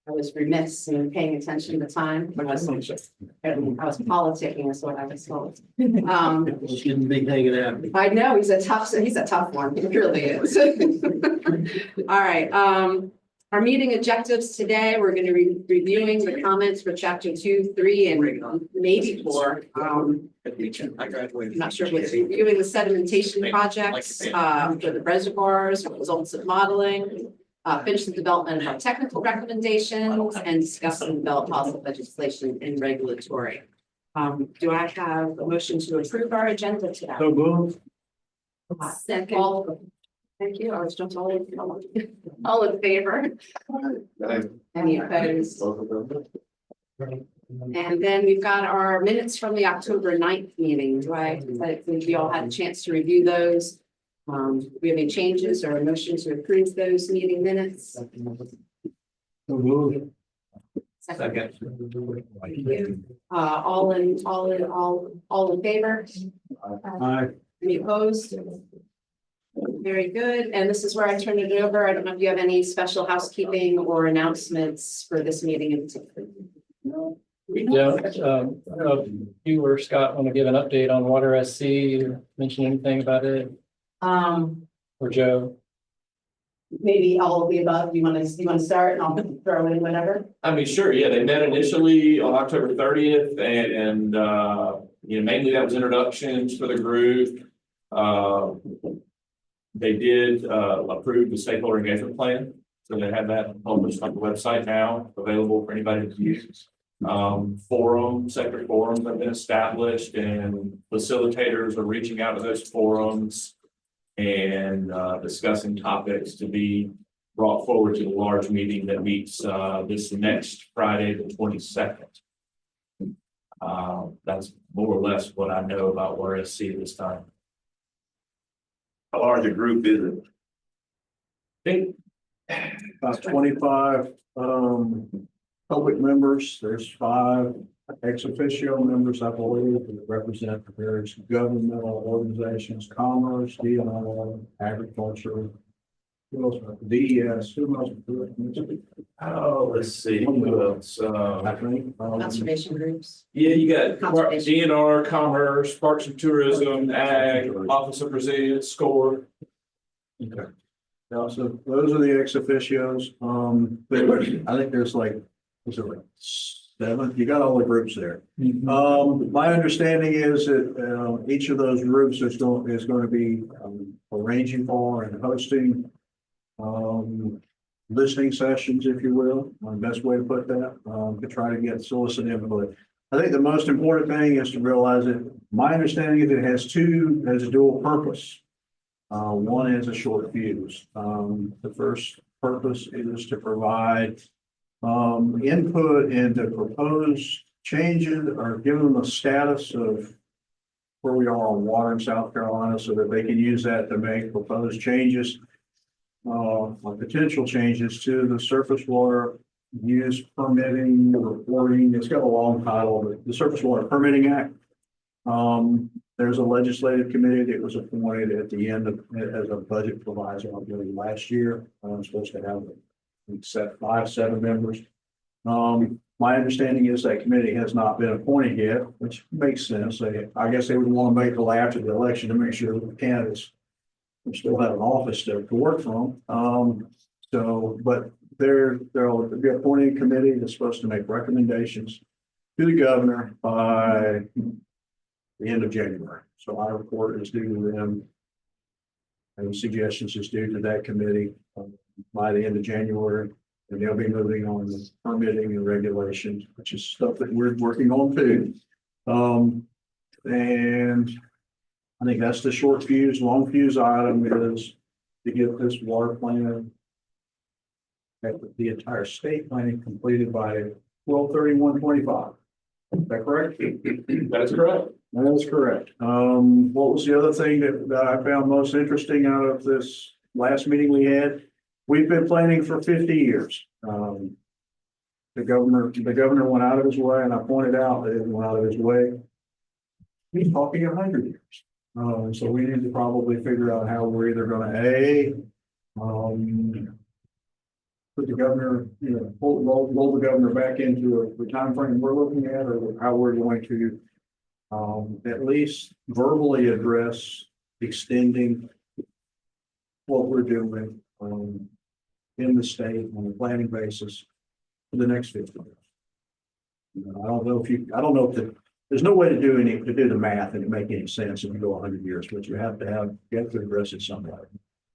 I was remiss in paying attention to time. I was politicking is what I was told. Shouldn't be hanging out. I know, he's a tough one. He really is. All right, our meeting objectives today, we're going to be reviewing the comments for chapter 2, 3, and maybe 4. I graduated. I'm not sure what's reviewing the sedimentation projects for the reservoirs, results of modeling, finish the development of our technical recommendations, and discuss and develop policy legislation and regulatory. Do I have a motion to approve our agenda today? So move. Second. Thank you. I was just all in favor. Any opposed? And then we've got our minutes from the October 9th meeting. I think we all had a chance to review those. Do we have any changes or motions to approve those meeting minutes? So move. Second. Thank you. All in favor? Aye. Any opposed? Very good. And this is where I turn it over. I don't know if you have any special housekeeping or announcements for this meeting in particular. We don't. I don't know if you or Scott want to give an update on Water SC or mention anything about it, or Joe. Maybe all of the above. You want to start and I'll throw in whatever. I mean, sure, yeah, they met initially on October 30th and mainly that was introductions for the group. They did approve the stakeholder engagement plan. So they have that published on the website now, available for anybody to use. Sector forums have been established and facilitators are reaching out to those forums and discussing topics to be brought forward to the large meeting that meets this next Friday, the 22nd. That's more or less what I know about RSC this time. How large a group is it? I think About 25 public members. There's 5 ex officio members, I believe, that represent the various governmental organizations, commerce, DNR, agriculture, who else? DES, who else? oh, let's see who else. I think. Conservation groups. Yeah, you got Conservation. DNR, Commerce, Parks and Tourism, Ag, Office of Resilience, SCORE. Okay. Yeah, so those are the ex officios. I think there's like, was it like 7? You got all the groups there. My understanding is that each of those groups is going to be arranging for and hosting listening sessions, if you will, the best way to put that, to try to get solicit input. I think the most important thing is to realize that my understanding is it has a dual purpose. One is a short fuse. The first purpose is to provide input into proposed changes or give them a status of where we are on water in South Carolina so that they can use that to make proposed changes or potential changes to the surface water use permitting reporting. It's got a long title, but the Surface Water Permitting Act. There's a legislative committee that was appointed at the end of as a budget proviso, I believe, last year. I'm supposed to have set 5-7 members. My understanding is that committee has not been appointed yet, which makes sense. I guess they would want to wait until after the election to make sure that the candidates still have an office to work from. But there'll be a appointed committee that's supposed to make recommendations to the governor by the end of January. So our report is due to them. And suggestions is due to that committee by the end of January. And they'll be moving on the permitting and regulations, which is stuff that we're working on too. And I think that's the short fuse. Long fuse item is to get this water plan, the entire state planning completed by 12/31/25. Is that correct? That's correct. That is correct. What was the other thing that I found most interesting out of this last meeting we had? We've been planning for 50 years. The governor went out of his way, and I pointed out that it went out of his way. He's talking 100 years. So we need to probably figure out how we're either going to put the governor, roll the governor back into the timeframe we're looking at, or how we're going to at least verbally address extending what we're doing in the state on a planning basis for the next 50 years. I don't know if there's no way to do the math and make any sense if you go 100 years, but you have to address it somehow,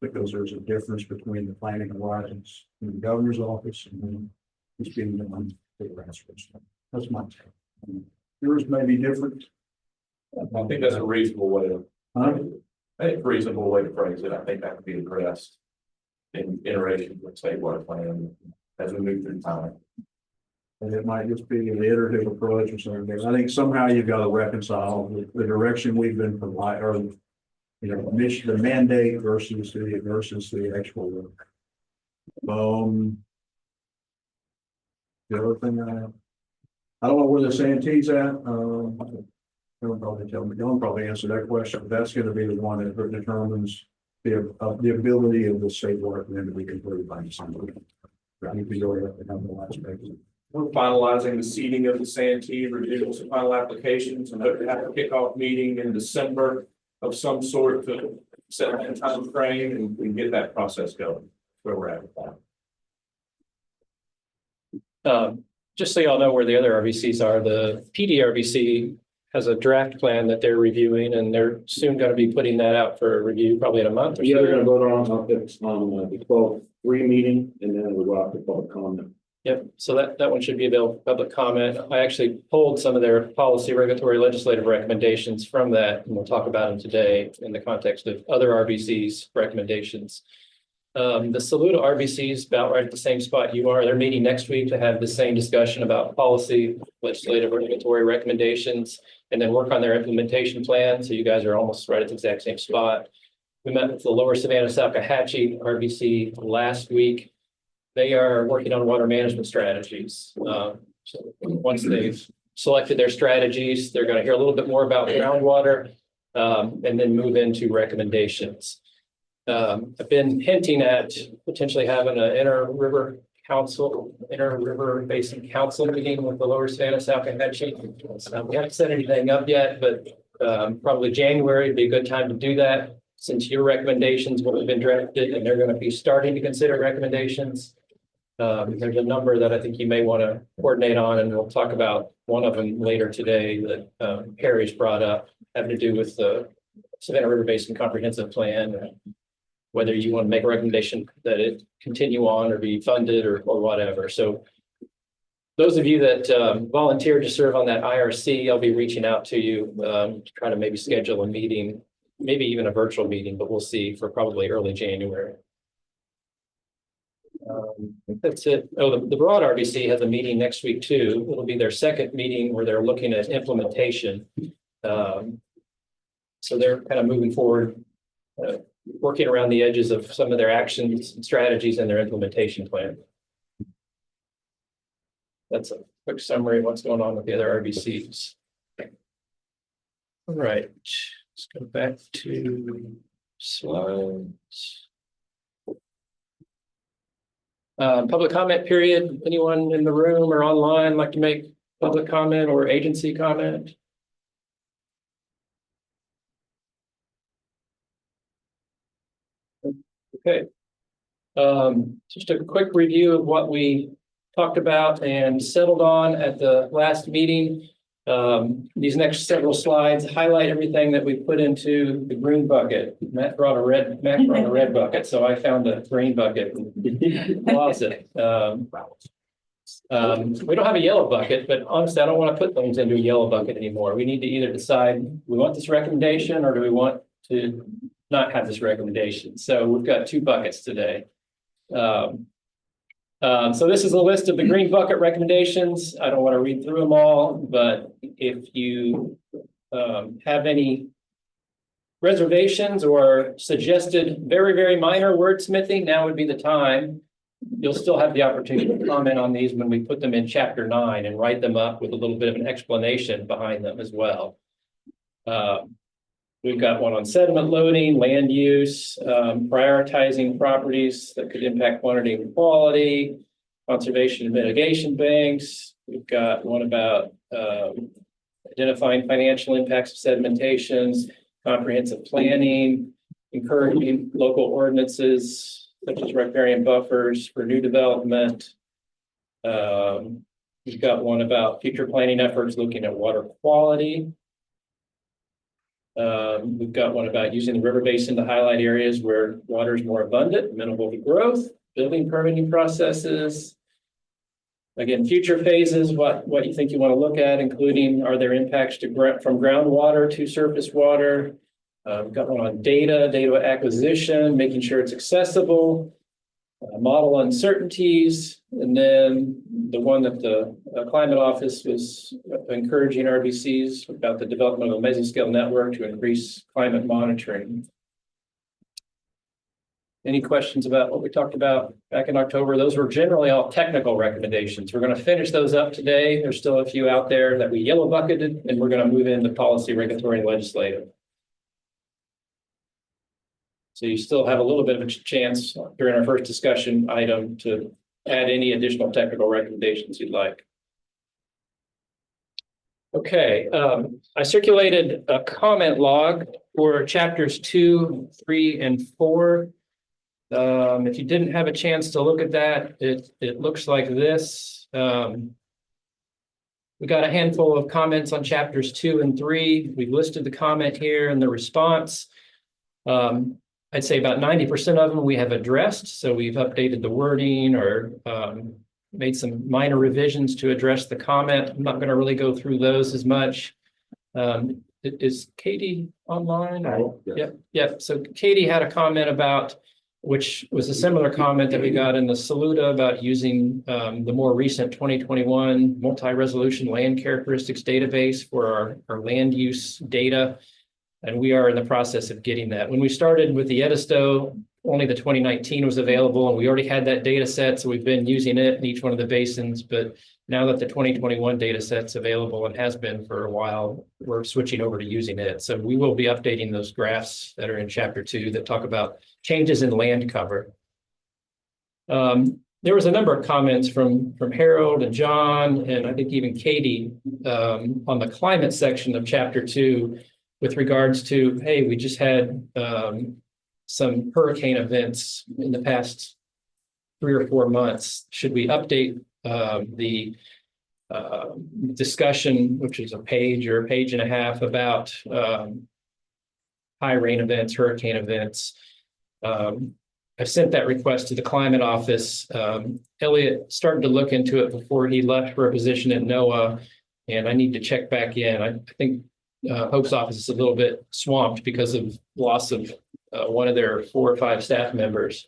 because there's a difference between the planning horizons in the governor's office and then it's being done for the grassroots. That's my take. Yours may be different. I think that's a reasonable way to, Huh? I think reasonable way to phrase it. I think that could be addressed in iterations with statewide plan as we move through time. And it might just be an iterative approach or something. I think somehow you've got to reconcile the direction we've been providing, or mission, the mandate versus the actual work. The other thing I don't know where the Santee's at. They'll probably tell me. They'll probably answer that question. That's going to be the one that determines the ability of the state work then to be completed by December. I think we go ahead and have the last page. We're finalizing the seating of the Santee, reviewing some final applications, and hope to have a kickoff meeting in December of some sort to set that time frame and get that process going. Where we're at with that. Just so y'all know where the other RVCs are, the PDRVC has a draft plan that they're reviewing, and they're soon going to be putting that out for review, probably in a month or so. Yeah, they're gonna vote on the 12-3 meeting, and then we'll go out to public comment. Yep, so that one should be available for public comment. I actually pulled some of their policy, regulatory, legislative recommendations from that, and we'll talk about them today in the context of other RBC's recommendations. The Saluda RBC is about right at the same spot you are. They're meeting next week to have the same discussion about policy, legislative, regulatory recommendations, and then work on their implementation plan. So you guys are almost right at the exact same spot. We met with the Lower Savannah Salcahatchee RBC last week. They are working on water management strategies. So once they've selected their strategies, they're going to hear a little bit more about groundwater and then move into recommendations. I've been hinting at potentially having an inter-river basin council meeting with the Lower Savannah Salcahatchee. We haven't set anything up yet, but probably January would be a good time to do that, since your recommendations will have been drafted and they're going to be starting to consider recommendations. There's a number that I think you may want to coordinate on, and we'll talk about one of them later today that Harry's brought up, having to do with the Savannah River Basin Comprehensive Plan, and whether you want to make a recommendation that it continue on or be funded or whatever. So those of you that volunteered to serve on that IRC, I'll be reaching out to you to try to maybe schedule a meeting, maybe even a virtual meeting, but we'll see, for probably early January. I think that's it. Oh, the Broad RBC has a meeting next week too. It'll be their second meeting where they're looking at implementation. So they're kind of moving forward, working around the edges of some of their actions and strategies and their implementation plan. That's a quick summary of what's going on with the other RBCs. All right, let's go back to slides. Public comment period. Anyone in the room or online like to make public comment or agency comment? Okay. Just a quick review of what we talked about and settled on at the last meeting. These next several slides highlight everything that we put into the green bucket. Matt brought a red bucket, so I found a green bucket in the closet. We don't have a yellow bucket, but honestly, I don't want to put things into a yellow bucket anymore. We need to either decide we want this recommendation or do we want to not have this recommendation. So we've got two buckets today. So this is a list of the green bucket recommendations. I don't want to read through them all, but if you have any reservations or suggested very, very minor wordsmithing, now would be the time. You'll still have the opportunity to comment on these when we put them in chapter 9 and write them up with a little bit of an explanation behind them as well. We've got one on sediment loading, land use, prioritizing properties that could impact quantity and quality, conservation and mitigation banks. We've got one about identifying financial impacts of sedimentations, comprehensive planning, encouraging local ordinances such as riparian buffers for new development. We've got one about future planning efforts looking at water quality. We've got one about using the river basin to highlight areas where water is more abundant, amenable to growth, building permitting processes. Again, future phases, what you think you want to look at, including are there impacts from groundwater to surface water? We've got one on data acquisition, making sure it's accessible, model uncertainties, and then the one that the climate office was encouraging RBCs about the development of a mesoscale network to increase climate monitoring. Any questions about what we talked about back in October? Those were generally all technical recommendations. We're going to finish those up today. There's still a few out there that we yellow bucketed, and we're going to move into policy, regulatory, and legislative. So you still have a little bit of a chance during our first discussion item to add any additional technical recommendations you'd like. Okay, I circulated a comment log for chapters 2, 3, and 4. If you didn't have a chance to look at that, it looks like this. We got a handful of comments on chapters 2 and 3. We've listed the comment here and the response. I'd say about 90% of them we have addressed. So we've updated the wording or made some minor revisions to address the comment. I'm not going to really go through those as much. Is Katie online? Yep. So Katie had a comment about, which was a similar comment that we got in the Saluda about using the more recent 2021 multi-resolution land characteristics database for our land use data. And we are in the process of getting that. When we started with the Edisto, only the 2019 was available, and we already had that data set, so we've been using it in each one of the basins. But now that the 2021 data set's available and has been for a while, we're switching over to using it. So we will be updating those graphs that are in chapter 2 that talk about changes in land cover. There was a number of comments from Harold and John, and I think even Katie on the climate section of chapter 2 with regards to, hey, we just had some hurricane events in the past 3 or 4 months. Should we update the discussion, which is a page or a page and a half about high rain events, hurricane events? I sent that request to the climate office. Elliot started to look into it before he left for a position at NOAA, and I need to check back in. I think Hope's office is a little bit swamped because of loss of one of their 4 or 5 staff members.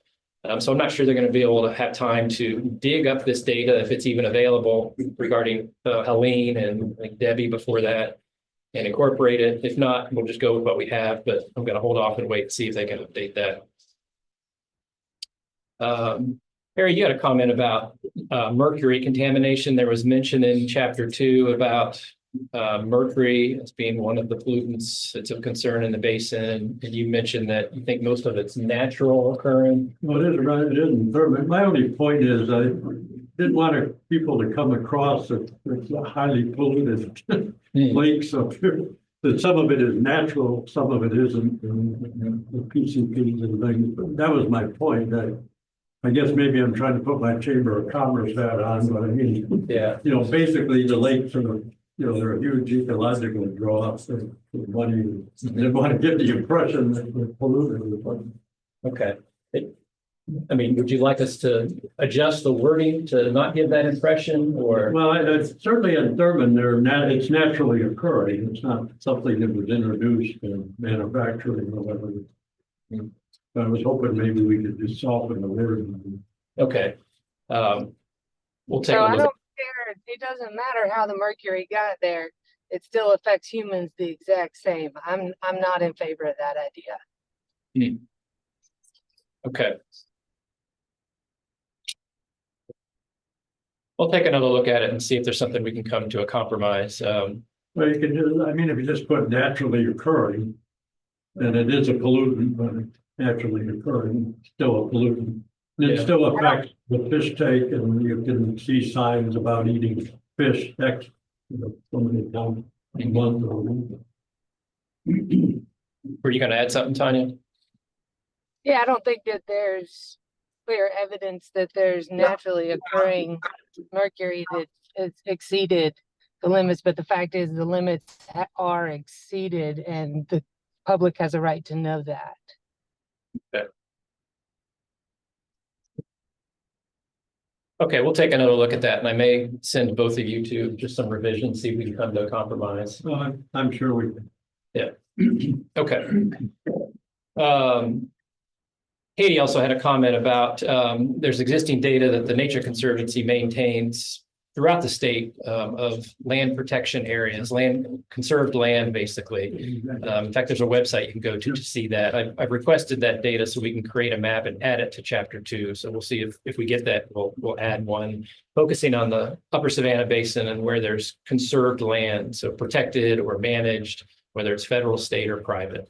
So I'm not sure they're going to be able to have time to dig up this data if it's even available regarding Helene and like Debbie before that and incorporate it. If not, we'll just go with what we have, but I'm going to hold off and wait and see if they can update that. Harry, you had a comment about mercury contamination. There was mention in chapter 2 about mercury as being one of the pollutants that's of concern in the basin, and you mentioned that you think most of it's natural occurring. Well, it is right. It isn't. My only point is I didn't want people to come across a highly polluted lakes up here. That some of it is natural, some of it isn't. The PCPs and things. But that was my point. That I guess maybe I'm trying to put my Chamber of Commerce hat on, but I mean, Yeah. Basically the lakes are. They're a huge ecological draw for money. They didn't want to give the impression that they're polluted. Okay. I mean, would you like us to adjust the wording to not give that impression, or? Well, it's certainly in Thurman, it's naturally occurring. It's not something that was introduced in manufacturing or whatever. But I was hoping maybe we could just soften the wording. Okay. We'll take So a I look. don't care. It doesn't matter how the mercury got there. It still affects humans the exact same. I'm not in favor of that idea. Okay. We'll take another look at it and see if there's something we can come to a compromise. Well, you can do, I mean, if you just put naturally occurring, And it is a pollutant, but it's naturally occurring, still a pollutant. And it Yeah. still affects the fish take, and you can see signs about eating fish X, so many times a month or a week. Were you gonna add something, Tanya? Yeah, I don't think that there's clear evidence that there's naturally occurring mercury that has exceeded the limits, but the fact is the limits are exceeded and the public has a right to know that. Okay, we'll take another look at that, and I may send both of you to just some revisions, see if we can come to a compromise. Well, I'm sure we can. Okay. Katie also had a comment about, there's existing data that the Nature Conservancy maintains throughout the state, of land protection areas, conserved land, basically. In fact, there's a website you can go to see that. I've requested that data so we can create a map and add it to chapter 2. So we'll see if we get that, we'll add one focusing on the upper Savannah Basin and where there's conserved land, so protected or managed, whether it's federal, state, or private.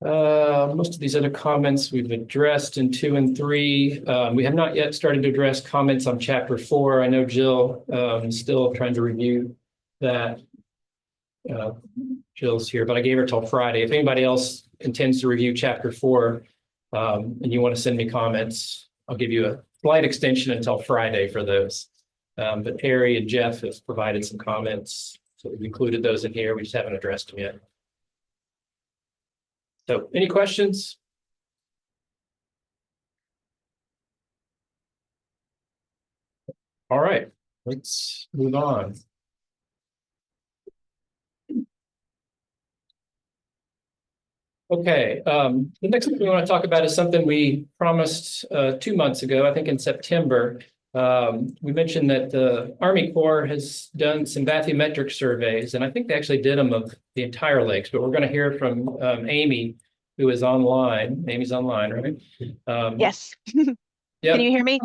Most of these other comments we've addressed in 2 and 3. We have not yet started to address comments on chapter 4. I know Jill is still trying to review that. Jill's here, but I gave her till Friday. If anybody else intends to review chapter 4 and you want to send me comments, I'll give you a slight extension until Friday for those. But Harry and Jeff have provided some comments, so we've included those in here. We just haven't addressed them yet. So, any questions? All right, let's move on. Okay, the next thing we want to talk about is something we promised 2 months ago, I think in September. We mentioned that the Army Corps has done some bathymetric surveys, and I think they actually did them of the entire lakes, but we're going to hear from Amy, who is online. Amy's online, right? Yes. Yep, Can you hear me?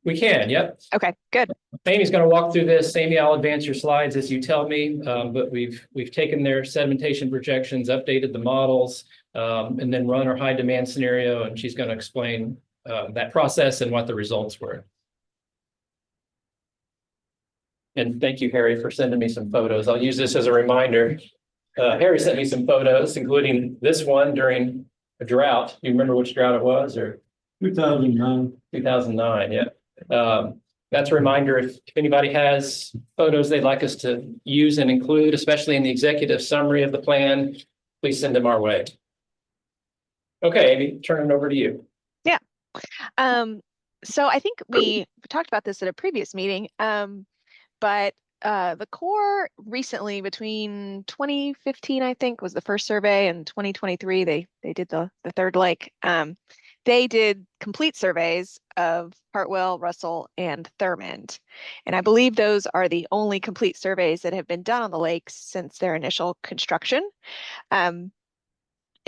we can, yep. Okay, good. Amy's going to walk through this. Amy, I'll advance your slides as you tell me, but we've taken their sedimentation projections, updated the models, and then run our high demand scenario, and she's going to explain that process and what the results were. And thank you, Harry, for sending me some photos. I'll use this as a reminder. Harry sent me some photos, including this one during a drought. You remember which drought it was, or? 2009. 2009, yeah. That's a reminder, if anybody has photos they'd like us to use and include, especially in the executive summary of the plan, please send them our way. Okay, Amy, turn it over to you. Yeah. So I think we talked about this at a previous meeting, but the Corps recently, between 2015, I think, was the first survey, and 2023, they did the third lake. They did complete surveys of Hartwell, Russell, and Thurmond. And I believe those are the only complete surveys that have been done on the lakes since their initial construction. And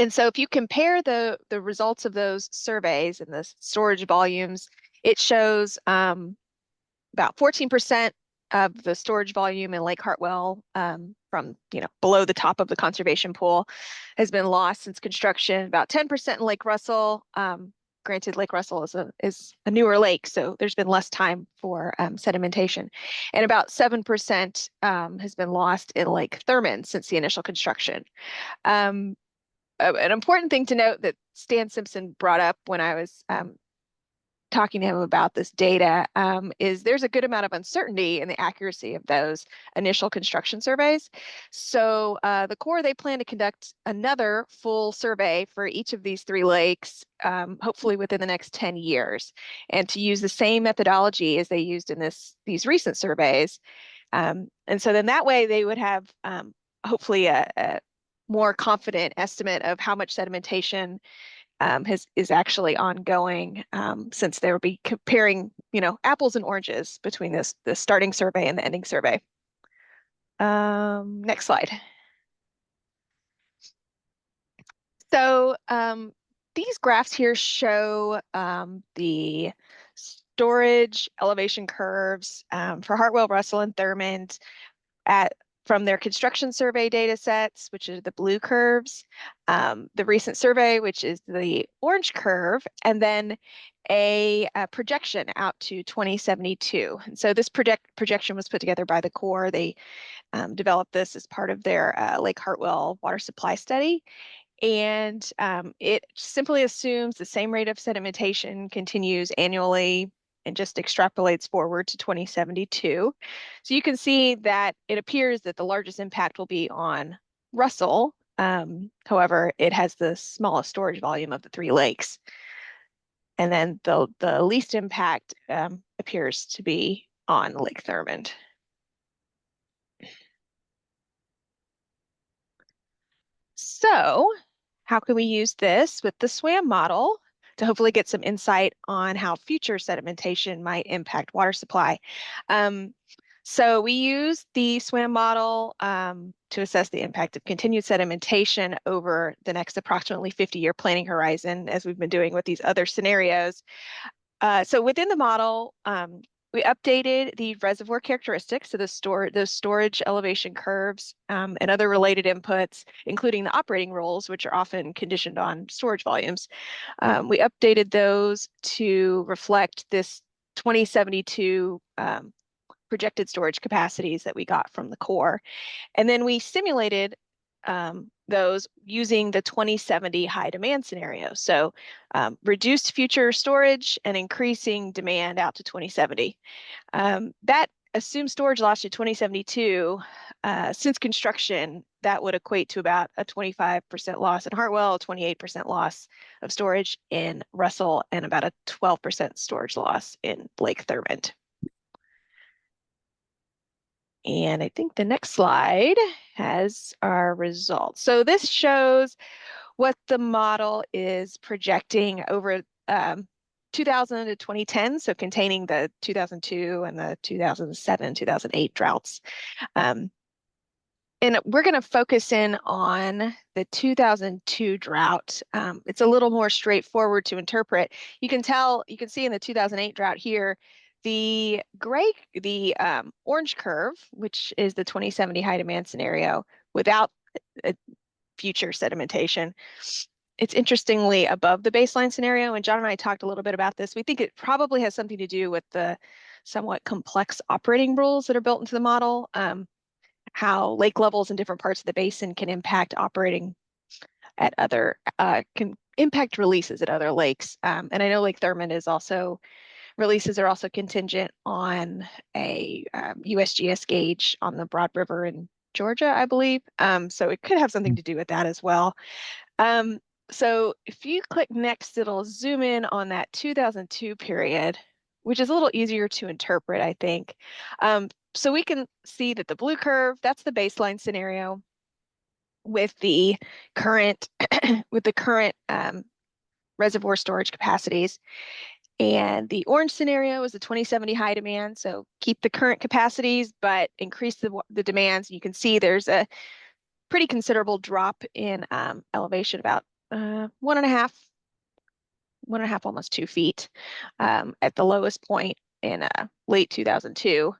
so if you compare the results of those surveys and the storage volumes, it shows about 14% of the storage volume in Lake Hartwell from below the top of the conservation pool has been lost since construction. About 10% in Lake Russell. Granted, Lake Russell is a newer lake, so there's been less time for sedimentation. And about 7% has been lost in Lake Thurmond since the initial construction. An important thing to note that Stan Simpson brought up when I was talking to him about this data is there's a good amount of uncertainty in the accuracy of those initial construction surveys. So the Corps, they plan to conduct another full survey for each of these 3 lakes, hopefully within the next 10 years, and to use the same methodology as they used in these recent surveys. And so then that way they would have hopefully a more confident estimate of how much sedimentation is actually ongoing, since they will be comparing, apples and oranges between the starting survey and the ending survey. Next slide. So these graphs here show the storage elevation curves for Hartwell, Russell, and Thurmond from their construction survey data sets, which are the blue curves, the recent survey, which is the orange curve, and then a projection out to 2072. And so this projection was put together by the Corps. They developed this as part of their Lake Hartwell water supply study. And it simply assumes the same rate of sedimentation continues annually and just extrapolates forward to 2072. So you can see that it appears that the largest impact will be on Russell. However, it has the smallest storage volume of the three lakes. And then the least impact appears to be on Lake Thurmond. So how can we use this with the SWAM model to hopefully get some insight on how future sedimentation might impact water supply? So we use the SWAM model to assess the impact of continued sedimentation over the next approximately 50-year planning horizon, as we've been doing with these other scenarios. So within the model, we updated the reservoir characteristics, so those storage elevation curves and other related inputs, including the operating rules, which are often conditioned on storage volumes. We updated those to reflect this 2072 projected storage capacities that we got from the Corps. And then we simulated those using the 2070 high demand scenario. So reduced future storage and increasing demand out to 2070. That assumes storage loss to 2072. Since construction, that would equate to about a 25% loss in Hartwell, a 28% loss of storage in Russell, and about a 12% storage loss in Lake Thurmond. And I think the next slide has our results. So this shows what the model is projecting over 2000 to 2010, so containing the 2002 and the 2007, 2008 droughts. And we're going to focus in on the 2002 drought. It's a little more straightforward to interpret. You can see in the 2008 drought here, the orange curve, which is the 2070 high demand scenario without future sedimentation, it's interestingly above the baseline scenario. And John and I talked a little bit about this. We think it probably has something to do with the somewhat complex operating rules that are built into the model, how lake levels in different parts of the basin can impact operating at can impact releases at other lakes. And I know Lake Thurmond is also releases are also contingent on a USGS gauge on the Broad River in Georgia, I believe. So it could have something to do with that as well. So if you click next, it'll zoom in on that 2002 period, which is a little easier to interpret, I think. So we can see that the blue curve, that's the baseline scenario with the current reservoir storage capacities. And the orange scenario is the 2070 high demand. So keep the current capacities, but increase the demands. You can see there's a pretty considerable drop in elevation, about 1.5, almost 2 feet at the lowest point in late 2002.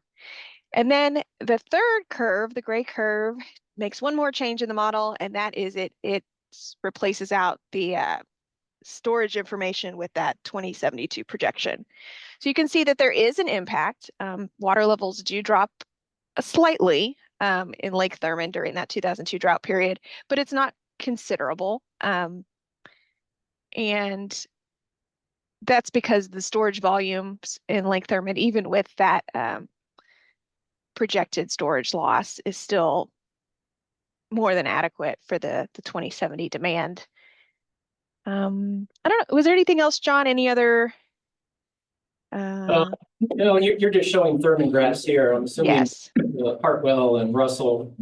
And then the third curve, the gray curve, makes one more change in the model, and that is it replaces out the storage information with that 2072 projection. So you can see that there is an impact. Water levels do drop slightly in Lake Thurmond during that 2002 drought period, but it's not considerable. And that's because the storage volumes in Lake Thurmond, even with that projected storage loss, is still more than adequate for the 2070 demand. I don't know. Was there anything else, John? Any other? No, you're just showing Thurmond graphs here. I'm assuming Yes. Hartwell and Russell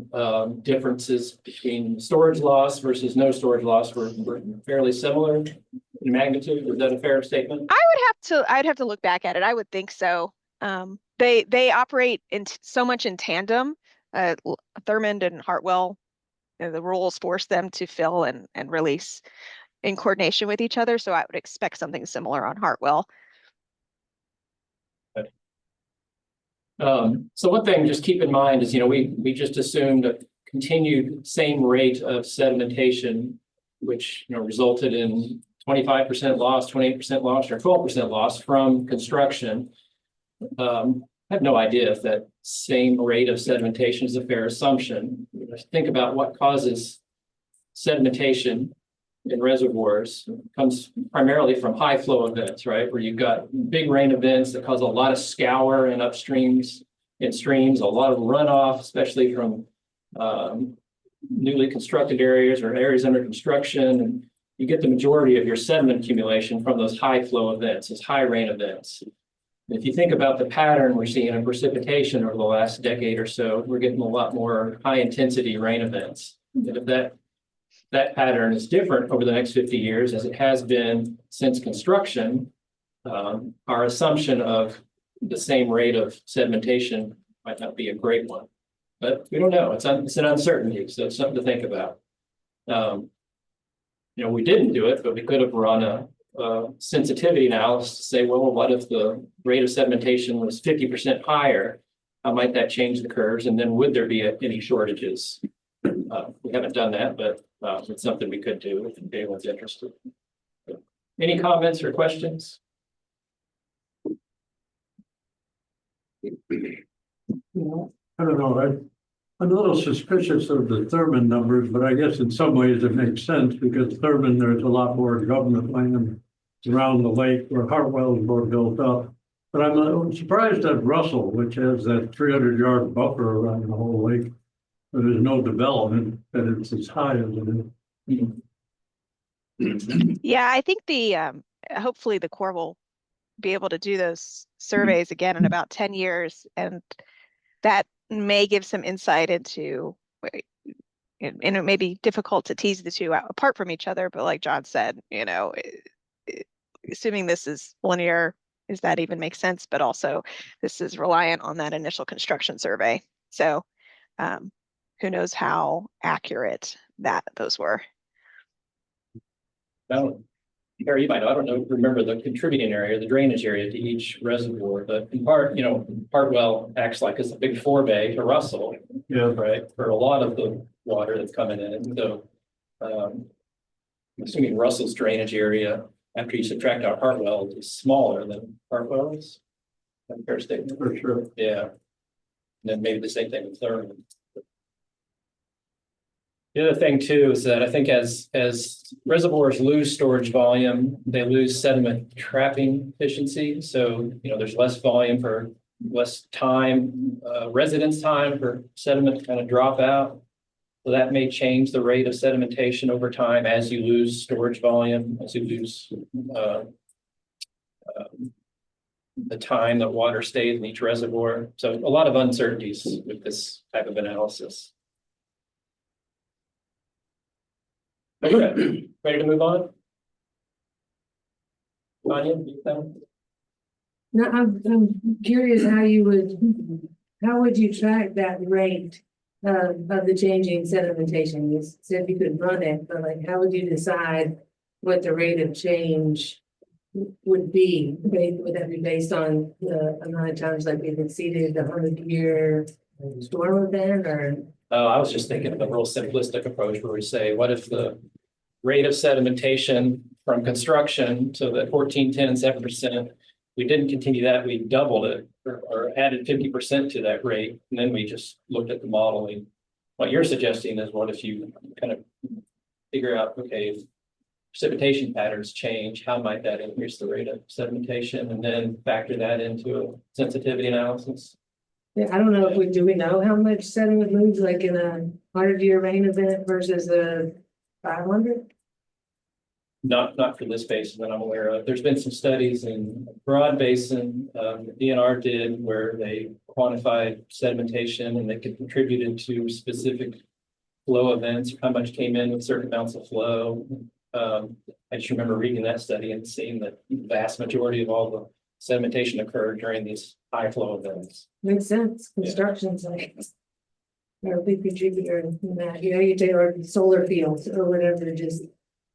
differences between storage loss versus no storage loss were fairly similar in magnitude. Is that a fair statement? I'd have to look back at it. I would think so. They operate so much in tandem. Thurmond and Hartwell, the rules force them to fill and release in coordination with each other. So I would expect something similar on Hartwell. So one thing just keep in mind is, we just assumed a continued same rate of sedimentation, which, resulted in 25% loss, 28% loss, or 12% loss from construction. I have no idea if that same rate of sedimentation is a fair assumption. Think about what causes sedimentation in reservoirs. It comes primarily from high flow events, right? Where you've got big rain events that cause a lot of scour in upstreams and streams, a lot of runoff, especially from newly constructed areas or areas under construction. And you get the majority of your sediment accumulation from those high flow events, those high rain events. If you think about the pattern we're seeing in precipitation over the last decade or so, we're getting a lot more high intensity rain events. And if that pattern is different over the next 50 years, as it has been since construction, our assumption of the same rate of sedimentation might not be a great one. But we don't know. It's an uncertainty, so it's something to think about. We didn't do it, but we could have run a sensitivity analysis to say, well, what if the rate of sedimentation was 50% higher? How might that change the curves? And then would there be any shortages? We haven't done that, but it's something we could do if anyone's interested. Any comments or questions? I don't know, I'm a little suspicious of the Thurman numbers, but I guess in some ways it makes sense because Thurman, there's a lot more government land around the lake where Hartwell's more built up. But I'm surprised at Russell, which has that 300-yard buffer around the whole lake. There's no development, that it's as high as it is. Yeah, I think hopefully the Corps will be able to do those surveys again in about 10 years. And that may give some insight into, and it may be difficult to tease the two out apart from each other, but like John said, assuming this is linear, does that even make sense? But also this is reliant on that initial construction survey. So who knows how accurate those were. Harry, you might know, I don't know, remember the contributing area, the drainage area to each reservoir, but in part, Hartwell acts like it's a big forebay to Russell. Yeah. Right, for a lot of the water that's coming in. So I'm assuming Russell's drainage area, after you subtract out Hartwell, is smaller than Hartwell's. Fair statement. For sure. Yeah. And then maybe the same thing with Thurman. The other thing too is that I think as reservoirs lose storage volume, they lose sediment trapping efficiency. So, there's less volume for less time, residence time for sediment to kind of drop out. So that may change the rate of sedimentation over time as you lose storage volume, as you lose the time that water stays in each reservoir. So a lot of uncertainties with this type of analysis. Okay, ready to move on? Tanya, No, I'm curious how would you track that rate of the changing sedimentation? You said you could run it, but how would you decide what the rate of change would be? Would that be based on the amount of times we've exceeded the 100-year storm event, or? I was just thinking of a real simplistic approach where we say, what if the rate of sedimentation from construction, so that 14, 10, and 7%, we didn't continue that, we doubled it or added 50% to that rate, and then we just looked at the modeling. What you're suggesting is, what if you kind of figure out, okay, if precipitation patterns change, how might that increase the rate of sedimentation, and then factor that into a sensitivity analysis? Yeah, I don't know if do we know how much sediment moves in a 100-year rain event versus a 500? Not for this basin that I'm aware of. There's been some studies in Broad Basin, DNR did, where they quantified sedimentation and they contributed to specific flow events, how much came in with certain amounts of flow. I just remember reading that study and seeing that the vast majority of all the sedimentation occurred during these high flow events. Makes sense. Construction's a big contributor in that. You take our solar fields or whatever, just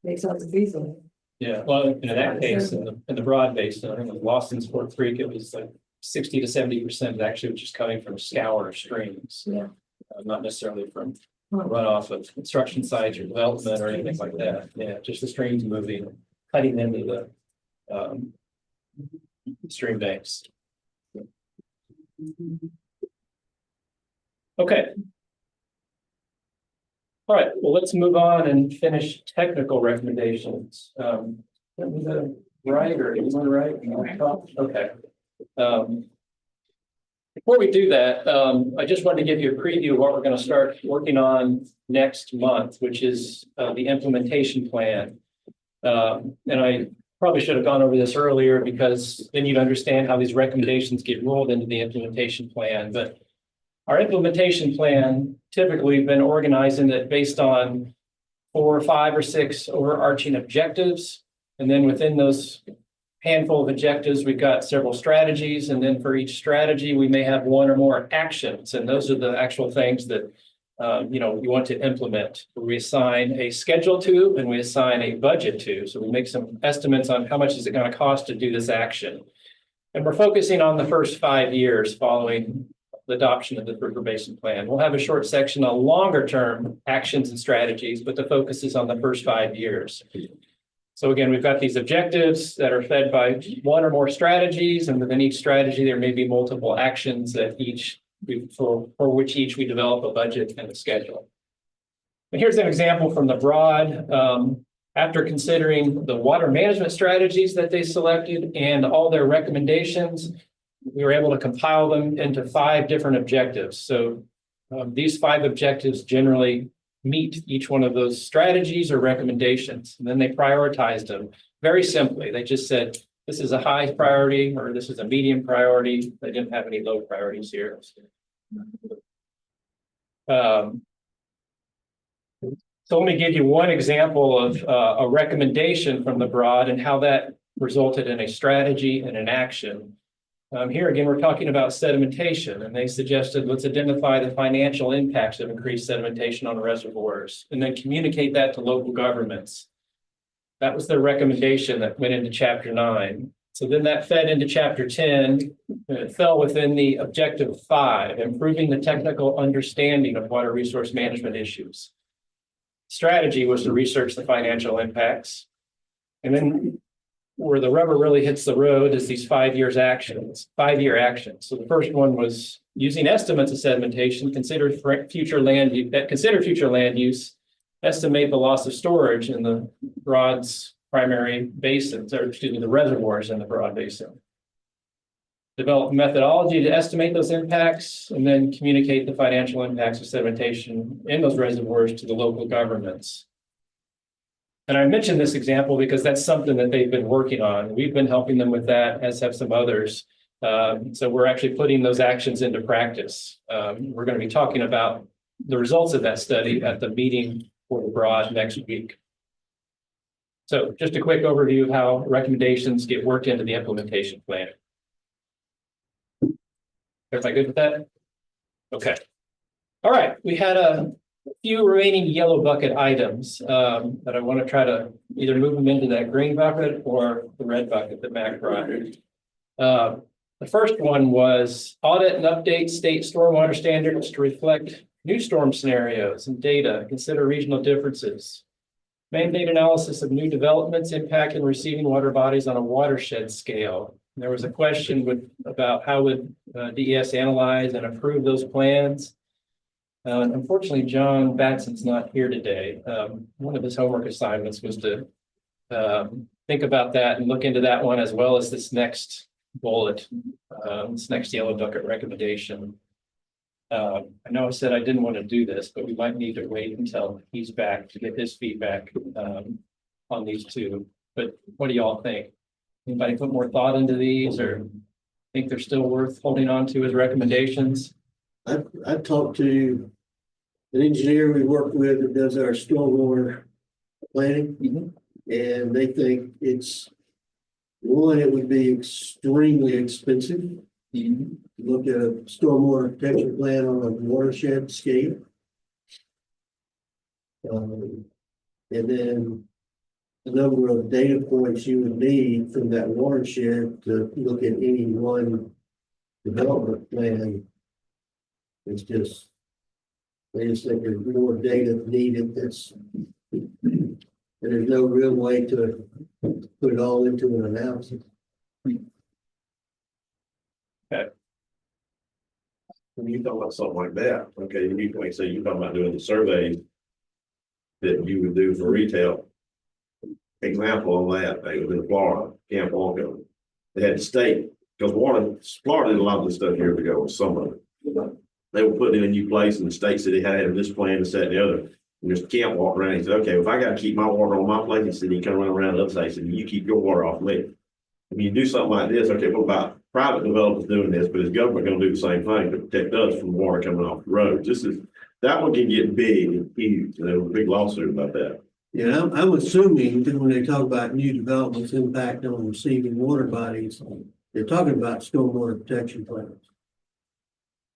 makes all the diesel. Yeah, well, in that case, in the Broad Basin, I think it was Lawson's Fort Creek, it was like 60 to 70% is actually just coming from scour of streams. Yeah. Not necessarily from runoff of construction sites or development or anything like that. Yeah, just the streams moving, cutting into the stream banks. Okay. All right, well, let's move on and finish technical recommendations. Was that right or is that right? Okay. Before we do that, I just wanted to give you a preview of what we're going to start working on next month, which is the implementation plan. And I probably should have gone over this earlier because then you'd understand how these recommendations get rolled into the implementation plan. But our implementation plan typically been organized in that based on 4 or 5 or 6 overarching objectives. And then within those handful of objectives, we've got several strategies. And then for each strategy, we may have 1 or more actions. And those are the actual things that you want to implement. We assign a schedule to, and we assign a budget to. So we make some estimates on how much is it going to cost to do this action. And we're focusing on the first 5 years following the adoption of the River Basin Plan. We'll have a short section on longer term actions and strategies, but the focus is on the first 5 years. So again, we've got these objectives that are fed by 1 or more strategies, and within each strategy, there may be multiple actions that for which each we develop a budget and a schedule. And here's an example from the broad. After considering the water management strategies that they selected and all their recommendations, we were able to compile them into 5 different objectives. So these 5 objectives generally meet each one of those strategies or recommendations. And then they prioritized them very simply. They just said, this is a high priority or this is a medium priority. They didn't have any low priorities here. So let me give you one example of a recommendation from the broad and how that resulted in a strategy and an action. Here again, we're talking about sedimentation, and they suggested let's identify the financial impacts of increased sedimentation on reservoirs and then communicate that to local governments. That was their recommendation that went into Chapter 9. So then that fed into Chapter 10, and it fell within the Objective 5, improving the technical understanding of water resource management issues. Strategy was to research the financial impacts. And then where the rubber really hits the road is these 5 year actions. So the first one was using estimates of sedimentation, consider future land use, estimate the loss of storage in the Broad's primary basins, or excuse me, the reservoirs in the Broad Basin. Develop methodology to estimate those impacts and then communicate the financial impacts of sedimentation in those reservoirs to the local governments. And I mentioned this example because that's something that they've been working on. We've been helping them with that, as have some others. So we're actually putting those actions into practice. We're going to be talking about the results of that study at the meeting for the Broad next week. So just a quick overview of how recommendations get worked into the implementation plan. Everybody good with that? Okay. All right. We had a few remaining yellow bucket items that I want to try to either move them into that green bucket or the red bucket that Mac brought. The first one was audit and update state stormwater standards to reflect new storm scenarios and data, consider regional differences. Mandate analysis of new developments impacting receiving water bodies on a watershed scale. There was a question about how would DES analyze and approve those plans. Unfortunately, John Batson's not here today. One of his homework assignments was to think about that and look into that one as well as this next bullet, this next yellow bucket recommendation. I know I said I didn't want to do this, but we might need to wait until he's back to get his feedback on these two. But what do y'all think? Anybody put more thought into these or think they're still worth holding on to as recommendations? I've talked to an engineer we work with that does our stormwater planning, and they think it would be extremely expensive. Look at a stormwater protection plan on a watershed scale. And then the number of data points you would need from that watershed to look at any one development plan. It's just, they just think there's more data needed that's, and there's no real way to put it all into an analysis. When you talk about something like that, okay, you like say you're talking about doing the surveys that you would do for retail. Example on that, they was in Florida, Camp Walker. They had the state, because Florida did a lot of this stuff years ago, some of it. They were putting it in a new place and the state said they had this plan and that and the other. And just can't walk around. He said, okay, if I gotta keep my water on my place, he said, you can run around the other side. He said, you keep your water off me. If you do something like this, okay, what about private developers doing this, but is government gonna do the same thing to protect us from water coming off the road? That one can get big and huge, and there was a big lawsuit about that. Yeah, I'm assuming that when they talk about new developments impact on receiving water bodies, they're talking about stormwater protection plans.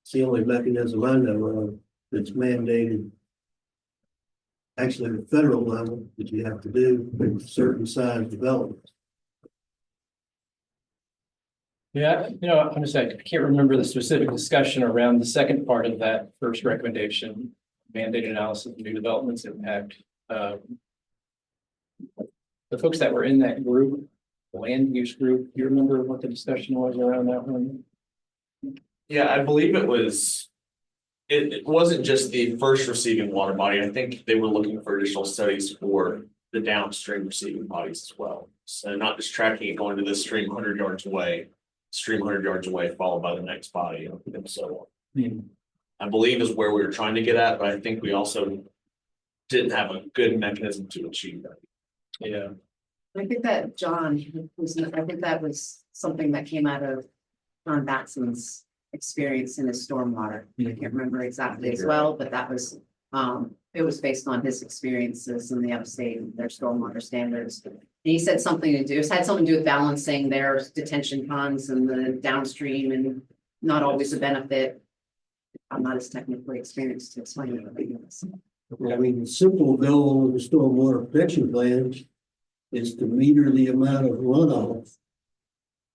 It's the only mechanism I know of that's mandated. Actually, at the federal level that you have to do with certain size developments. Yeah, I'm just like, I can't remember the specific discussion around the second part of that first recommendation, mandated analysis of new developments impact. The folks that were in that group, the land use group, do you remember what the discussion was around that one? Yeah, I believe it was. It wasn't just the first receiving water body. I think they were looking for additional studies for the downstream receiving bodies as well. So not just tracking it going to this stream 100 yards away, stream 100 yards away, followed by the next body, and so on. I believe is where we were trying to get at, but I think we also didn't have a good mechanism to achieve that. Yeah. I think that I think that was something that came out of John Batson's experience in his stormwater. I can't remember exactly as well, but that was, it was based on his experiences in the upstate and their stormwater standards. And he said something to do, it had something to do with balancing their detention ponds and the downstream and not always a benefit. I'm not as technically experienced to explain it, but yes. I mean, the simple goal of the stormwater protection plan is to meter the amount of runoff.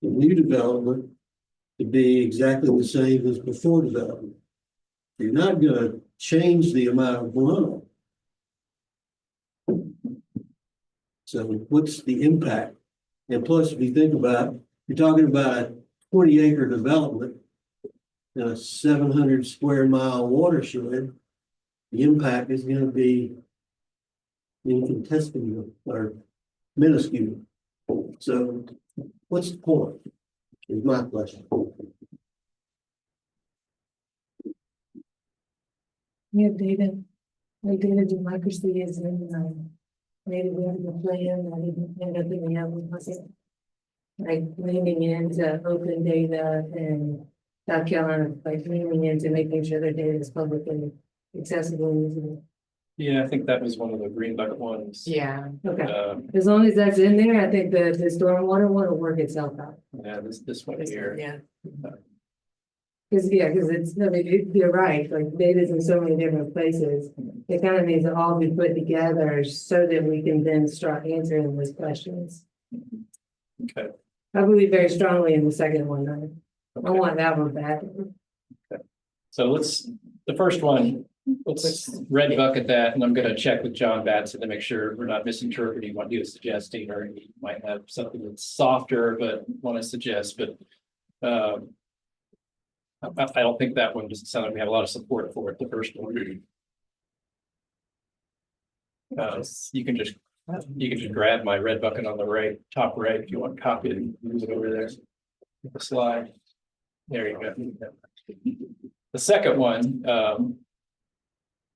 The new development to be exactly the same as before development. You're not gonna change the amount of runoff. So what's the impact? And plus, if you think about, you're talking about a 20-acre development in a 700 square mile watershed, the impact is gonna be infinitesimal or minuscule. So what's the point? Is my question. We have data, like data democracy is in, maybe we have a plan that didn't end up in the outcome. Like leaning into open data and South Carolina, like leaning into making sure their data is publicly accessible and easy. Yeah, I think that was one of the green bucket ones. Yeah, okay. As long as that's in there, I think the stormwater one will work itself out. Yeah, this one here. Yeah. Because it's, I mean, you're right, like data's in so many different places. It kind of needs to all be put together so that we can then start answering those questions. Okay. I believe very strongly in the second one, though. Okay. I want that one back. Okay. So the first one, let's red bucket that, and I'm gonna check with John Batson to make sure we're not misinterpreting what he was suggesting, or he might have something that's softer, but want to suggest, but I don't think that one doesn't sound like we have a lot of support for it, the first one. You can just grab my red bucket on the right, top right, if you want to copy it and use it over there. The slide. There you go. The second one,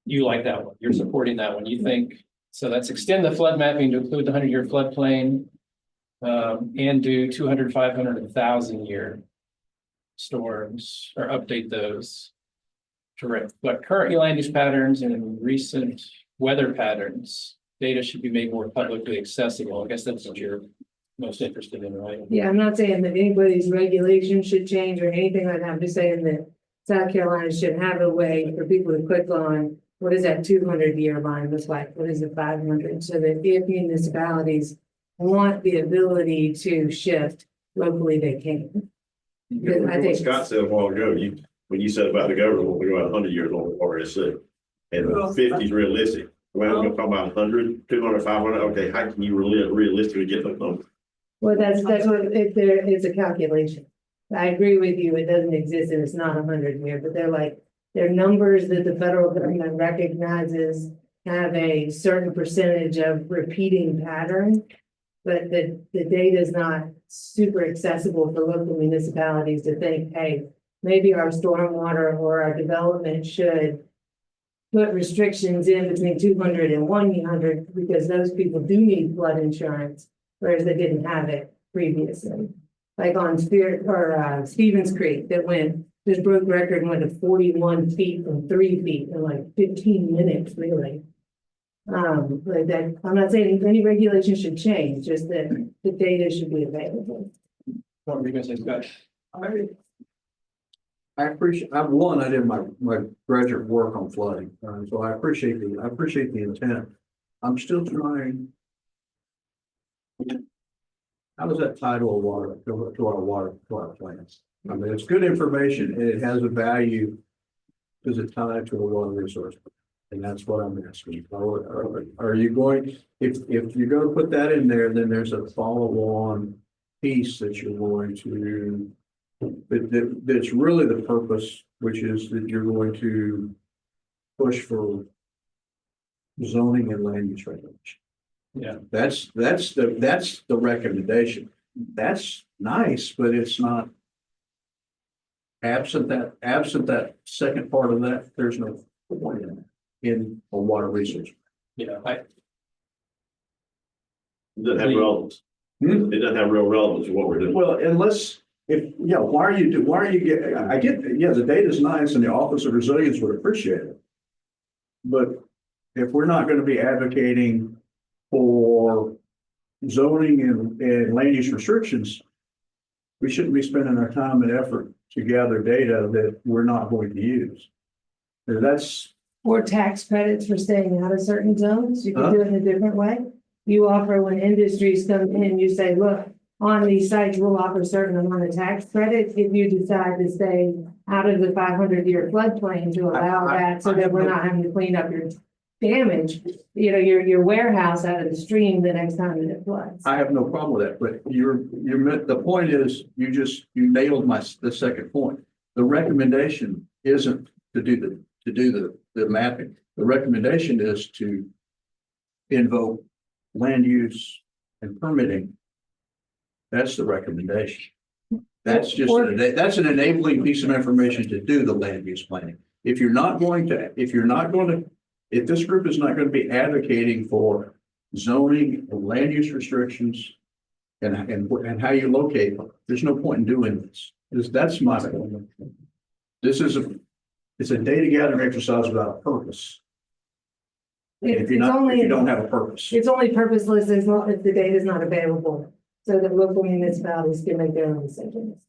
you like that one, you're supporting that one, you think, so that's extend the flood mapping to include the 100-year floodplain and do 200, 500, and 1,000-year storms, or update those to reflect current land use patterns and recent weather patterns. Data should be made more publicly accessible. I guess that's what you're most interested in, right? Yeah, I'm not saying that anybody's regulations should change or anything like that. I'm just saying that South Carolina should have a way for people to click on what is that 200-year line look like? What is the 500? So that if municipalities want the ability to shift locally, they can. I think- Scott said a while ago, when you said about the government, we're going 100 years on the RSC. And 50 is realistic. Well, we're talking about 100, 200, 500. Okay, how can you realistically get those numbers? Well, that's what, it's a calculation. I agree with you, it doesn't exist and it's not 100 here, but they're numbers that the federal government recognizes have a certain percentage of repeating pattern. But the data is not super accessible for local municipalities to think, hey, maybe our stormwater or our development should put restrictions in between 200 and 100 because those people do need flood insurance, whereas they didn't have it previously. Like on Stevens Creek that this broke record and went to 41 feet from 3 feet in like 15 minutes, really. But that, I'm not saying any regulation should change, just that the data should be available. What were you gonna say, Scott? I appreciate, I did my graduate work on flooding, so I appreciate the intent. I'm still trying. How does that tie to our water, to our plants? I mean, it's good information and it has a value. Does it tie to a water resource? And that's what I'm asking. Are you going, if you're going to put that in there, then there's a follow-on piece that you're going to, that's really the purpose, which is that you're going to push for zoning and land use regulation. Yeah. That's the recommendation. That's nice, but it's not. Absent that second part of that, there's no point in a water resource. Yeah, It doesn't have relevance. It doesn't have real relevance to what we're doing. Well, why are you getting, I get, the data's nice and the Office of Resilience would appreciate it. But if we're not going to be advocating for zoning and land use restrictions, we shouldn't be spending our time and effort to gather data that we're not going to use. That's. Or tax credits for staying out of certain zones, you can do it in a different way. You offer when industries come in, you say, look, on these sites, we'll offer a certain amount of tax credits if you decide to stay out of the 500-year floodplain to allow that so that we're not having to clean up your damage, your warehouse out of the stream the next time that it floods. I have no problem with that, but the point is, you nailed the second point. The recommendation isn't to do the mapping. The recommendation is to invoke land use and permitting. That's the recommendation. That's just, that's an enabling piece of information to do the land use planning. If this group is not going to be advocating for zoning and land use restrictions and how you locate them, there's no point in doing this. That's my opinion. It's a data gathering exercise without a purpose. If you don't have a purpose. It's only purposeless if the data is not available, so that local municipalities can make their own decisions.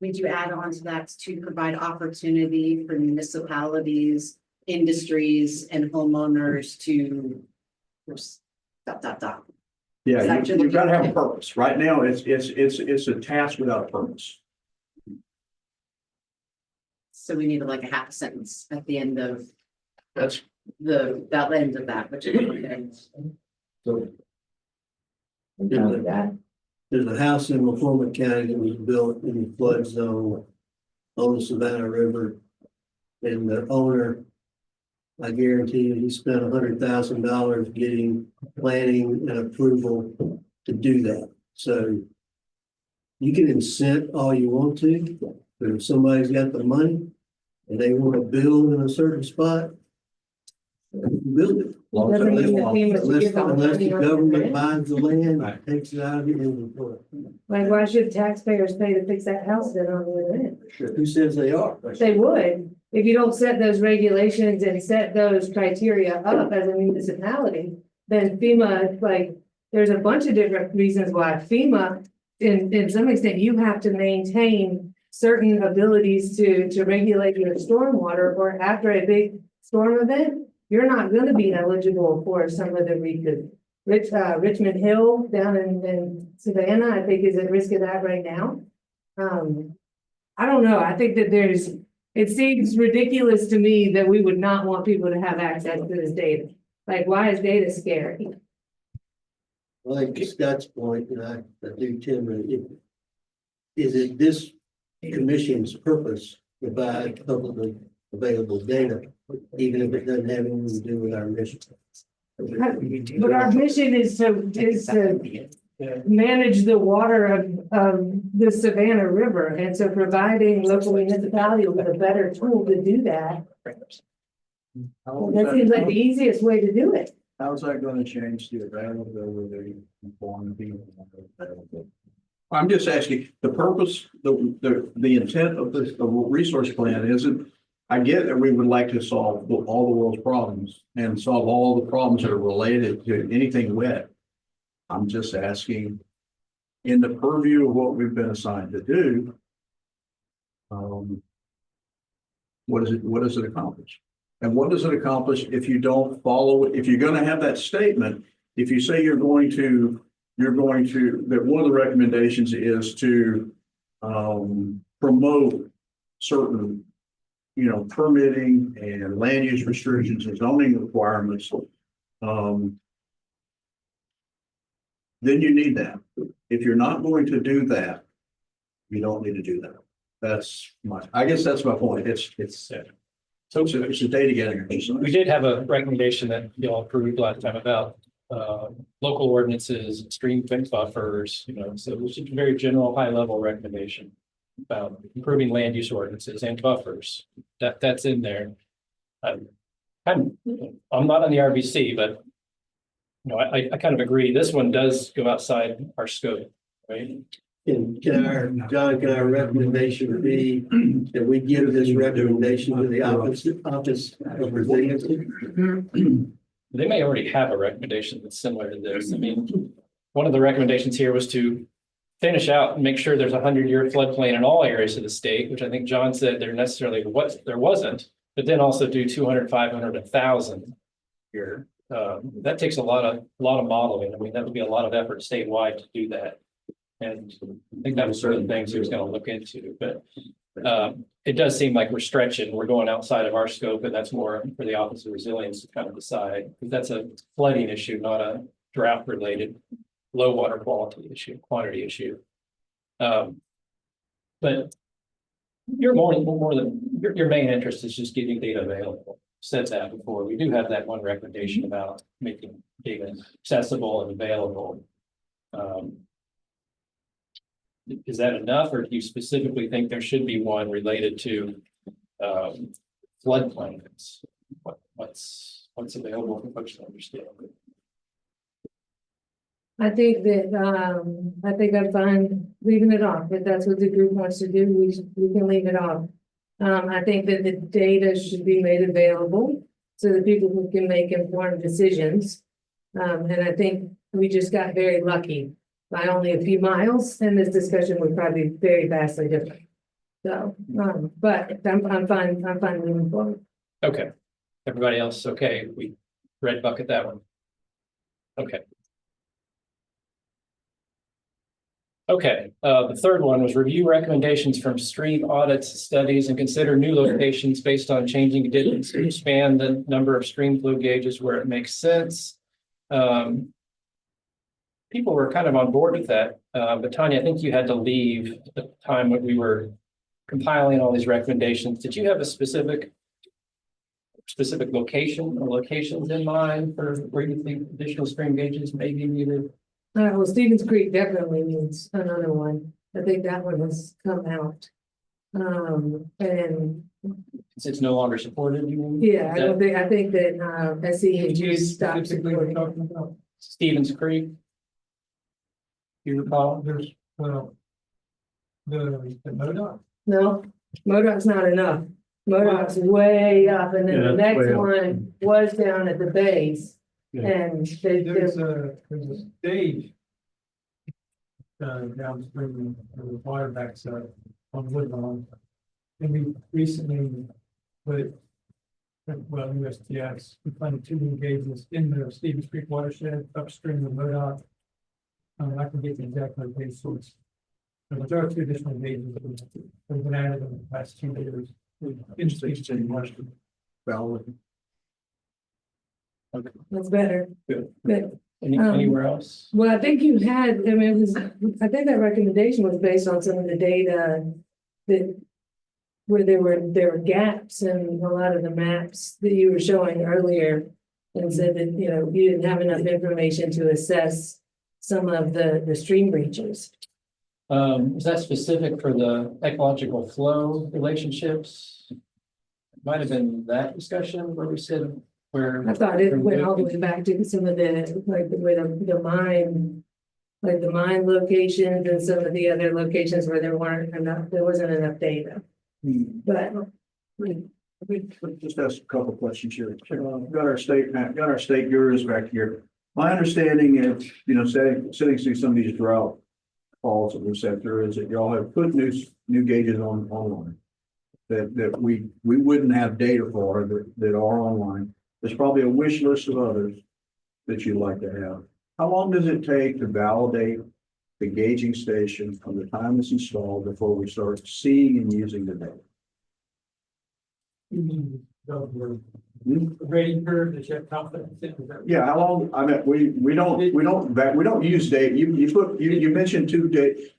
Would you add on to that to provide opportunity for municipalities, industries, and homeowners to Yeah, you've got to have a purpose. Right now, it's a task without a purpose. So we need like a half sentence at the end of That's that end of that, which is okay. so. There's a house in McCormick County that was built in the flood zone on the Savannah River. And the owner, I guarantee you, he spent $100,000 getting planning and approval to do that. So you can incent all you want to, but if somebody's got the money and they want to build in a certain spot, build it. Doesn't mean that FEMA should give them Unless the money on government it. buys the land, takes it out of the inventory. Like, why should taxpayers pay to fix that house that on the end? Who says they are? They would, if you don't set those regulations and set those criteria up as a municipality, then FEMA, like, there's a bunch of different reasons why FEMA, in some extent, you have to maintain certain abilities to regulate your stormwater, or after a big storm event, you're not going to be eligible for some of the Richmond Hill down in Savannah, I think is at risk of that right now. I don't know. I think that it seems ridiculous to me that we would not want people to have access to this data. Like, why is data scary? Like Scott's point, and I do, Tim, is it this commission's purpose to provide publicly available data, even if it doesn't have anything to do with our mission? But our mission is to manage the water of the Savannah River, and so providing local municipalities with a better tool to do that. That seems like the easiest way to do it. How's that gonna change the availability of informed people? I'm just asking, the purpose, the intent of this, the resource plan isn't, I get that we would like to solve all the world's problems and solve all the problems that are related to anything wet. I'm just asking, in the purview of what we've been assigned to do, what does it accomplish? And what does it accomplish if you don't follow it? If you're going to have that statement, if you say that one of the recommendations is to promote certain, permitting and land use restrictions and zoning requirements, then you need that. If you're not going to do that, you don't need to do that. I guess that's my point. It's a data gathering. We did have a recommendation that y'all approved last time about local ordinances, stream fence buffers, so it was a very general, high level recommendation about improving land use ordinances and buffers. That's in there. I'm not on the RBC, but I kind of agree. This one does go outside our scope, right? Can our recommendation be that we give this recommendation to the office of resiliency? They may already have a recommendation that's similar to this. I mean, one of the recommendations here was to finish out and make sure there's 100-year floodplain in all areas of the state, which I think John said there wasn't, but then also do 200, 500, 1,000 here. That takes a lot of modeling. I mean, that would be a lot of effort statewide to do that. And I think that was sort of the things he was going to look into, but it does seem like we're stretching. We're going outside of our scope, and that's more for the Office of Resilience to kind of decide, because that's a flooding issue, not a drought related low water quality issue, quantity issue. But your main interest is just getting data available. Said that before. We do have that one recommendation about making data accessible and available. Is that enough, or do you specifically think there should be one related to floodplains? What's available for folks to understand? I think I'm fine leaving it off. If that's what the group wants to do, we can leave it off. I think that the data should be made available so that people can make informed decisions. And I think we just got very lucky by only a few miles, and this discussion would probably be very vastly different. So, but I'm fine moving forward. Okay. Everybody else, okay, we red bucket that one. Okay. Okay, the third one was review recommendations from stream audits, studies, and consider new locations based on changing conditions to expand the number of stream flow gauges where it makes sense. People were kind of on board with that, but Tanya, I think you had to leave at the time when we were compiling all these recommendations. Did you have a specific location or locations in mind for where you think additional stream gauges may be needed? Well, Stevens Creek definitely needs another one. I think that one has come out. And It's no longer supported, you mean? yeah, I think that SEH stopped supporting. Stevens Creek. You recall? There's, the MoDOT. No, MoDOT's not enough. MoDOT's way up, and then Yeah, the it's next way up. one was down at the base. Yeah. And There's a stage downstream of the water backs up on Woodlawn. And we recently put well, USGS, we funded 2 new gauges in the Stevens Creek watershed upstream of MoDOT. I can get the exact locations. But there are 2 additional gauges that have been added in the past 2 years. Interesting question. Valid. That's better. Good. Good. Anywhere else? Well, I think you had, I mean, it was, I think that recommendation was based on some of the data that where there were gaps in a lot of the maps that you were showing earlier, and said that, you know, you didn't have enough information to assess some of the stream breaches. Is that specific for the ecological flow relationships? Might have been that discussion where we said where. I thought it went all the way back to some of the, like, where the mine, like the mine locations and some of the other locations where there wasn't enough data. But We just asked a couple of questions here. Got our state map, got our state gurus back here. My understanding is, you know, sitting through some of these drought falls that we set through is that y'all have put new gauges online. That we wouldn't have data for that are online. There's probably a wish list of others that you'd like to have. How long does it take to validate the gauging station from the time it's installed before we start seeing and using the data? The rating curve that you have confidence in. Is that- Yeah, how long? I mean, we don't use data. You mentioned two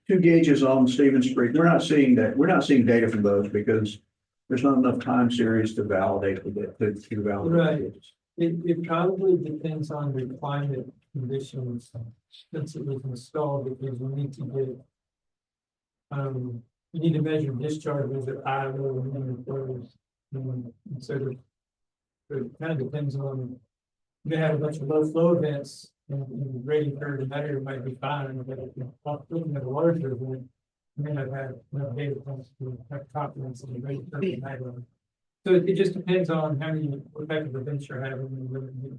gauges on Stevens Creek. We're not seeing that. We're not seeing data from those because there's not enough time series to validate to validate. Right. It probably depends on the climate conditions since it was installed, because you need to get. You need to measure discharges at high, low, and medium flows. And so it kind of depends on, you have a bunch of low flow events and the rating curve in that area might be fine, but if you're looking at a larger event, you may not have enough data points to have confidence in the rating curve in that area. So it just depends on what type of events you're having and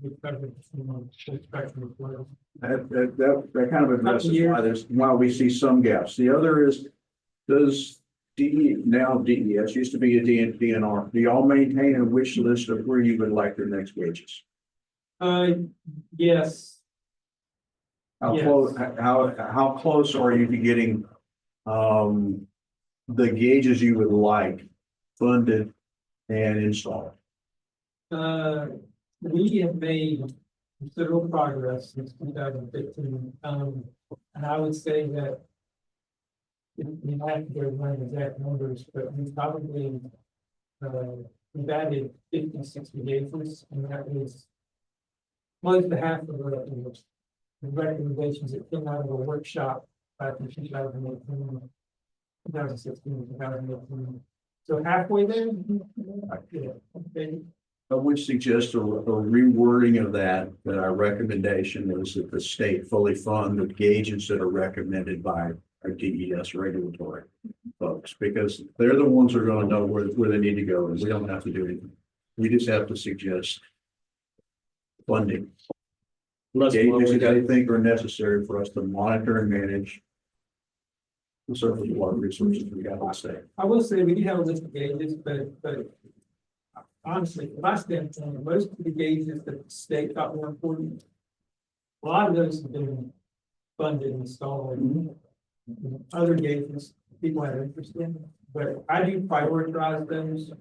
the coverage, the spectrum of flow. That kind of addresses why we see some gaps. The other is, does DES used to be a DNR. Do y'all maintain a wish list of where you would like your next gauges? Yes. How Yes. close, how close are you to getting, the gauges you would like funded and installed? We have made considerable progress since 2015. And I would say that we have to go run exact numbers, but we probably, we've added 50, 60 gauges, and that is close to half of the recommendations that came out of a workshop back in 2018, 2016, 2018. So halfway there. Yeah, okay. I would suggest a rewording of that our recommendation is that the state fully fund the gauges that are recommended by our DES regulatory folks, because they're the ones who are going to know where they need to go, and we don't have to do anything. We just have to suggest funding. Gauges that they think are necessary for us to monitor and manage the surface water resources we have in the state. I will say we do have a list of gauges, but honestly, from my standpoint, most of the gauges that the state thought were important, a lot of those have been funded and installed. Other gauges people have interest in, but I do prioritize those.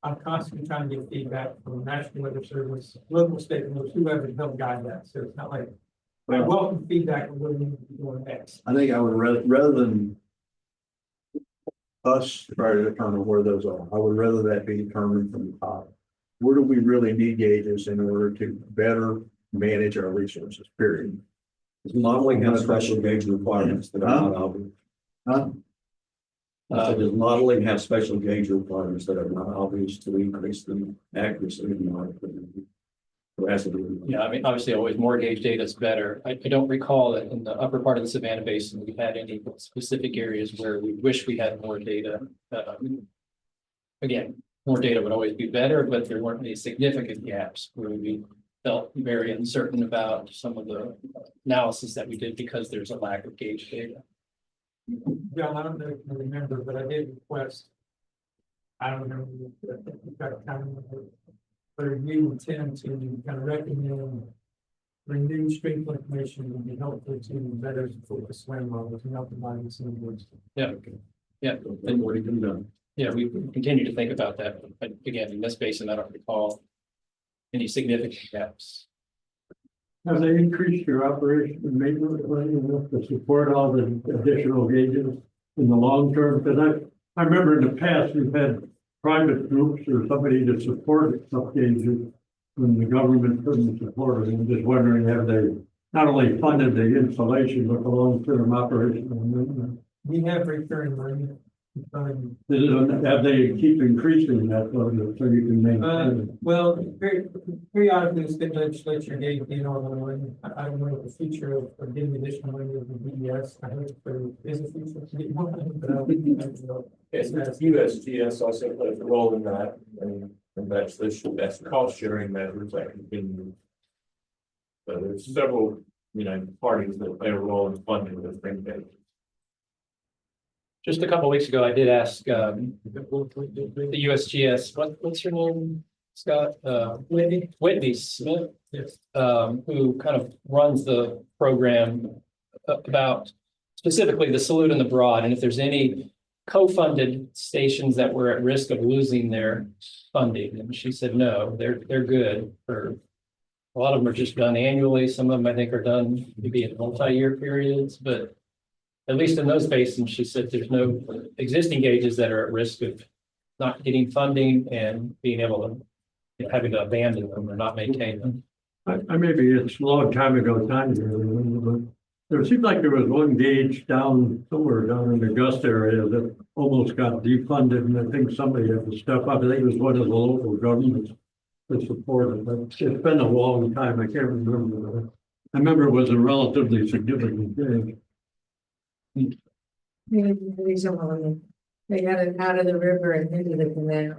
I'm constantly trying to get feedback from the National Weather Service, local stakeholders, whoever to help guide that. So it's not like I welcome feedback on what we need to be doing next. I think I would rather than us try to determine where those are, I would rather that be determined from the top. Where do we really need gauges in order to better manage our resources, period? Modeling has special gauge requirements that are not obvious. Does modeling have special gauge requirements that are not obvious to increase the accuracy of modeling? Yeah, I mean, obviously, always more gauge data is better. I don't recall that in the upper part of the Savannah Basin, we had any specific areas where we wish we had more data. Again, more data would always be better, but there weren't any significant gaps where we felt very uncertain about some of the analysis that we did because there's a lack of gauge data. John, I don't know if you remember, but I did request. I don't remember. review intend to kind of recommend renewed stream information would be helpful to better support the swim levels and help the body some words. Yeah. Yeah. And what have you done? Yeah, we continue to think about that. But again, in this basin, I don't recall any significant gaps. Have they increased your operation and maintenance plan enough to support all the additional gauges in the long term? Because I remember in the past, we've had private groups or somebody to support up gauges when the government couldn't support it. I'm just wondering, have they not only funded the installation, but the long-term operation and maintenance? We have recurring money. Have they keep increasing that so you can maintain it? Well, periodically, the state legislature gave, I don't know the future of getting additional money of the BES. I hope there is a future to get more money, but I don't know. Yes, USGS also plays a role in that, and that's the cost sharing measures that continue. So there's several, parties that play a role in funding this thing. Just a couple of weeks ago, I did ask the USGS, what's her name, Scott? Whitney Smith. Yes. Who kind of runs the program about specifically the Salute and the Broad, and if there's any co-funded stations that were at risk of losing their funding. And she said, no, they're good. For a lot of them are just done annually. Some of them I think are done maybe in multi-year periods, but at least in those basins, she said there's no existing gauges that are at risk of not getting funding and being able to, having to abandon them or not maintain them. I maybe it's a long time ago, but there seemed like there was one gauge somewhere down in the Augusta area that almost got defunded, and I think somebody had to step up. I think it was one of the local governments that supported it. But it's been a long time. I can't remember. I remember it was a relatively significant gauge. Maybe some of them, they got it out of the river and into the canal.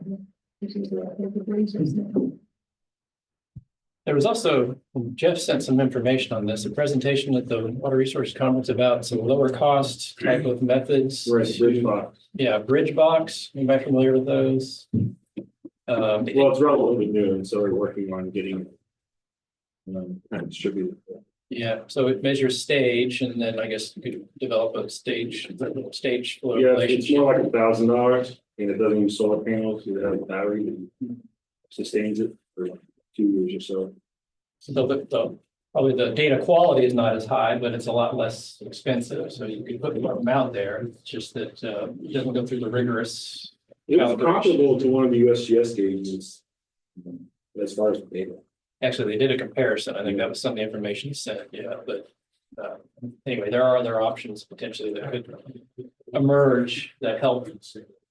There was also, Jeff sent some information on this, a presentation at the Water Resource Conference about some lower cost type of methods. Bridge box. Yeah, bridge box. Anybody familiar with those? Well, it's relatively new, and so we're working on getting kind of distributed. Yeah, so it measures stage, and then I guess you could develop a stage flow Yeah, it's relationship. more like $1,000, and it doesn't use solar panels. You have a battery that sustains it for 2 years or so. So probably the data quality is not as high, but it's a lot less expensive. So you can put more out there. It's just that it doesn't go through the rigorous. It was comparable to one of the USGS gauges as far as the data. Actually, they did a comparison. I think that was some of the information you sent. Yeah, but anyway, there are other options potentially that could emerge that help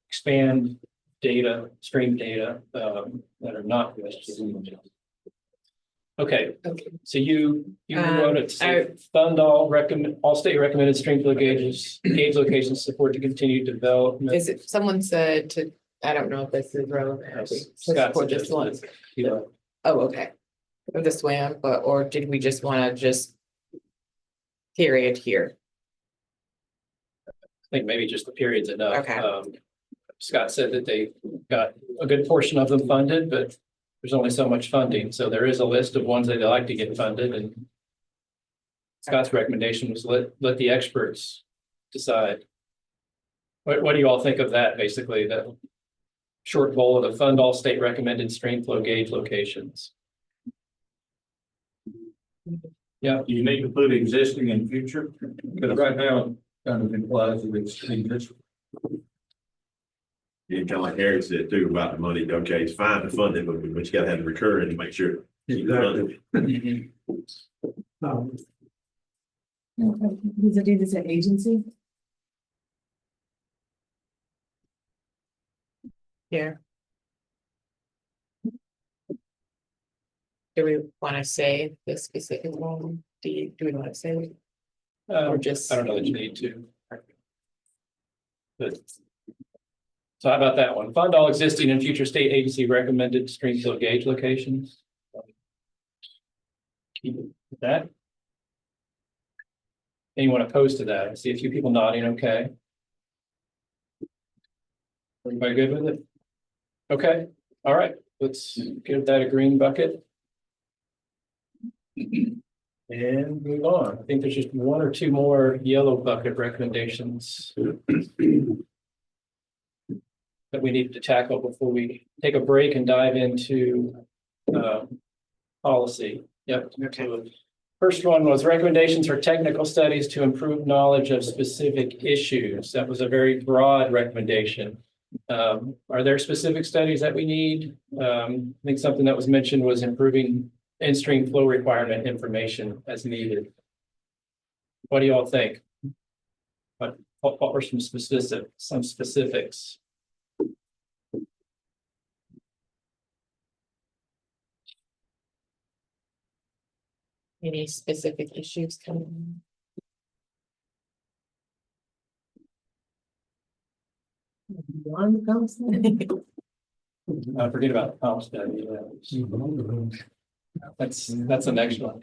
expand data, stream data that are not USGS. Okay, so you wrote it, to fund all state recommended stream flow gauge locations support to continue development. Is it, someone said to, I don't know if this is relevant. Scott For this one. Oh, okay. For the swam, or did we just want to period here? I think maybe just the period's enough. Okay. Scott said that they got a good portion of them funded, but there's only so much funding. So there is a list of ones they'd like to get funded, and Scott's recommendation was let the experts decide. What do you all think of that? Basically, the short bullet of fund all state recommended stream flow gauge locations. Yeah. Do you need to put existing and future? Because right now, it kind of implies that it's changes. Yeah, kind of like Harry said too about the money. Okay, it's fine to fund it, but you gotta have the recurring to make sure. Exactly. Does it do this at agency? Yeah. Do we want to say the specific one? Do we want to say? Or just? I don't know that you need to. But so how about that one? Fund all existing and future state agency recommended stream flow gauge locations. Keep it with that. Anyone opposed to that? I see a few people nodding. Okay. Everybody good with it? Okay. All right. let's give that a green bucket. And move on. I think there's just one or two more yellow bucket recommendations that we need to tackle before we take a break and dive into policy. Yep. Okay. First one was recommendations for technical studies to improve knowledge of specific issues. That was a very broad recommendation. Are there specific studies that we need? I think something that was mentioned was improving in-stream flow requirement information as needed. What do you all think? What were some specifics? Any specific issues coming? One comes. Forget about the pump study. That's the next one.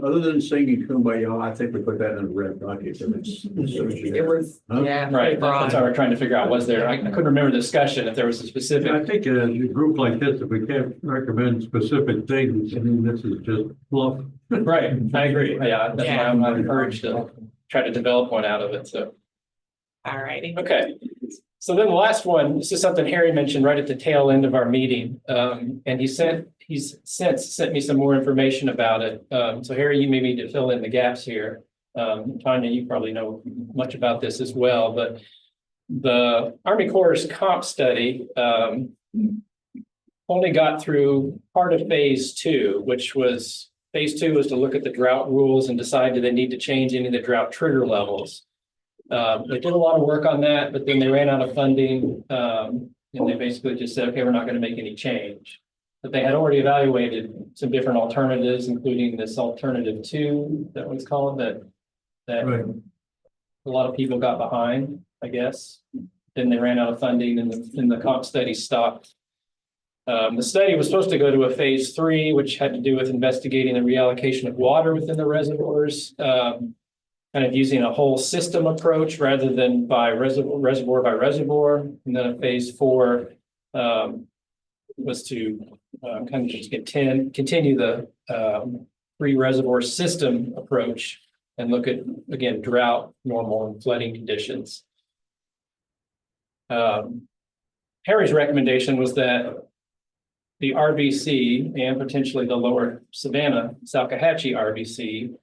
Other than singing Kumbaya, I think we put that in the red bucket. It was, Huh? yeah. Right, broad. that's how we're trying to figure out, was there, I couldn't remember the discussion, if there was a specific. I think in a group like this, if we can't recommend specific things, I mean, this is just fluff. Right, I agree, yeah, that's why Yeah. I'm not encouraged to try to develop one out of it, so. All righty. Okay, so then the last one, this is something Harry mentioned right at the tail end of our meeting. And he's since sent me some more information about it. So Harry, you may need to fill in the gaps here. Tanya, you probably know much about this as well, but the Army Corps' comp study only got through part of phase 2, which was phase 2 was to look at the drought rules and decide do they need to change any of the drought trigger levels. They did a lot of work on that, but then they ran out of funding. And they basically just said, okay, we're not going to make any change. But they had already evaluated some different alternatives, including this alternative 2, that was called, that Right. a lot of people got behind, I guess. Then they ran out of funding and the comp study stopped. The study was supposed to go to a phase 3, which had to do with investigating the reallocation of water within the reservoirs. Kind of using a whole system approach rather than by reservoir by reservoir. And then a phase 4 was to kind of just continue the pre-reservoir system approach and look at, again, drought, normal, and flooding conditions. Harry's recommendation was that the RBC and potentially the lower Savannah, Salkehatchie RBC,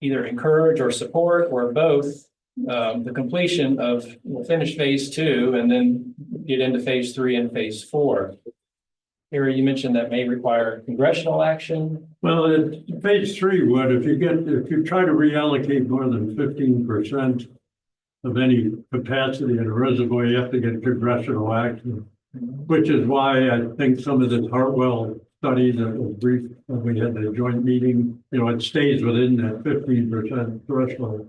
either encourage or support or both the completion of, we'll finish phase 2 and then get into phase 3 and phase 4. Here, you mentioned that may require congressional action. Well, phase 3 would, if you try to reallocate more than 15% of any capacity in a reservoir, you have to get congressional action, which is why I think some of this Hartwell study that was brief when we had the joint meeting, it stays within that 15% threshold.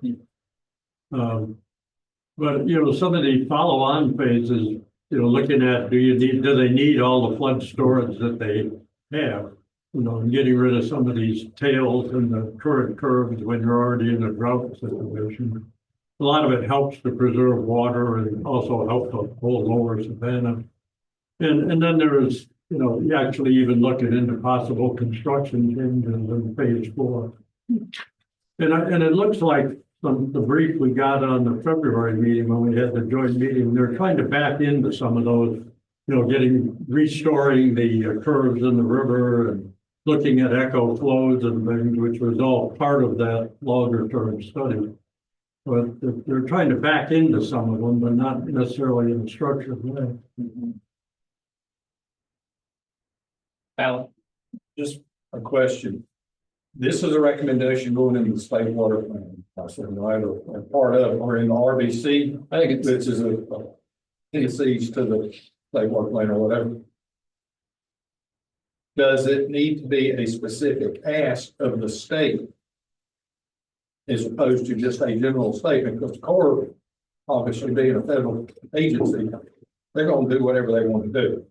But some of the follow-on phases, looking at do they need all the flood storage that they have? And getting rid of some of these tails and the current curves when you're already in a drought situation. A lot of it helps to preserve water and also help the whole lower Savannah. And then there is, you actually even looking into possible construction changes in phase 4. And it looks like from the brief we got on the February meeting when we had the joint meeting, they're trying to back into some of those, restoring the curves in the river and looking at echo flows and things, which was all part of that longer term study. But they're trying to back into some of them, but not necessarily in a structured way. Alan? Just a question. This is a recommendation going into the state water plan. I said, right, or part of it, or in the RBC. I think it's, This is a indices to the state water plan or whatever. Does it need to be a specific ask of the state? As opposed to just a general statement, because the Corps, obviously being a federal agency, they're gonna do whatever they want to do.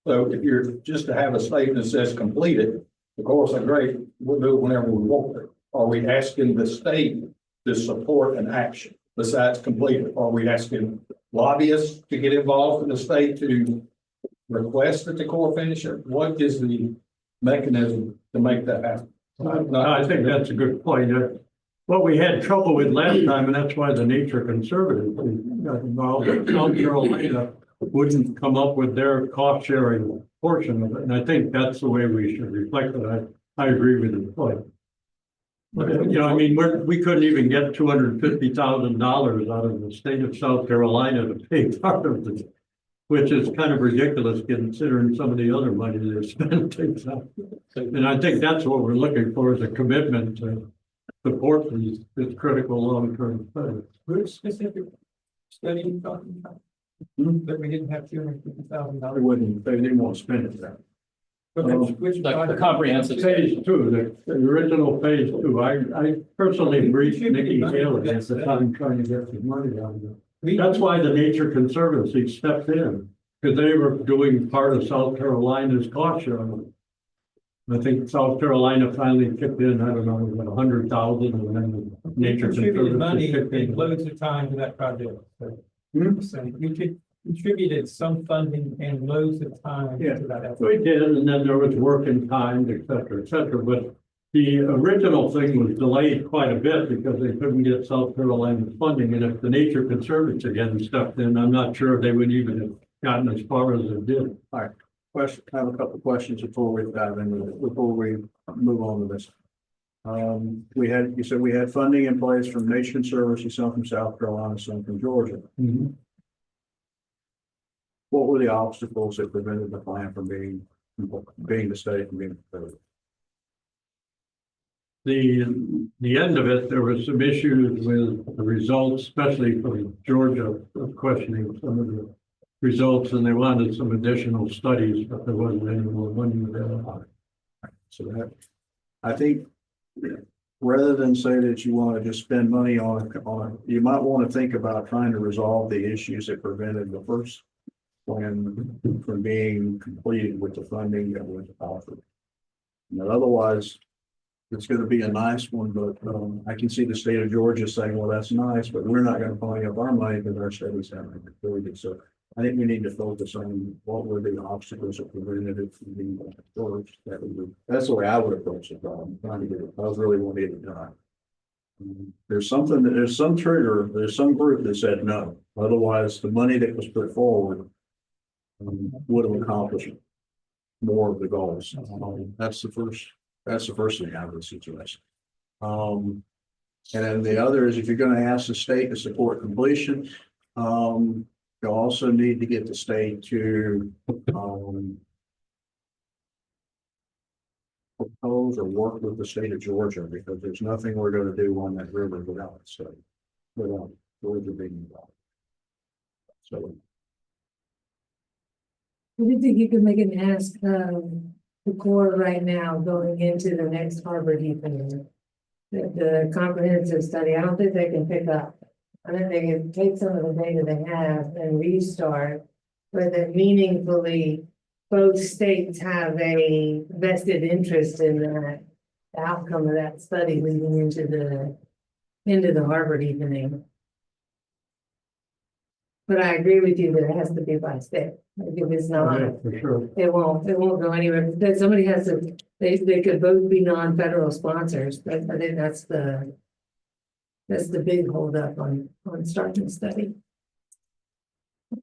So if you're just to have a statement that says complete it, the Corps say, great, we'll do it whenever we want it. Are we asking the state to support an action? besides complete it? Are we asking lobbyists to get involved in the state to request that the Corps finish it? What is the mechanism to make that happen? I think that's a good point. What we had trouble with last time, and that's why the nature conservatives got involved, South Carolina wouldn't come up with their cost sharing portion of it. And I think that's the way we should reflect it. I agree with the point. But, you know, I mean, we couldn't even get $250,000 out of the state of South Carolina to pay part of it, which is kind of ridiculous considering some of the other money they're spending. And I think that's what we're looking for, is a commitment to support this critical long-term study. Which specific study you talking about? That we didn't have $250,000. They didn't want to spend it there. Which Like the project? comprehensive. Phase two, the original phase two, I personally briefed Nikki Haley at the time trying to get some money out of it. That's why the Nature Conservancy stepped in, because they were doing part of South Carolina's cost sharing. I think South Carolina finally kicked in, I don't know, about 100,000, and then the Nature Contributed money Conservancy kicked and in. loads of time to that project. So Hmm? we contributed some funding and loads of time Yeah. to that effort. We did, and then there was working time, et cetera, but the original thing was delayed quite a bit because they couldn't get South Carolina's funding, and if the Nature Conservancy again stepped in, I'm not sure if they would even have gotten as far as they did. Question, I have a couple of questions before we dive into it, before we move on to this. You said we had funding in place from Nature Conservancy, some from South Carolina, some from Georgia. What were the obstacles that prevented the plan from being the state from being approved? The end of it, there was some issues with the results, especially from Georgia, of questioning some of the results, and they wanted some additional studies, but there wasn't any more money available. So that, I think, rather than say that you want to just spend money on, you might want to think about trying to resolve the issues that prevented the first plan from being completed with the funding that was offered. And otherwise, it's going to be a nice one, but I can see the state of Georgia saying, well, that's nice, but we're not going to pony up our money because our studies haven't completed. So I think we need to focus on what were the obstacles that prevented it from being first. That's the way I would approach the problem, trying to get it. I was really wanting it done. There's some trigger, there's some group that said no. Otherwise, the money that was put forward would have accomplished more of the goals. That's the first thing out of the situation. And then the other is, if you're going to ask the state to support completion, you also need to get the state to propose or work with the state of Georgia, because there's nothing we're going to do on that river without the state, without Georgia being involved. So I do think you can make an ask of the Corps right now going into the next harbor deepening. The comprehensive study, I don't think they can pick up. I think they can take some of the data they have and restart, but that meaningfully both states have a vested interest in that, the outcome of that study leading into the harbor deepening. But I agree with you that it has to be by state. Like if it's not, Yeah, for sure. it won't go anywhere. That somebody has to, they could both be non-federal sponsors, but I think that's the big holdup on starting the study.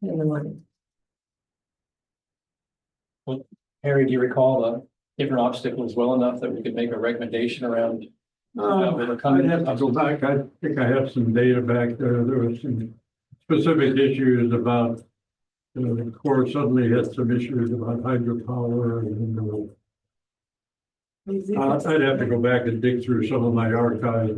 And the money. Harry, do you recall the different obstacles well enough that we could make a recommendation around? I'd have to go back. I think I have some data back there. There was some specific issues about, the Corps suddenly had some issues about hydropower and I'd have to go back and dig through some of my archives.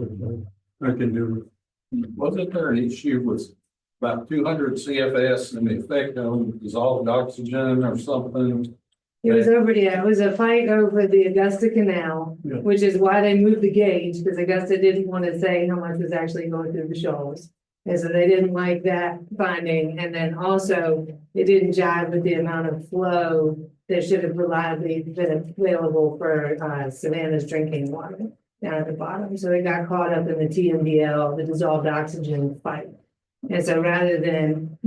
I can do. Wasn't there an issue with about 200 CFS and the effect on dissolved oxygen or something? It was it was a fight over the Augusta Canal, Yeah. which is why they moved the gauge, because Augusta didn't want to say how much was actually going through the shoals. And so they didn't like that finding, and then also it didn't jive with the amount of flow that should have reliably been available for Savannah's drinking water. down at the bottom. So it got caught up in the TMDL, the dissolved oxygen fight. And so rather than,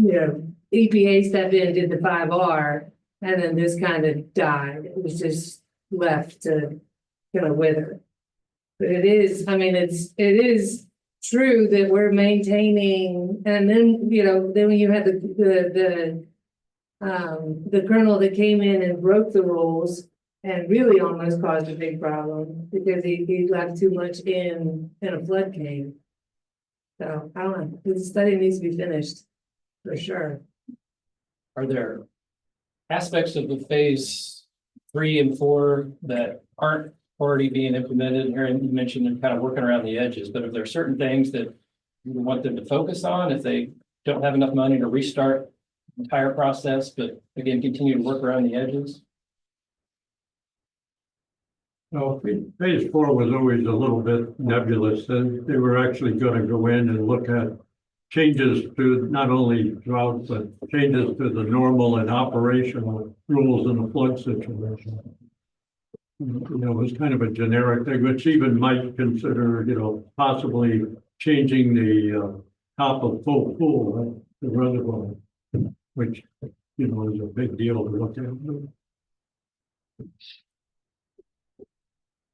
EPA stepped in, did the 5R, and then this kind of died. It was just left to wither. But it is, it is true that we're maintaining, and then, then when you had the colonel that came in and broke the rules and really almost caused a big problem because he left too much in a flood cave. So I don't know, the study needs to be finished for sure. Are there aspects of the phase 3 and 4 that aren't already being implemented here? And you mentioned they're kind of working around the edges, but if there are certain things that you want them to focus on, if they don't have enough money to restart the entire process, but again, continue to work around the edges? No, phase 4 was always a little bit nebulous, and they were actually going to go in and look at changes to not only drought, but changes to the normal and operational rules in a flood situation. It was kind of a generic thing, which even might consider, possibly changing the top of full pool, the reservoir, which, is a big deal to look at.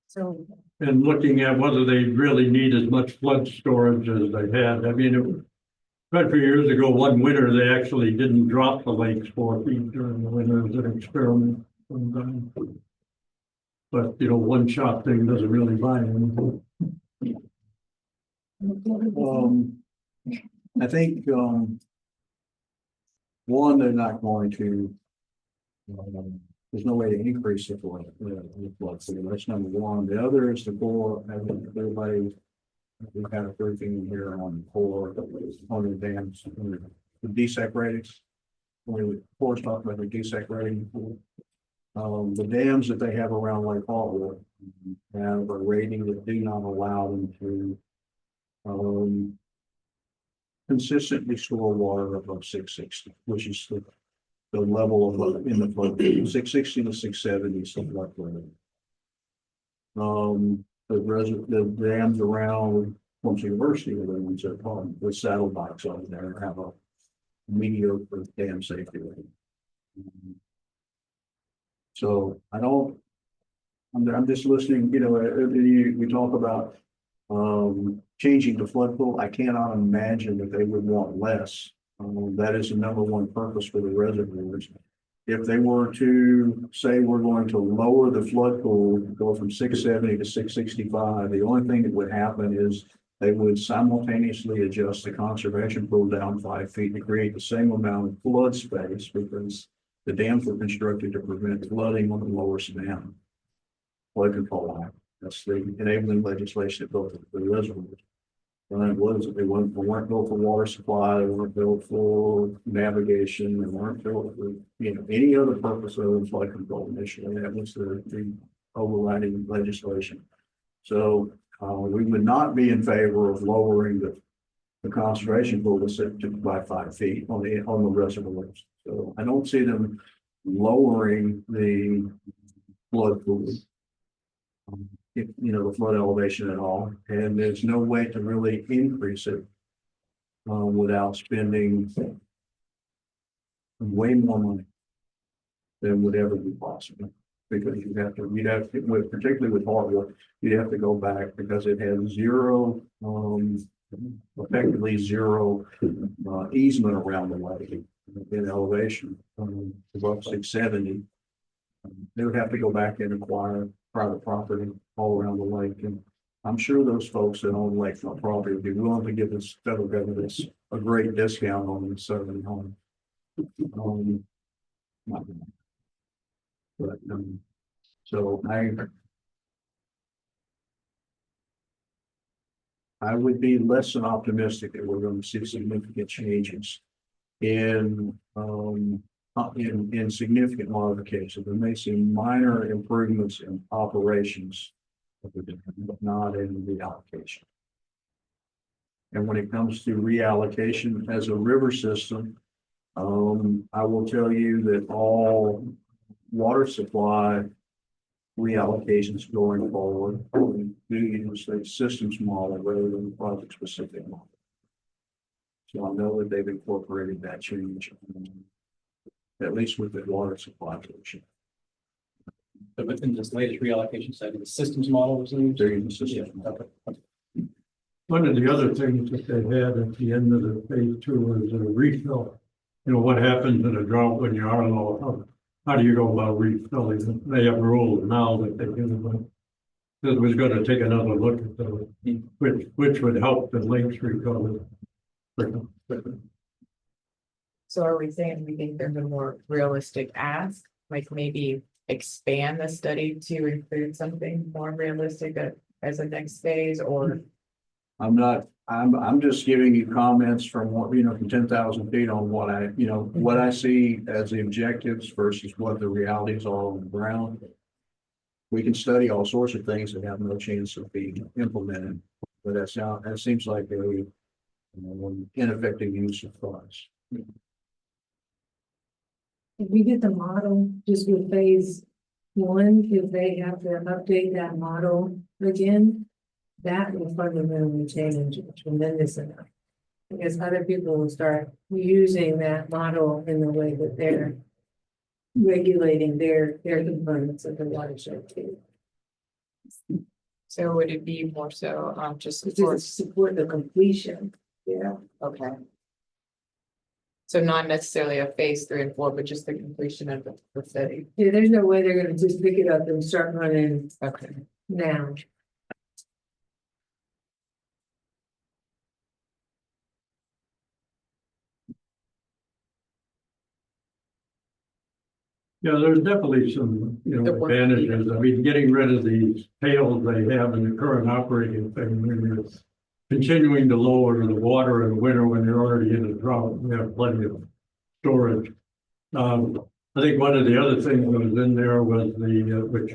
So And looking at whether they really need as much flood storage as they had. Quite a few years ago, one winter, they actually didn't drop the lakes 4 feet during the winter as an experiment. But, one shot thing doesn't really buy anything. I think, one, they're not going to, there's no way to increase the flood. That's number one. The other is the core. I think everybody, we've had a briefing here on core, on the dams, the DSEC ratings. We of course talked about the DSEC rating. The dams that they have around Lake Hartwell have a rating that do not allow them to consistently store water above 660, which is the level of in the flood, 660 to 670, something like that. The dams around Clemson University are the ones that are the saddle box over there have a mediocre dam safety rating. So I'm just listening, we talk about changing the flood pool. I cannot imagine that they would want less. That is the number one purpose for the reservoirs. If they were to say we're going to lower the flood pool, go from 670 to 665, the only thing that would happen is they would simultaneously adjust the conservation pool down 5 feet to create the same amount of flood space because the dams were constructed to prevent flooding on the lower Savannah. Flood Control Act. That's the enabling legislation that built the reservoirs. And it was, they weren't built for water supply, they weren't built for navigation, they weren't built for, any other purpose other than flood control initially. That was the overriding legislation. So we would not be in favor of lowering the conservation pool by 5 feet on the reservoirs. So I don't see them lowering the flood pool. The flood elevation at all, and there's no way to really increase it without spending way more money than would ever be possible. Because you'd have to, particularly with Hartwell, you'd have to go back because it has zero, effectively zero easement around the lake in elevation above 670. They would have to go back and acquire private property all around the lake. And I'm sure those folks that own lakefront property would be willing to give this federal government a great discount on the southern home. So I would be less than optimistic that we're going to see significant changes in significant modifications. We may see minor improvements in operations, but not in the allocation. And when it comes to reallocation as a river system, I will tell you that all water supply reallocations going forward do use a systems model rather than project specific model. So I know that they've incorporated that change, at least with the water supply portion. But within this latest reallocation study, the systems model was used. They're using the systems model. One of the other things that they had at the end of the phase two was a refill. You know, what happens in a drought when you are low? How do you go about refilling? They have rules now that they can, but it was gonna take another look at those, which would help the lakes recover. So are we saying we think there's a more realistic ask, like maybe expand the study to include something more realistic as a next phase, or? I'm just giving you comments from what, from 10,000 feet on what what I see as the objectives versus what the realities are on the ground. We can study all sorts of things that have no chance of being implemented, but that seems like a ineffective use of funds. If we get the model just with phase one, if they have to update that model again, that will fundamentally change a tremendous amount. Because other people will start using that model in the way that they're regulating their components of the watershed too. So would it be more so, just To support the completion, yeah. okay. So not necessarily a phase 3 and 4, but just the completion of the study. Yeah, there's no way they're gonna just pick it up and start running Okay. now. Yeah, there's definitely some, The work- advantages. I mean, getting rid of these tails they have in the current operating thing, when you're continuing to lower the water in the winter when you're already in a drought, we have plenty of storage. I think one of the other things that was in there was which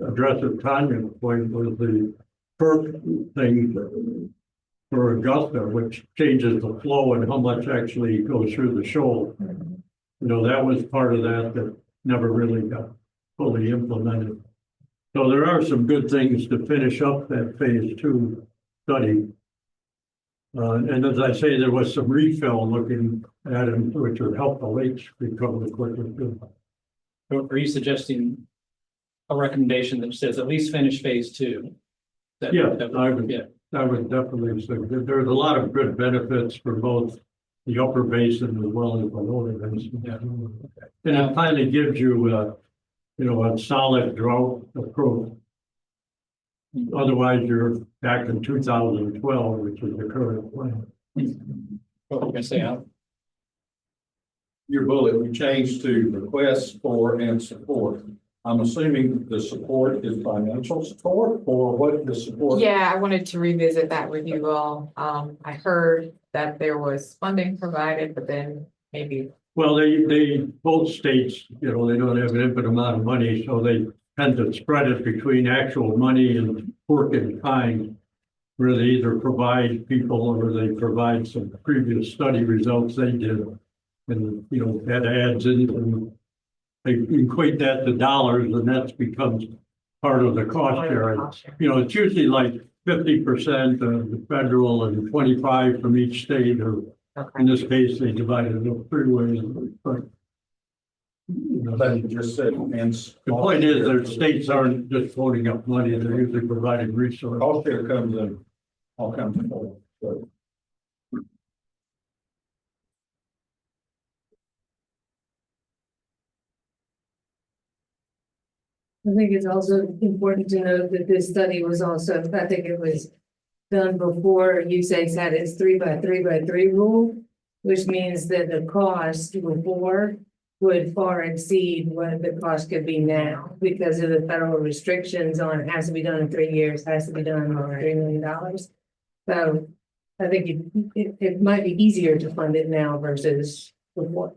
addresses Tanya's point, was the FERC thing for Augusta, which changes the flow and how much actually goes through the shoal. That was part of that never really got fully implemented. So there are some good things to finish up that phase 2 study. And as I say, there was some refill looking at it, which would help the lakes recover quicker too. Are you suggesting a recommendation that says at least finish phase 2? Yeah, I would definitely say that there's a lot of good benefits for both the upper basin as well as the lower basin. Yeah. And it finally gives you a solid drought approach. Otherwise, you're back in 2012, which is the current plan. What were you gonna say, Al? Your bullet, we changed to requests for and support. I'm assuming the support is financial support, or what the support? Yeah, I wanted to revisit that with you all. I heard that there was funding provided, but then maybe. Well, they both states, they don't have an infinite amount of money, so they tend to spread it between actual money and work in kind, where they either provide people or they provide some previous study results they did. And, that adds into, they equate that to dollars, and that becomes part of the cost sharing. It's usually like 50% of the federal and 25 from each state, or in this case, they divided it up 3 ways. But But you just said, and the point is, their states aren't just voting up money, they're usually providing resources. cost share comes in all kinds of forms. So I think it's also important to note that this study was also, I think it was done before USACE had its 3x3x3 rule, which means that the cost before would far exceed what the cost could be now because of the federal restrictions on it has to be done in 3 years, has to be done in $3 million. So I think it might be easier to fund it now versus before.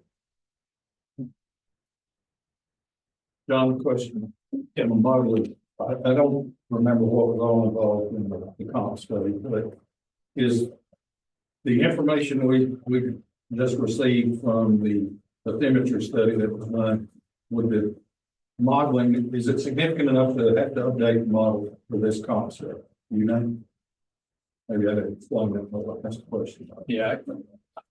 John, question. In the model, I don't remember what was all involved in the comp study, but is the information we just received from the temperature study that was done with the modeling, is it significant enough to have to update the model for this concept? You know? Maybe I didn't explain that, but that's the question. Yeah,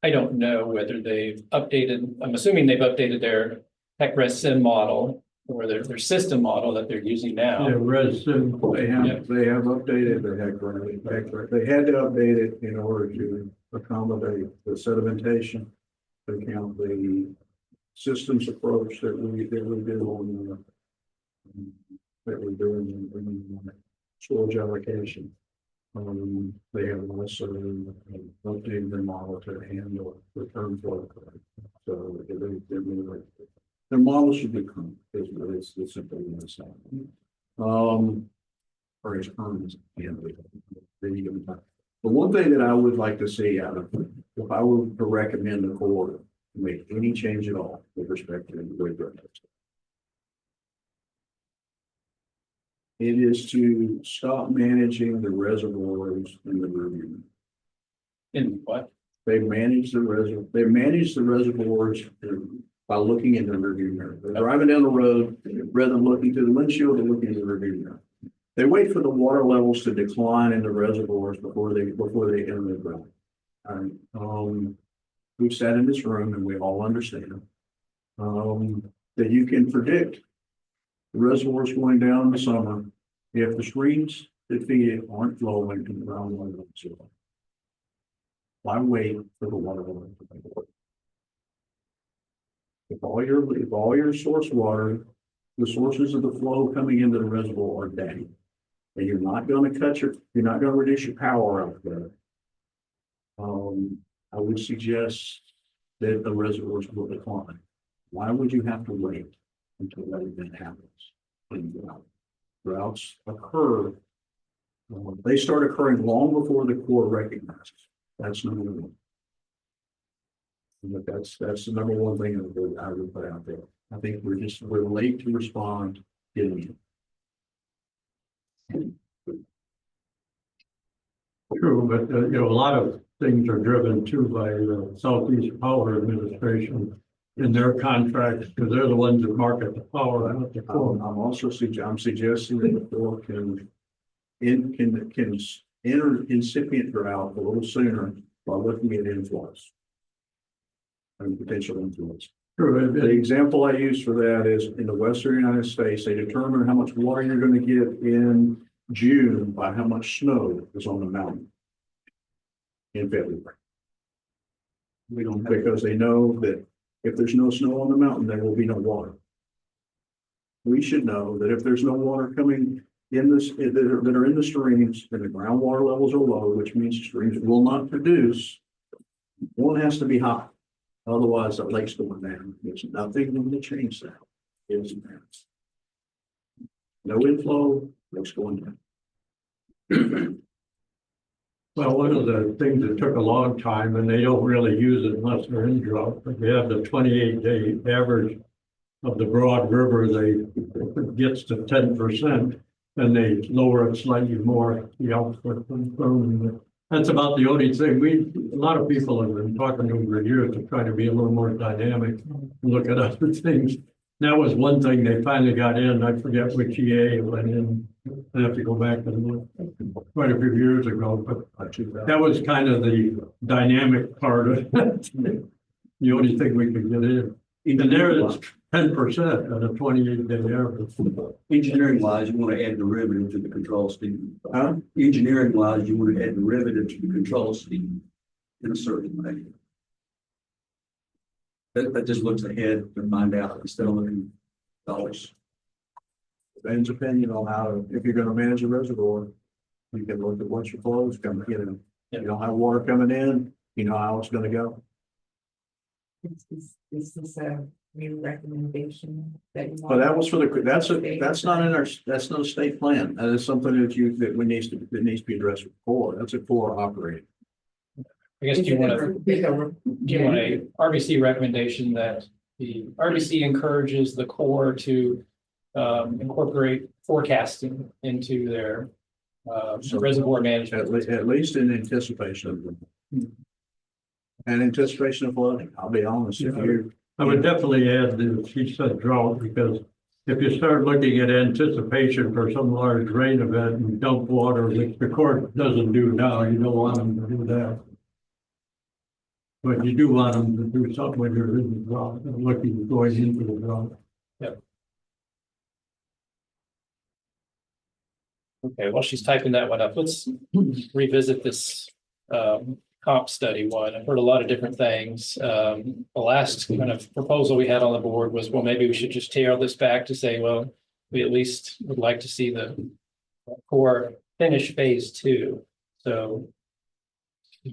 I don't know whether they've updated, I'm assuming they've updated their HEC-Res sim model or their system model that they're using now. Yeah, resin, They have updated the heck, they had to update it in order to accommodate the sedimentation, to account the systems approach that we did on that we're doing in storage allocation. They have also updated their model to handle return flow. So their model should be current, it's simply the same. Or as current as it can be. But one thing that I would like to see out of, if I were to recommend the Corps to make any change at all with respect to the grid retrofit, it is to stop managing the reservoirs in the review. In what? They manage the reservoirs by looking in the rearview mirror. They're driving down the road, rather than looking through the windshield, they're looking in the rearview mirror. They wait for the water levels to decline in the reservoirs before they enter the ground. We've sat in this room and we all understand that you can predict the reservoirs going down in the summer if the streams that feed it aren't flowing to the groundwater levels. Why wait for the water level to go? If all your source water, the sources of the flow coming into the reservoir are down, and you're not going to you're not going to reduce your power out there. I would suggest that the reservoirs will decline. Why would you have to wait until that event happens? Droughts occur. They start occurring long before the Corps recognizes. That's number one. But that's the number one thing I would put out there. I think we're late to respond getting it. true, but a lot of things are driven too by the Southeast Power Administration in their contracts, because they're the ones that market the power. I'm also suggesting that the Corps can enter incipient drought a little sooner by looking at influence and potential influence. True. The example I use for that is in the Western United States, they determine how much water you're going to get in June by how much snow is on the mountain in February. We don't, because they know that if there's no snow on the mountain, there will be no water. We should know that if there's no water coming in this that are in the streams, and the groundwater levels are low, which means streams will not produce. One has to be high, otherwise the lake's going down. There's nothing going to change that. It's no inflow, lake's going down. Well, one of the things that took a long time, and they don't really use it unless they're in drought, but we have the 28-day average of the Broad River. It gets to 10%, and they lower it slightly more, the output from. That's about the only thing. A lot of people have been talking over the years to try to be a little more dynamic and look at other things. That was one thing they finally got in. I forget which EA it went in. I have to go back and look quite a few years ago, but that was kind of the dynamic part of it. The only thing we could get in. And there it's 10% at a 28-day average. Engineering wise, you want to add derivative to the control scheme. Huh? Engineering wise, you want to add derivative to the control scheme in a certain way. That just looks ahead to find out instead of looking dollars. Depends opinion on how, if you're going to manage a reservoir, you can look at what your flow is coming in. You don't have water coming in, you know how it's going to go. Is this a new recommendation that you? But that was for that's not in our, that's not a state plan. That is something that needs to be addressed with Corps. That's a Corps operating. I guess, do you want a RBC recommendation that the RBC encourages the Corps to incorporate forecasting into their reservoir management? At least in anticipation of them. And anticipation of flooding. I'll be honest, if you. I would definitely add the, she said drought, because if you start looking at anticipation for some large rain event and dump water, which the court doesn't do now, you don't want them to do that. But you do want them to do something when you're in the drought, and looking, going into the drought. Okay, while she's typing that one up, let's revisit this comp study one. I've heard a lot of different things. The last kind of proposal we had on the board was, well, maybe we should just tail this back to say, well, we at least would like to see the core finish phase 2. So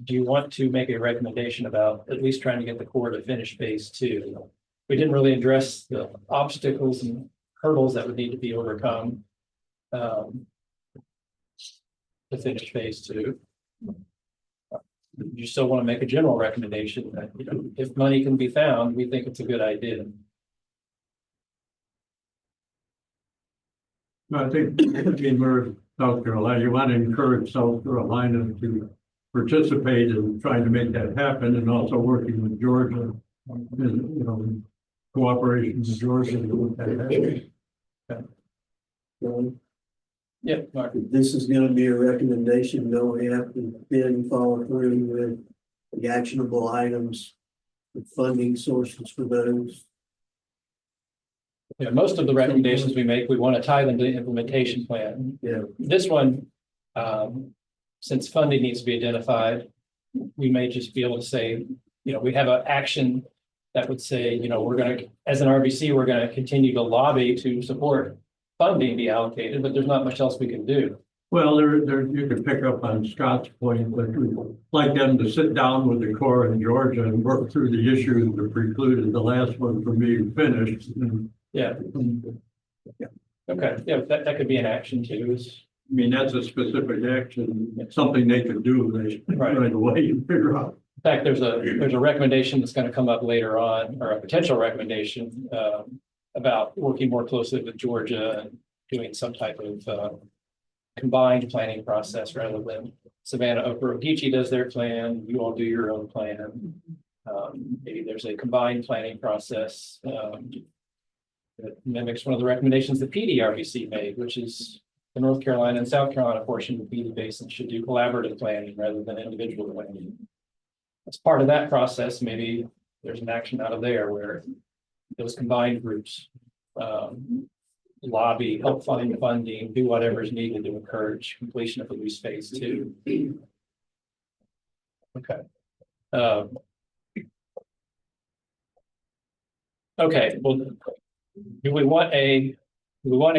do you want to make a recommendation about at least trying to get the core to finish phase 2? We didn't really address the obstacles and hurdles that would need to be overcome to finish phase 2. You still want to make a general recommendation that, you know, if money can be found, we think it's a good idea. I think, we're South Carolina, you want to encourage South Carolina to participate in trying to make that happen, and also working with Georgia, and, you know, cooperation with Georgia to make that happen. Yeah, Mark. This is gonna be a recommendation, don't we have to then follow through with the actionable items, the funding sources for those? Yeah, most of the recommendations we make, we want to tie them to the implementation plan. Yeah. This one, since funding needs to be identified, we may just be able to say, you know, we have an action that would say, you know, we're going to, as an RBC, we're going to continue to lobby to support funding be allocated, but there's not much else we can do. Well, you could pick up on Scott's point, but we'd like them to sit down with the Corps in Georgia and work through the issues that precluded the last one from being finished. Yeah. Okay, yeah, that could be an action too. I mean, that's a specific action, something they could do Right. right away and figure out. In fact, there's a recommendation that's going to come up later on, or a potential recommendation about working more closely with Georgia and doing some type of combined planning process rather than Savannah, Okaragichi does their plan, you all do your own plan. Maybe there's a combined planning process that mimics one of the recommendations that PDRBC made, which is the North Carolina and South Carolina portion of the Basin should do collaborative planning rather than individual planning. As part of that process, maybe there's an action out of there where those combined groups lobby, help find funding, do whatever is needed to encourage completion of at least phase 2. Okay. Okay, well, do we want a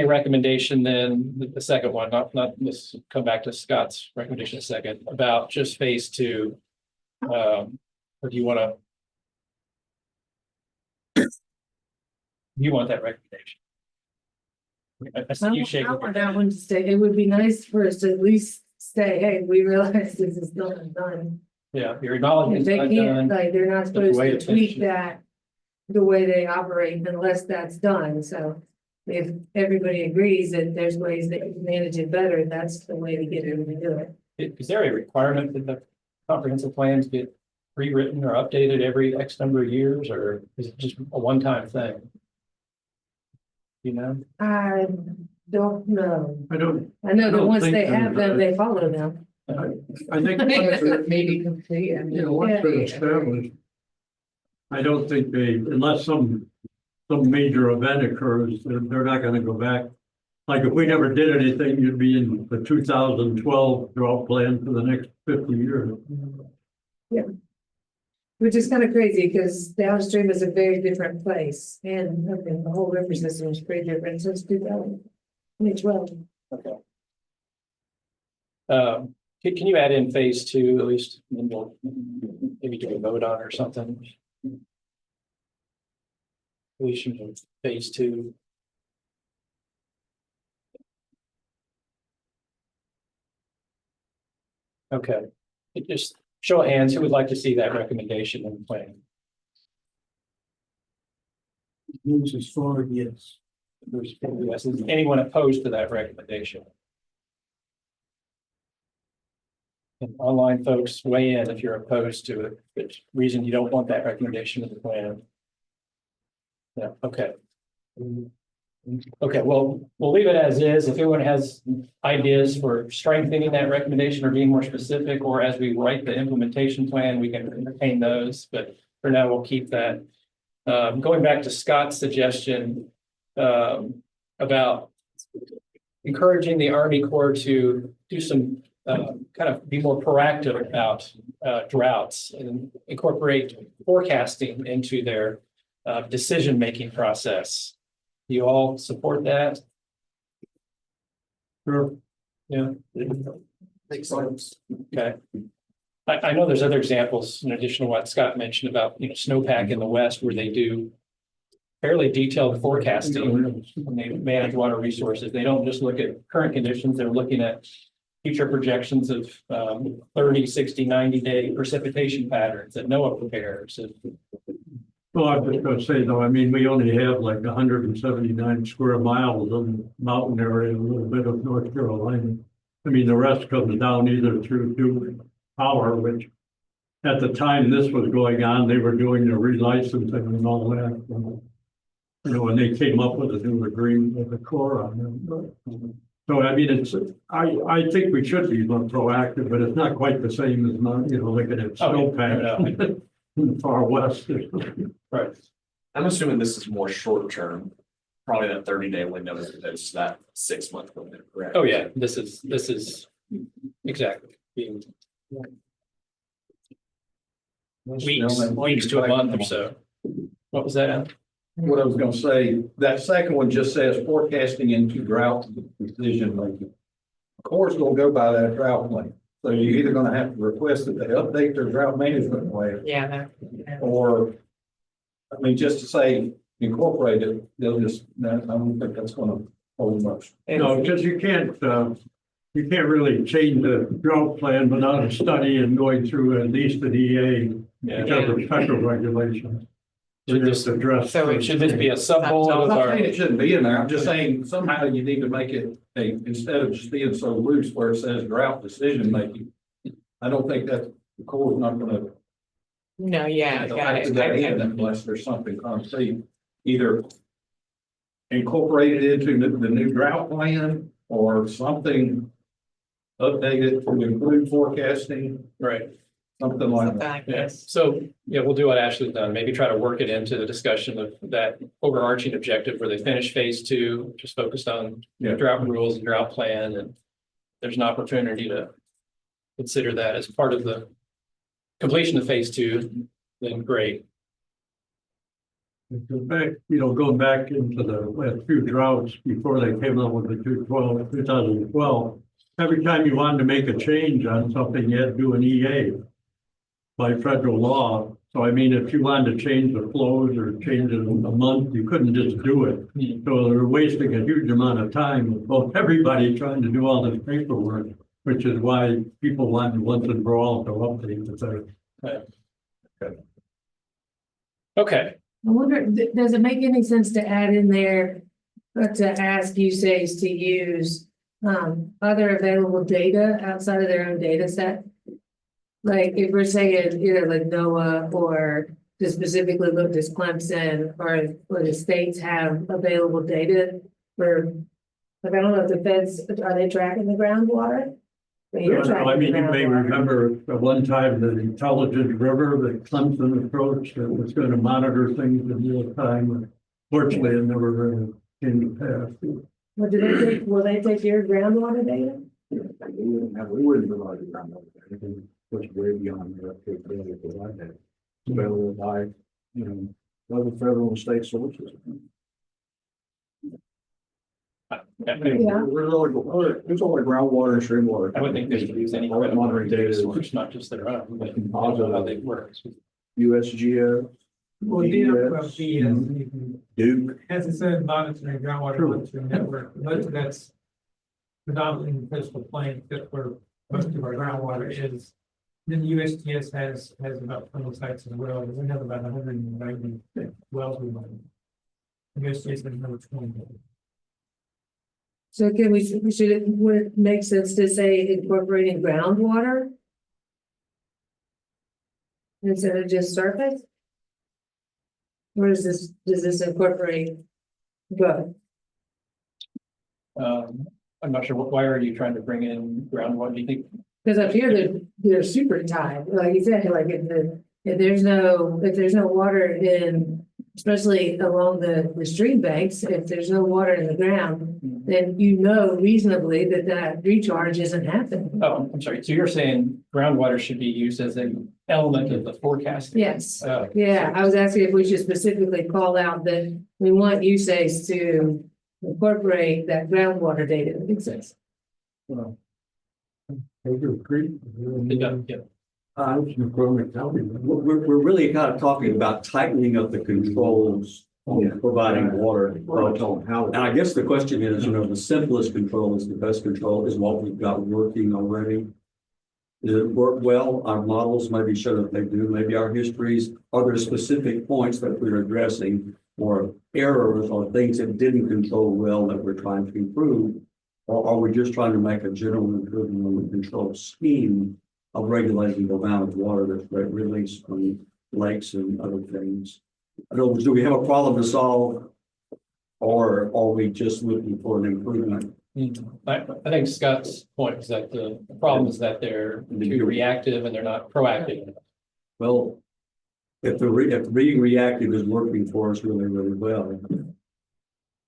recommendation then, the second one, not let's come back to Scott's recommendation in a second, about just phase 2? Or do you want that recommendation? I see you shaking. I want that one to stay. It would be nice for us to at least say, hey, we realize this is done. Yeah, you're acknowledging If it's they not can't, done. like, they're not the supposed way to it's tweak finished. that the way they operate unless that's done. So if everybody agrees that there's ways that you can manage it better, that's the way to get them to do it. Is there a requirement that the comprehensive plans get rewritten or updated every X number of years, or is it just a one-time thing? You know? I don't know. I don't I know that once think they there's have them, a- they follow them. I think, Maybe complete. And you know, once they're established, I don't think unless some major event occurs, they're not gonna go back. Like if we never did anything, you'd be in the 2012 drought plan for the next 50 years. Yeah. Which is kind of crazy because downstream is a very different place and I mean, the whole river system is pretty different since 2012. Okay. Can you add in phase 2 at least, and then we'll maybe do a vote on it or something? Completion of phase 2. Okay, just show of hands, who would like to see that recommendation in the plan? Moves as far, yes. Yes, is anyone opposed to that recommendation? And online folks weigh in if you're opposed to it, which reason you don't want that recommendation in the plan. Yeah, okay. Okay, well, we'll leave it as is. If anyone has ideas for strengthening that recommendation or being more specific, or as we write the implementation plan, we can entertain those, but for now, we'll keep that. Going back to Scott's suggestion, about encouraging the Army Corps to do some, kind of be more proactive about, droughts and incorporate forecasting into their, decision-making process. Do you all support that? Sure. Yeah, Makes sense. okay. I know there's other examples in addition to what Scott mentioned about, snowpack in the west where they do fairly detailed forecasting when they manage water resources. They don't just look at current conditions, they're looking at future projections of 30, 60, 90-day precipitation patterns that NOAA prepares. Well, I was gonna say though, I mean, we only have like 179 square miles of mountain area, a little bit of North Carolina. I mean, the rest comes down either through Duke Power, which at the time this was going on, they were doing the relicensing and all that. And they came up with a new agreement with the Corps on them. So I mean, I think we should be more proactive, but it's not quite the same as not, looking at snowpack in the far west. Right. I'm assuming this is more short term, probably that 30-day window is that 6-month window, correct? Oh, yeah, this is exactly being weeks to a month or so. What was that, Alan? What I was gonna say, that second one just says forecasting into drought decision making. Of course, gonna go by that drought plan. So you're either gonna have to request that they update their drought management plan, Yeah. or, I mean, just to say incorporate it, they'll just, I don't think that's gonna hold much. No, because you can't really change the drought plan without a study and going through at least an EA because of federal regulations. Should this address? So Should this be a sub bullet I'm of not our? saying it shouldn't be in there, I'm just saying somehow you need to make it instead of just being so loose where it says drought decision making. I don't think that the Corps is not gonna. No, yeah, got it. Unless there's something concrete, either incorporated into the new drought plan or something updated to include forecasting, Right. Something something like that. like Yeah, this. so, we'll do what Ashley's done, maybe try to work it into the discussion of that overarching objective where they finish phase 2, just focused on Yeah. drought rules and drought plan, and there's an opportunity to consider that as part of the completion of phase 2, then great. Going back into the last few droughts before they came up with the 2012, every time you wanted to make a change on something, you had to do an EA by federal law. So I mean, if you wanted to change the flows or change it in a month, you couldn't just do it. So they were wasting a huge amount of time with both everybody trying to do all this paperwork, which is why people want once and for all to update the thing. Okay, I wonder, does it make any sense to add in there, but to ask USAID to use other available data outside of their own data set? Like if we're saying either like NOAA or to specifically look at Clemson or the states have available data for, like, I don't know if the feds, are they tracking the groundwater? I mean, you may remember at one time the intelligent river that Clemson approached that was going to monitor things in real time. Fortunately, it never really came to pass. What do they take, will they take your groundwater data? We wouldn't provide the ground over there, anything which way beyond their capability to provide that. Available by, other federal and state sources. Yeah. There's only groundwater and stream water. I would think they should use any All that monitoring data source, not just their own, but Positive. how they work. USGS, Well, Duke. has its own monitoring, groundwater monitoring network, most of that's predominantly in the coastal plain, that's where most of our groundwater is. Then USGS has about 20 sites as well, and we have about 190 wells we mine. USGS has another 20. So can would it make sense to say incorporating groundwater? Instead of just surface? Or does this incorporate both? I'm not sure, why are you trying to bring in groundwater? Do you think? Because up here, they're super tight, like you said, like if there's no water in, especially along the stream banks, if there's no water in the ground, then you know reasonably that recharge isn't happening. Oh, I'm sorry. So you're saying groundwater should be used as an element of the forecasting? Yes, Oh, yeah, I was asking if we should specifically call out that we want USACE to incorporate that groundwater data that exists. Well, I agree. yeah. We're really kind of talking about tightening up the controls on providing water. And I guess the question is, the simplest control is the best control is what we've got working already. Does it work well? Our models maybe show that they do, maybe our histories, are there specific points that we're addressing or errors or things that didn't control well that we're trying to improve? Or are we just trying to make a general improvement on the control scheme of regulating the amount of water that's released from lakes and other things? In other words, do we have a problem to solve? Or are we just looking for an improvement? I think Scott's point is that the problem is that they're too reactive and they're not proactive. Well, if being reactive is working for us really, really well,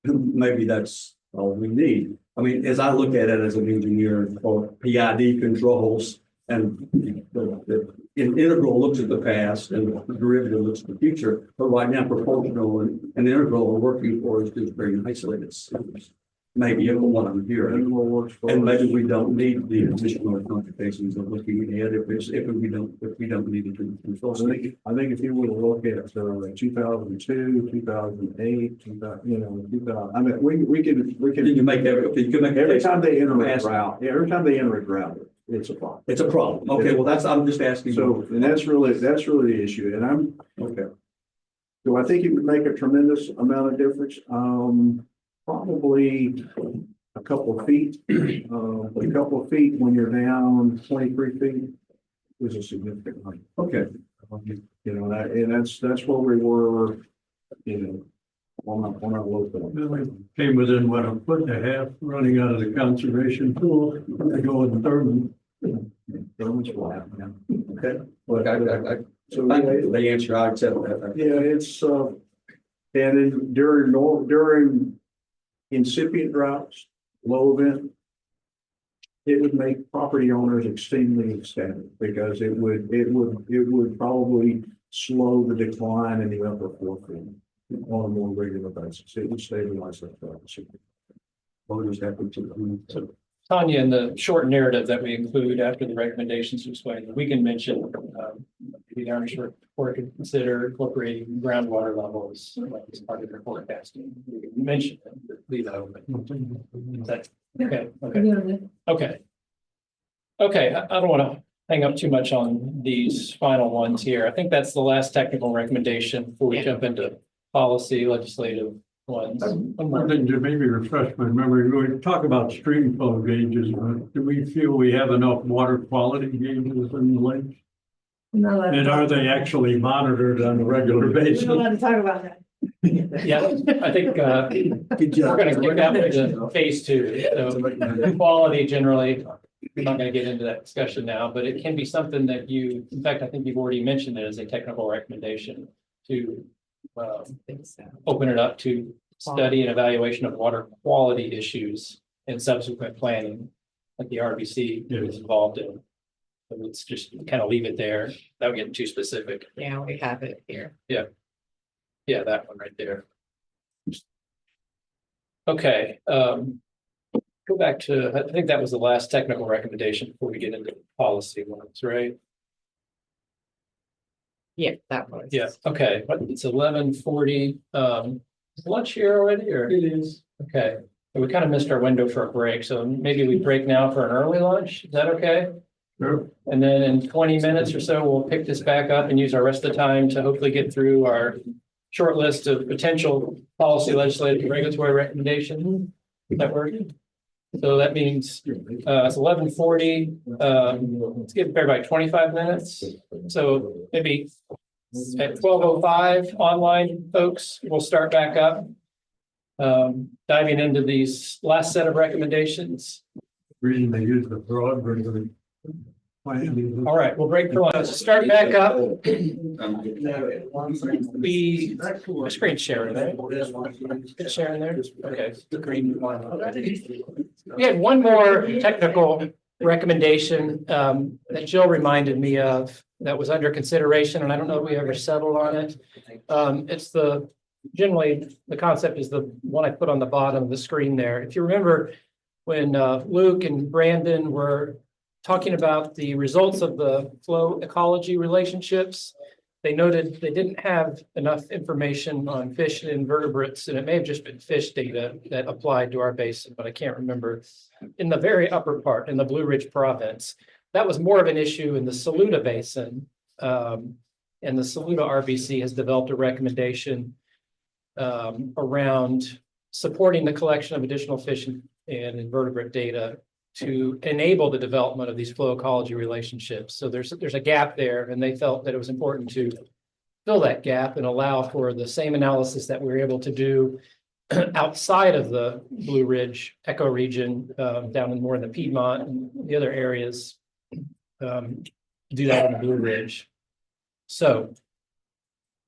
maybe that's all we need. I mean, as I look at it as an engineer for PID controls, and the integral looks at the past and the derivative looks at the future, but right now proportional and integral are working for us just very isolated systems. Maybe if what I'm hearing, and maybe we don't need the additional complications of looking ahead if we don't need it to control. I think if you were to look at 2002, 2008, 2000, I mean, we can. You can make Every time they enter a ground, it's a problem. It's a problem. Okay, well, I'm just asking. So, and that's really the issue, and I'm, okay. do I think it would make a tremendous amount of difference? Probably a couple of feet. A couple of feet when you're down 23 feet is a significant height. Okay. That's where we were, on our local. We came within, what, a foot and a half running out of the conservation pool. I go with Thurman. Thurman's flat, yeah. Okay. Look, So thank you for the answer. I accept that. yeah, it's, and then during incipient droughts, low event, it would make property owners extremely ecstatic because it would probably slow the decline in the upper forefield on a more regular basis. It would stabilize that process. Voters have to. So Tanya, in the short narrative that we include after the recommendations explained, we can mention maybe the Army Short Report could consider incorporating groundwater levels as part of their forecasting. We can mention them, but leave that open. Is that okay? Okay. I don't want to hang up too much on these final ones here. I think that's the last technical recommendation before we jump into policy legislative ones. One thing to maybe refresh my memory, we talk about stream flow gauges, but do we feel we have enough water quality gauges in the lake? No, And are they actually monitored on a regular basis? we're not allowed to talk about that. Yeah, I think we're going to kick that into phase 2. So quality generally, we're not going to get into that discussion now, but it can be something that in fact, I think you've already mentioned it as a technical recommendation to open it up to study and evaluation of water quality issues and subsequent planning that the RBC is involved in. So let's just kind of leave it there. Without getting too specific. Yeah, we have it here. Yeah, that one right there. Okay, go back to, I think that was the last technical recommendation before we get into policy ones, right? Yeah, that was. Yeah, okay, but it's 11:40. Is lunch here already, or? It is. Okay, we kind of missed our window for a break, so maybe we break now for an early lunch. Is that okay? Sure. And then in 20 minutes or so, we'll pick this back up and use our rest of the time to hopefully get through our short list of potential policy, legislative, and regulatory recommendations that we're. So that means it's 11:40. Let's give everybody 25 minutes. So maybe at 12:05 online, folks, we'll start back up. Diving into these last set of recommendations. Reason they use the broad version. All right, we'll break for lunch. Start back up. We, my screen sharing, right? Good sharing there? Okay. The green one. We had one more technical recommendation that Jill reminded me of that was under consideration, and I don't know if we ever settled on it. It's generally, the concept is the one I put on the bottom of the screen there. If you remember when Luke and Brandon were talking about the results of the flow ecology relationships, they noted they didn't have enough information on fish and invertebrates, and it may have just been fish data that applied to our basin, but I can't remember. In the very upper part, in the Blue Ridge province, that was more of an issue in the Saluda Basin. And the Saluda RBC has developed a recommendation around supporting the collection of additional fish and invertebrate data to enable the development of these flow ecology relationships. So there's a gap there, and they felt that it was important to fill that gap and allow for the same analysis that we were able to do outside of the Blue Ridge ecoregion, down in more in the Piedmont and the other areas, do that in the Blue Ridge. So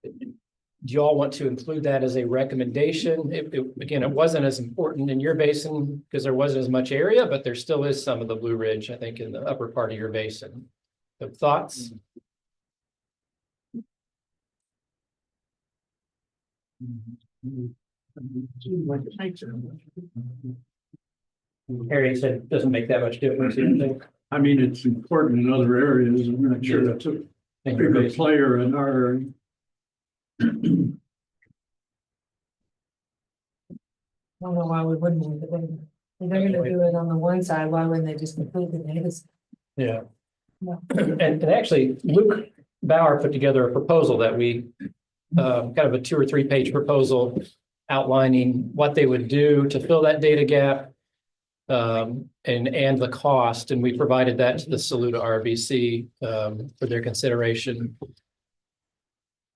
do you all want to include that as a recommendation? Again, it wasn't as important in your basin because there wasn't as much area, but there still is some of the Blue Ridge, I think, in the upper part of your basin. So thoughts? Harry said it doesn't make that much difference. You think? I mean, it's important in other areas. I'm not sure that's a bigger player in our area. I don't know why we wouldn't, but if they're gonna do it on the one side, why wouldn't they just include the data? Yeah. No. And actually, Luke Bauer put together a proposal that we, kind of a 2 or 3 page proposal outlining what they would do to fill that data gap, and the cost, and we provided that to the Saluda RBC for their consideration.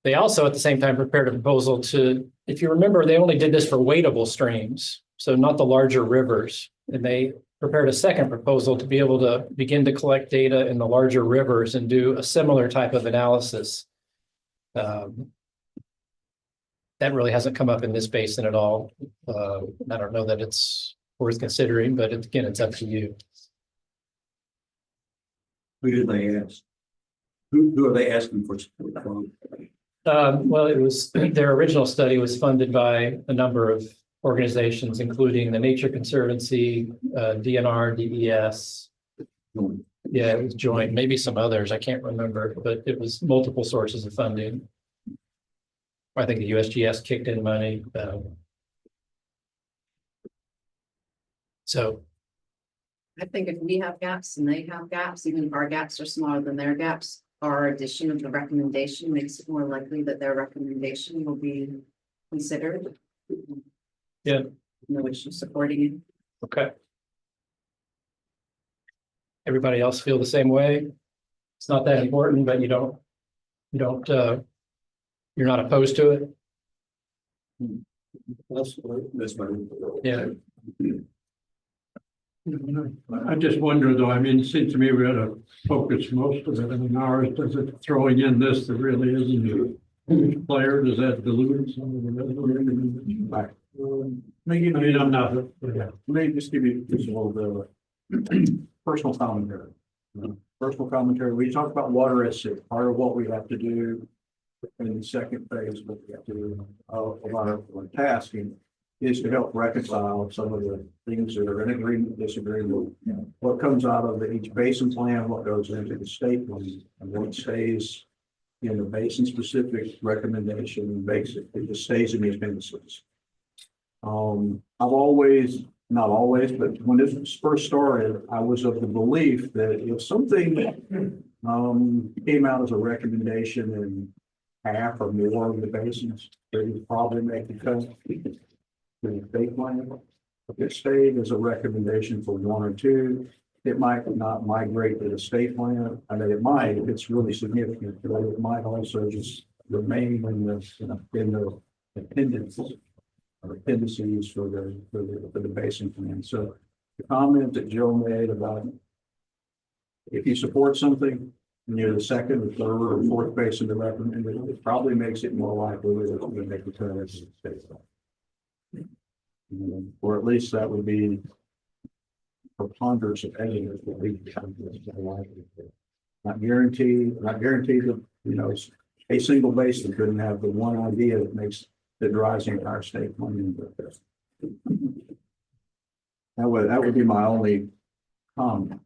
They also, at the same time, prepared a proposal to, if you remember, they only did this for wadable streams, so not the larger rivers. And they prepared a second proposal to be able to begin to collect data in the larger rivers and do a similar type of analysis. That really hasn't come up in this basin at all. I don't know that it's worth considering, but again, it's up to you. Who did they ask? Who are they asking for support from? Well, it was their original study was funded by a number of organizations, including the Nature Conservancy, DNR, DES. Yeah, it was joint, maybe some others, I can't remember, but it was multiple sources of funding. I think the USGS kicked in money. So I think if we have gaps and they have gaps, even if our gaps are smaller than their gaps, our addition of the recommendation makes it more likely that their recommendation will be considered. Yeah. No issue supporting it. okay. Everybody else feel the same way? It's not that important, but you're not opposed to it? That's fine. Yeah. I just wonder though, I mean, it seems to me we ought to focus most of it in ours. Does it throwing in this that really isn't a huge player? Does that dilute some of the other? Maybe I'm not. Let me just give you just a little bit of personal commentary. Personal commentary, we talked about water as part of what we have to do in the second phase, what we have to do of our tasking is to help reconcile some of the things that are in agreement, disagreement. What comes out of each basin plan, what goes into the state plan, and what stays in the basin specific recommendation basic, it just stays in the appendices. I've always, not always, but when this first started, I was of the belief that if something came out as a recommendation in half or more of the basins, they would probably make the cut. The state plan, if it stayed as a recommendation for 1 or 2, it might not migrate to the state plan. I mean, it might if it's really significant, but it might also just remain in the appendix. appendices for the basin plan. So the comment that Joe made about if you support something and you're the second or third or fourth basin to recommend it, it probably makes it more likely that it will make the turn as a state. Or at least that would be preponderance of evidence that we not guaranteed that, you know, a single basin couldn't have the one idea that drives the entire state funding. That would be my only comment.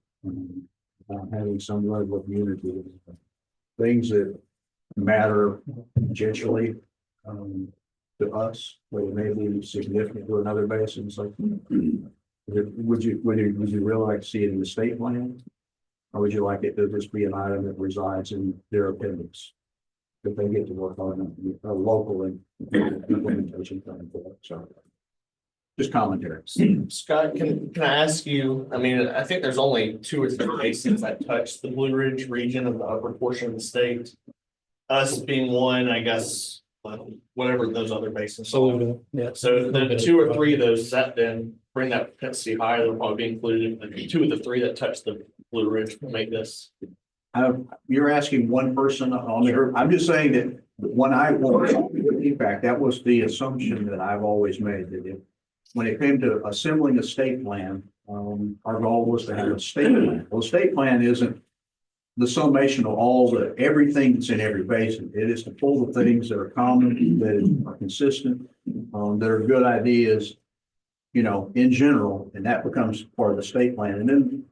Having some level of unity, things that matter potentially to us, but it may be significant to another basin. It's like, would you really like to see it in the state plan, or would you like it to just be an item that resides in their appendix that they get to work on a local implementation plan for it? So, just commentary. Scott, can I ask you, I mean, I think there's only 2 or 3 basins that touch the Blue Ridge region of the upper portion of the state. Us being one, I guess, whatever those other basins are. Yeah. So the 2 or 3 of those, does that then bring that propensity higher? They'll probably be included. The 2 of the 3 that touch the Blue Ridge will make this. You're asking one person on there. I'm just saying that when in fact, that was the assumption that I've always made, that when it came to assembling a state plan, our goal was to have a state plan. Well, a state plan isn't the summation of everything that's in every basin. It is to pull the things that are common, that are consistent, that are good ideas, you know, in general, and that becomes part of the state plan. And then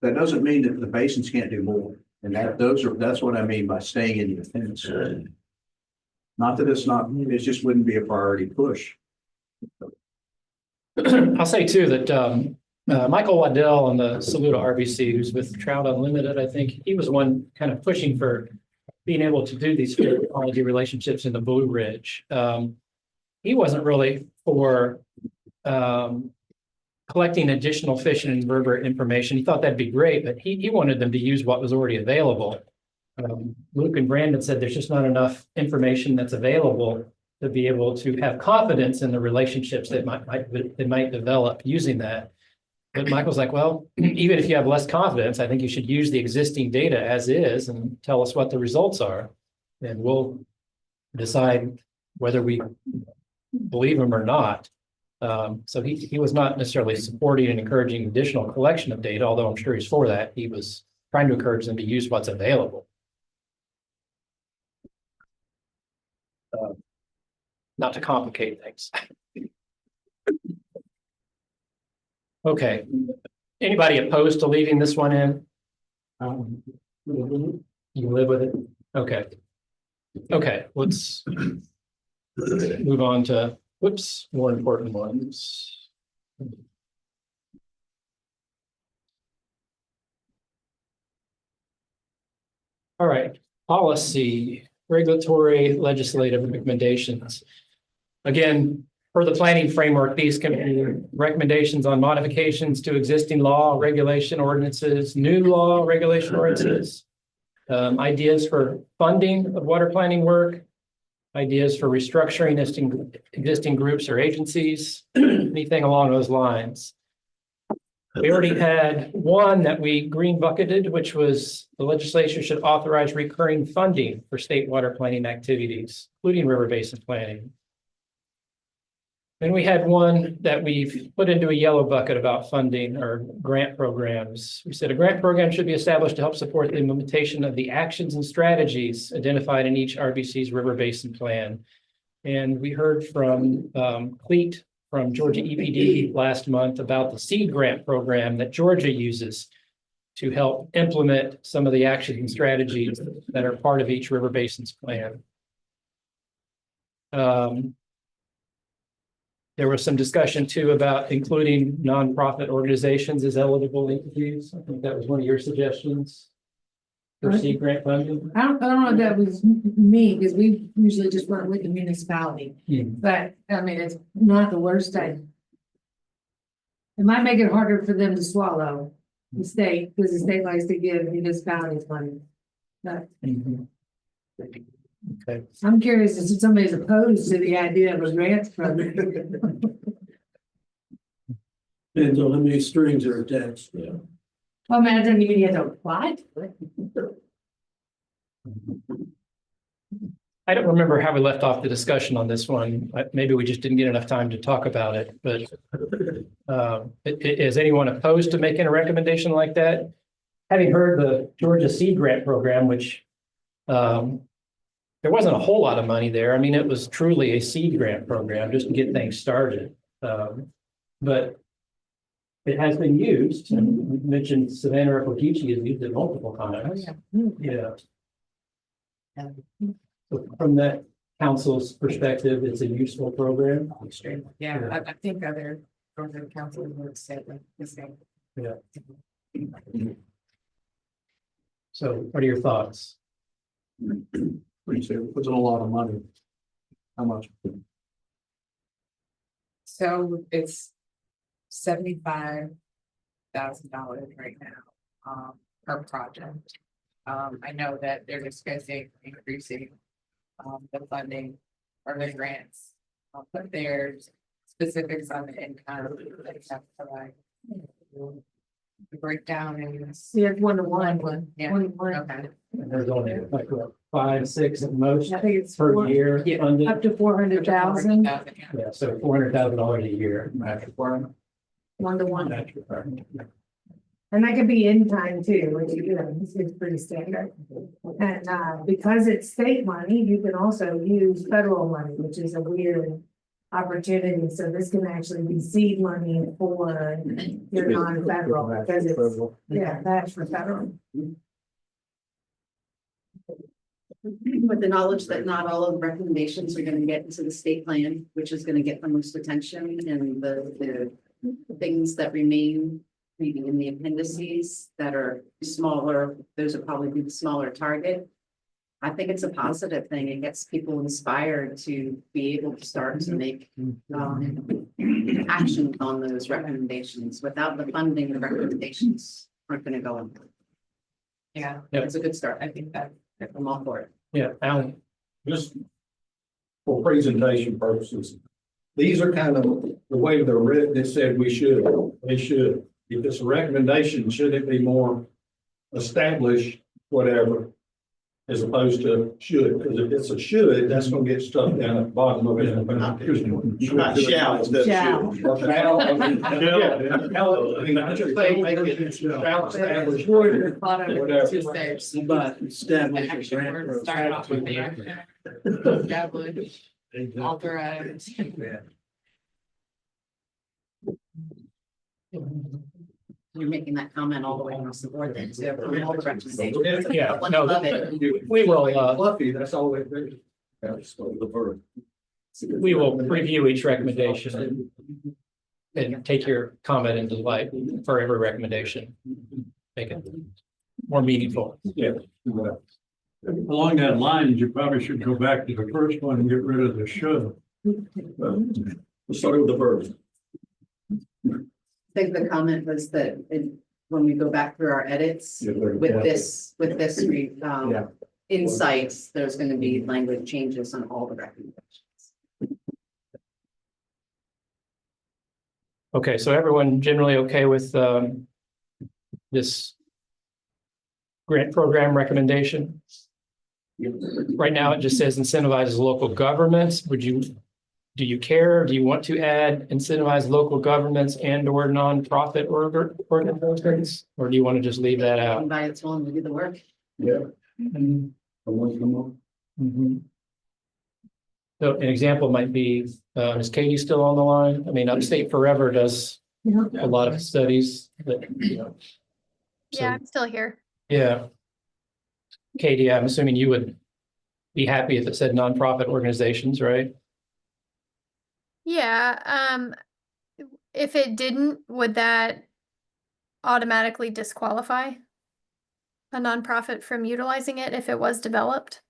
that doesn't mean that the basins can't do more. And that's what I mean by staying in the appendix. Not that it just wouldn't be a priority push. I'll say too that Michael Waddell on the Saluda RBC, who's with Trout Unlimited, I think he was one kind of pushing for being able to do these quality relationships in the Blue Ridge. He wasn't really for collecting additional fish and invertebrate information. He thought that'd be great, but he wanted them to use what was already available. Luke and Brandon said there's just not enough information that's available to be able to have confidence in the relationships that might develop using that. But Michael's like, well, even if you have less confidence, I think you should use the existing data as is and tell us what the results are. And we'll decide whether we believe them or not. So he was not necessarily supporting and encouraging additional collection of data, although I'm sure he's for that. He was trying to encourage them to use what's available. Not to complicate things. Okay. Anybody opposed to leaving this one in? You live with it? Okay. Okay, let's move on to, whoops, more important ones. All right, policy, regulatory, legislative recommendations. Again, for the planning framework, these can be recommendations on modifications to existing law, regulation ordinances, new law, regulation ordinances, ideas for funding of water planning work, ideas for restructuring existing groups or agencies, anything along those lines. We already had one that we green bucketed, which was the legislature should authorize recurring funding for state water planning activities, including river basin planning. And we had one that we've put into a yellow bucket about funding or grant programs. We said a grant program should be established to help support the implementation of the actions and strategies identified in each RBC's river basin plan. And we heard from Cleet from Georgia EPD last month about the seed grant program that Georgia uses to help implement some of the actions and strategies that are part of each river basin's plan. There was some discussion too about including nonprofit organizations as eligible entities. I think that was one of your suggestions for seed grant funding. I don't know if that was me, because we usually just work with the municipality, but I mean, it's not the worst thing. It might make it harder for them to swallow the state, because the state likes to give municipalities money. But Okay. I'm curious if somebody's opposed to the idea of a grants program. Depends on how many strings are attached. Yeah. Well, man, it doesn't even have to apply to it. I don't remember how we left off the discussion on this one. Maybe we just didn't get enough time to talk about it, but is anyone opposed to making a recommendation like that? Having heard the Georgia Seed Grant Program, which there wasn't a whole lot of money there. I mean, it was truly a seed grant program just to get things started. But it has been used. And we mentioned Savannah or Kokichi has used it multiple times. Yeah. So from that council's perspective, it's a useful program. Extremely. Yeah, I think other council would say like the same. Yeah. So what are your thoughts? Pretty soon, puts in a lot of money. How much? So it's $75,000 right now, per project. I know that they're discussing increasing, the funding or the grants. But there's specifics on the income that they have to provide. The breakdown is. Yeah, it's 1-to-1. Yeah, 1-to-1. okay. And there's only like what, 5, 6 at most I think it's per year Yeah. funded. up to 400,000, Yeah, so $400,000 a year. Match requirement. 1-to-1. Match requirement. And that could be in time too, which is pretty standard. And because it's state money, you can also use federal money, which is a weird opportunity. So this can actually be seed money for your non-federal, because it's, yeah, that's for federal. With the knowledge that not all of the recommendations are gonna get into the state plan, which is gonna get the most attention, and the things that remain maybe in the appendices that are smaller, those would probably be the smaller target. I think it's a positive thing. It gets people inspired to be able to start to make action on those recommendations. Without the funding, the recommendations aren't gonna go in. Yeah, It's a good start. I think that. I'm all for it. Yeah, Alan. Just for presentation purposes. These are kind of the way they're written. It said they should. If it's a recommendation, should it be more established, whatever, as opposed to should? Because if it's a should, that's gonna get stuck down at the bottom of it. Not shall, instead of Shall. should. Shall, I mean, I just say make it shall establish. Whatever. Two steps. But establish a Action grant word, program. start off with the action. Establish, authorize. You're making that comment all the way across the board then, so all the recommendations. Yeah, I no, love it. we will, Fluffy, that's all they do. The verb. we will review each recommendation and take your comment into light for every recommendation. Make it more meaningful. Yeah. Along that line, you probably should go back to the first one and get rid of the should. Let's start with the verb. I think the comment was that when we go back through our edits with this, Yeah. insights, there's gonna be language changes on all the recommendations. Okay, so everyone generally okay with this grant program recommendation? Right now, it just says incentivizes local governments. Do you care? Do you want to add incentivize local governments and or nonprofit organizations? Or do you want to just leave that out? Anybody that's willing to do the work. Yeah. Mhm. Mm-hmm. So an example might be, is Katie still on the line? I mean, Upstate Forever does a lot of studies that, you know. Yeah, So, I'm still here. yeah. Katie, I'm assuming you would be happy if it said nonprofit organizations, right? Yeah, if it didn't, would that automatically disqualify a nonprofit from utilizing it if it was developed?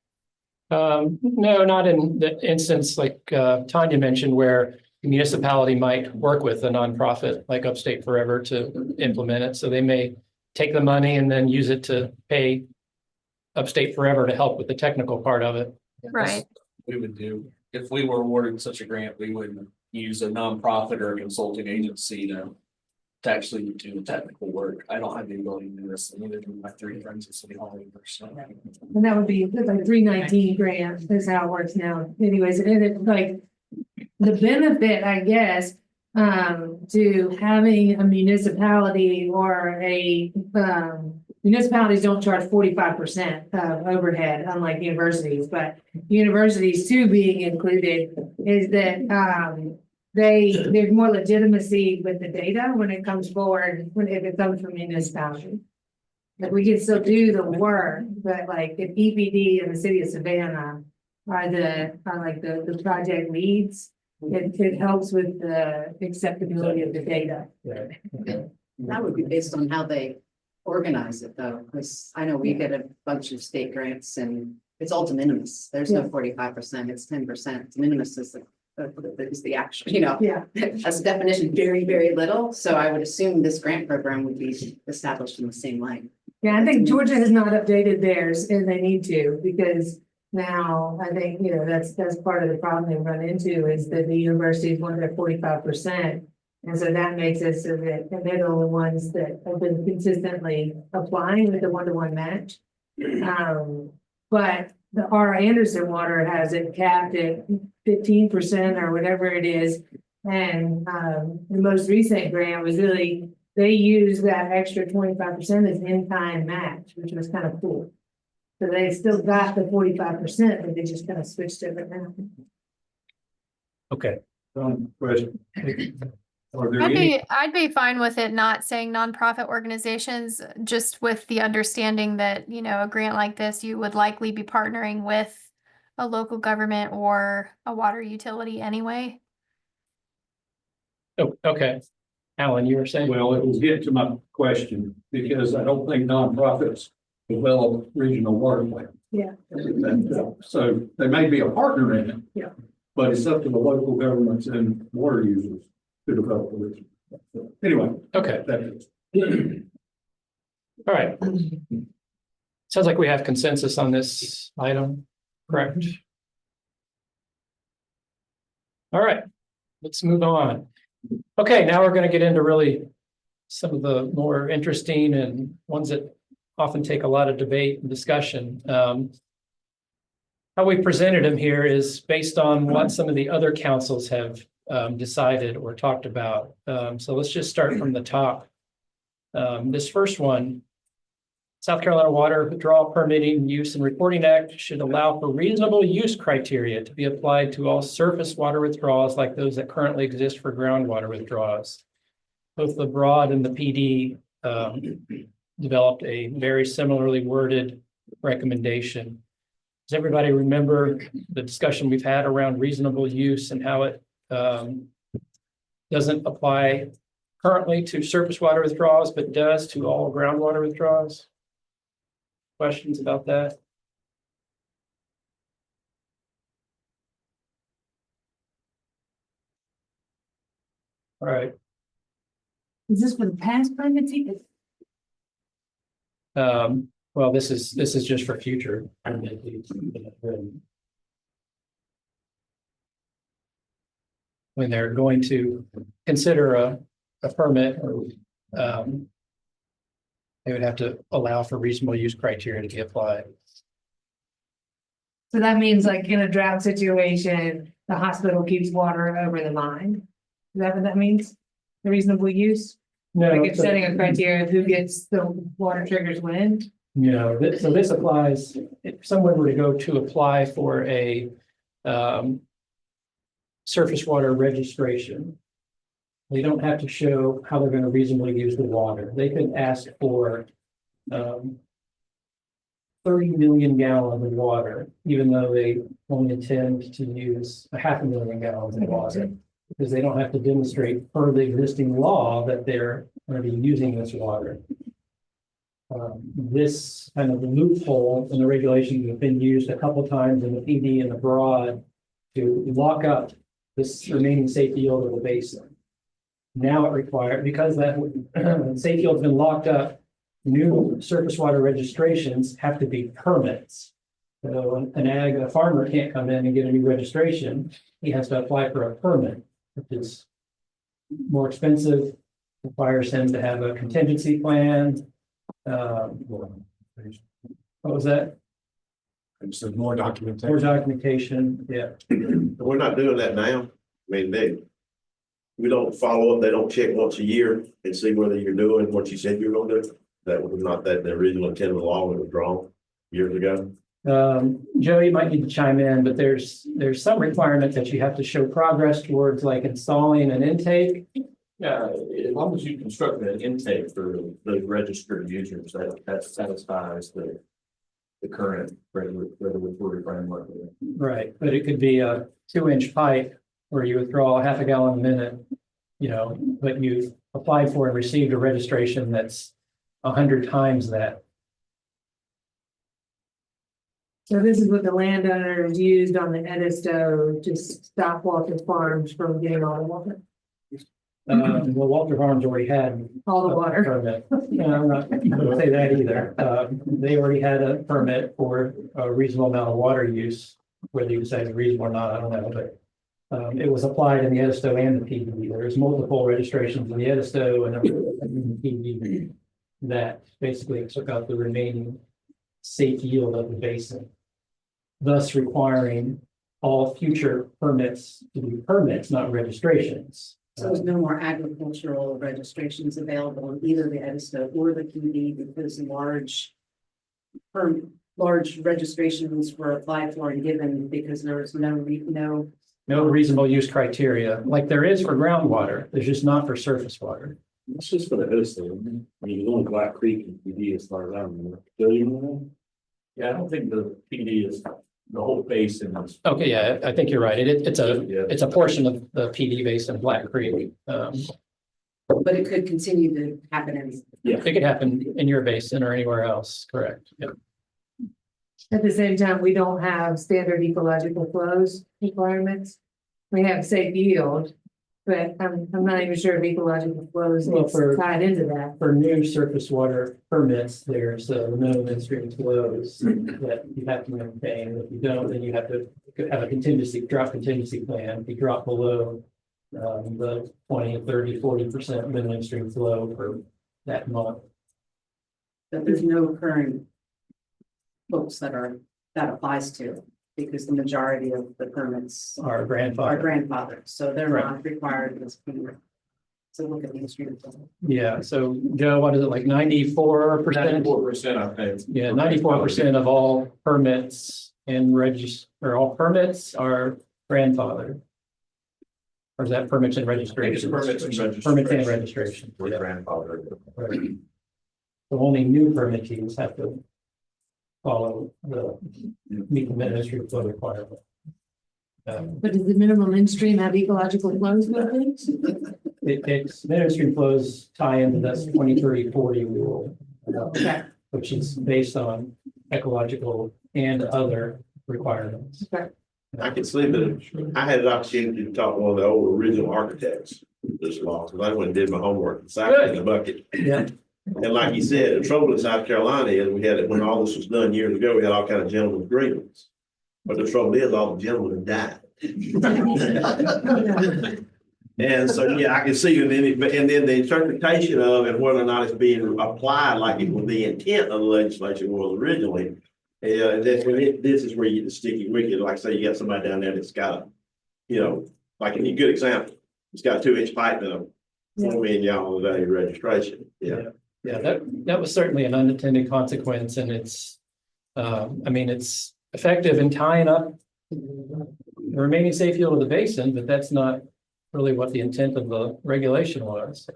No, not in the instance like Tanya mentioned, where the municipality might work with a nonprofit like Upstate Forever to implement it. So they may take the money and then use it to pay Upstate Forever to help with the technical part of it. Right. We would do, if we were awarded such a grant, we would use a nonprofit or a consulting agency to actually do the technical work. I don't have the ability to do this, and neither do my three friends at City Hall either, so. And that would be like 319 grant is how it works now. Anyways, and it's like the benefit, I guess, to having a municipality or a, municipalities don't charge 45% of overhead, unlike universities, but universities too being included is that, there's more legitimacy with the data when it comes forward, if it comes from municipality. Like we can still do the work, but like if EPD and the city of Savannah are like the project leads, it helps with the acceptability of the data. That would be based on how they organize it though, because I know we get a bunch of state grants and it's all de minimis. There's no 45%, it's 10%. De minimis is the actual, as a definition, very, very little. So I would assume this grant program would be established in the same way. Yeah, I think Georgia has not updated theirs and they need to, because now I think, that's part of the problem they run into is that the universities want their 45%. And so that makes it so that they're the only ones that have been consistently applying with the one-to-one match. But the R. Anderson water has it capped at 15% or whatever it is. And the most recent grant was really, they used that extra 25% as in-kind match, which was kind of cool. So they still got the 45%, but they just kind of switched it around. Okay. Question. Are there I'd be fine with it not saying nonprofit organizations, just with the understanding that, a grant like this, you would likely be partnering with a local government or a water utility anyway. Oh, okay. Alan, you were saying? Well, it was getting to my question, because I don't think nonprofits develop regional water plans. Yeah. So they may be a partner in it. Yeah. But it's up to the local governments and water users to develop the region. So, anyway. Okay. That is. All right. Sounds like we have consensus on this item, correct? All right, let's move on. Okay, now we're going to get into really some of the more interesting and ones that often take a lot of debate and discussion. How we presented them here is based on what some of the other councils have decided or talked about. So let's just start from the top. This first one, South Carolina Water Withdrawal Permitting Use and Reporting Act should allow for reasonable use criteria to be applied to all surface water withdrawals like those that currently exist for groundwater withdrawals. Both the Broad and the PD developed a very similarly worded recommendation. Does everybody remember the discussion we've had around reasonable use and how it doesn't apply currently to surface water withdrawals, but does to all groundwater withdrawals? Questions about that? All right. Is this for the past permitting? Well, this is just for future. When they're going to consider a permit, or they would have to allow for reasonable use criteria to be applied. So that means like in a drought situation, the hospital keeps water over the line. Is that what that means? The reasonable use? No, Like it's setting a criteria of who gets the water triggers when? No, so this applies, if someone were to go to apply for a surface water registration, they don't have to show how they're going to reasonably use the water. They can ask for 30 million gallons of water, even though they only intend to use 500,000 gallons of water, because they don't have to demonstrate per the existing law that they're going to be using this water. This kind of loophole in the regulations have been used a couple of times in the PD and the Broad to lock up this remaining safe yield of the basin. Now it requires, because that safe yield's been locked up, new surface water registrations have to be permits. So a farmer can't come in and get a new registration. He has to apply for a permit, which is more expensive, requires him to have a contingency plan. What was that? So more documentation. More documentation, yeah. We're not doing that now. I mean, we don't follow up. They don't check once a year and see whether you're doing what you said you're gonna do. That was not the original intent of the law when it was drawn years ago. Joe, you might need to chime in, but there's some requirements that you have to show progress towards, like installing an intake. Yeah, as long as you construct an intake for the registered users, that satisfies the current regulatory framework. Right, but it could be a 2-inch pipe where you withdraw half a gallon a minute, but you've applied for and received a registration that's 100 times that. So this is what the landowners used on the Edisto to stop Walter Farms from getting all the water. Well, Walter Farms already had All the a water. permit. No, I'm not going to say that either. They already had a permit for a reasonable amount of water use. Whether you decide it's reasonable or not, I don't know, but it was applied in the Edisto and the PD. There's multiple registrations in the Edisto and in the PD that basically took out the remaining safe yield of the basin, thus requiring all future permits to be permits, not registrations. So there's no more agricultural registrations available in either the Edisto or the PD because large registrations were applied for and given because there was no reasonable use criteria, like there is for groundwater. There's just not for surface water. It's just for the Edisto. I mean, only Black Creek and PD as far as I remember. Do you know? Yeah, I don't think the PD is the whole basin is. Okay, yeah, I think you're right. It's a portion of the PD basin, Black Creek. but it could continue to happen in. Yeah, it could happen in your basin or anywhere else, correct? Yep. At the same time, we don't have standard ecological flows requirements. We have safe yield, but I'm not even sure if ecological flows Well, is tied into that. For new surface water permits, there's minimum in-stream flows that you have to maintain. If you don't, then you have to have a drop contingency plan. If you drop below the 20, 30, 40% minimum stream flow for that month. But there's no current folks that applies to, because the majority of the permits Our are grandfather. grandfathered, so they're Right. not required as to look at the stream. Yeah, so Joe, what is it, like 94%? 94%, I think. Yeah, 94% of all permits and all permits are grandfathered. Or is that permits and registration? Permits and registration. Permits and registration. We're Yeah. grandfathered. Right. So only new permittees have to follow meet the ministry flow requirement. But does the minimum in-stream have ecological flows with it? It's ministry flows tie into this 20-30-40 rule, Okay. which is based on ecological and other requirements. I can see that I had an opportunity to talk to one of the old original architects of this law, because I went and did my homework in South in the bucket. Yeah. And like you said, the trouble in South Carolina is we had it when all this was done years ago, we had all kind of gentlemen's agreements. But the trouble is all the gentlemen died. And so, yeah, I can see, and then the interpretation of and whether or not it's being applied like it was the intent of the legislation was originally. And then this is where you get the sticky wicket. Like say you got somebody down there that's got like a good example. It's got a 2-inch pipe and a $4 million a day registration. Yeah. Yeah, that was certainly an unintended consequence, and it's effective in tying up the remaining safe yield of the basin, but that's not really what the intent of the regulation was.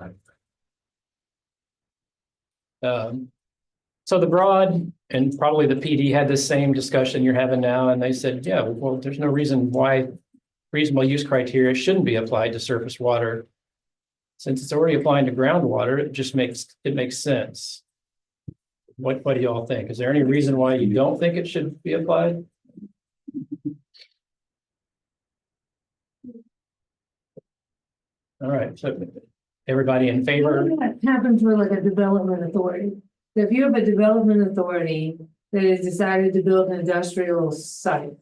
So the Broad and probably the PD had the same discussion you're having now, and they said, yeah, well, there's no reason why reasonable use criteria shouldn't be applied to surface water. Since it's already applying to groundwater, it makes sense. What do you all think? Is there any reason why you don't think it should be applied? All right, so everybody in favor? What happens for like a development authority? So if you have a development authority that is decided to build an industrial site.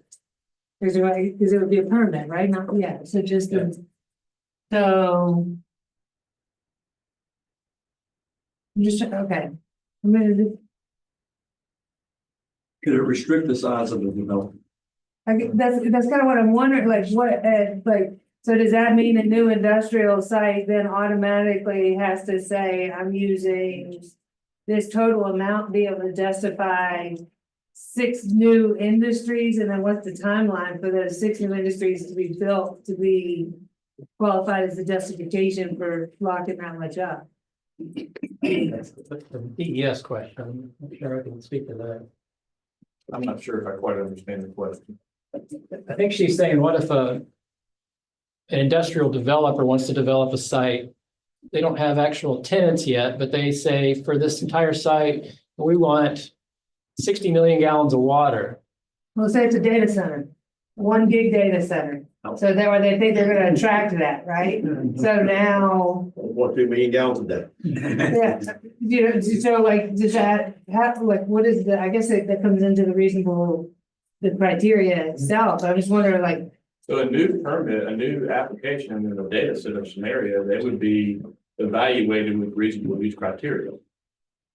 Because it would be a permit, right? Not, yeah, so just, so. I'm just, okay. I'm gonna do, Could it restrict the size of the development? that's kind of what I'm wondering, like, what, like, so does that mean a new industrial site then automatically has to say, I'm using this total amount, be able to justify 6 new industries, and then what's the timeline for those 6 new industries to be built to be qualified as the justification for locking that much up? That's the DES question. I'm sure I can speak to that. I'm not sure if I quite understand the question. I think she's saying, what if an industrial developer wants to develop a site? They don't have actual tenants yet, but they say for this entire site, we want 60 million gallons of water. Well, say it's a data center, 1 gig data center. So that way they think they're gonna attract that, right? So now, 1.2 million gallons a day. yeah, you know, so like, does that have, like, what is the, I guess that comes into the reasonable, the criteria itself. I'm just wondering, like, So a new permit, a new application in a data center scenario, they would be evaluated with reasonable use criteria.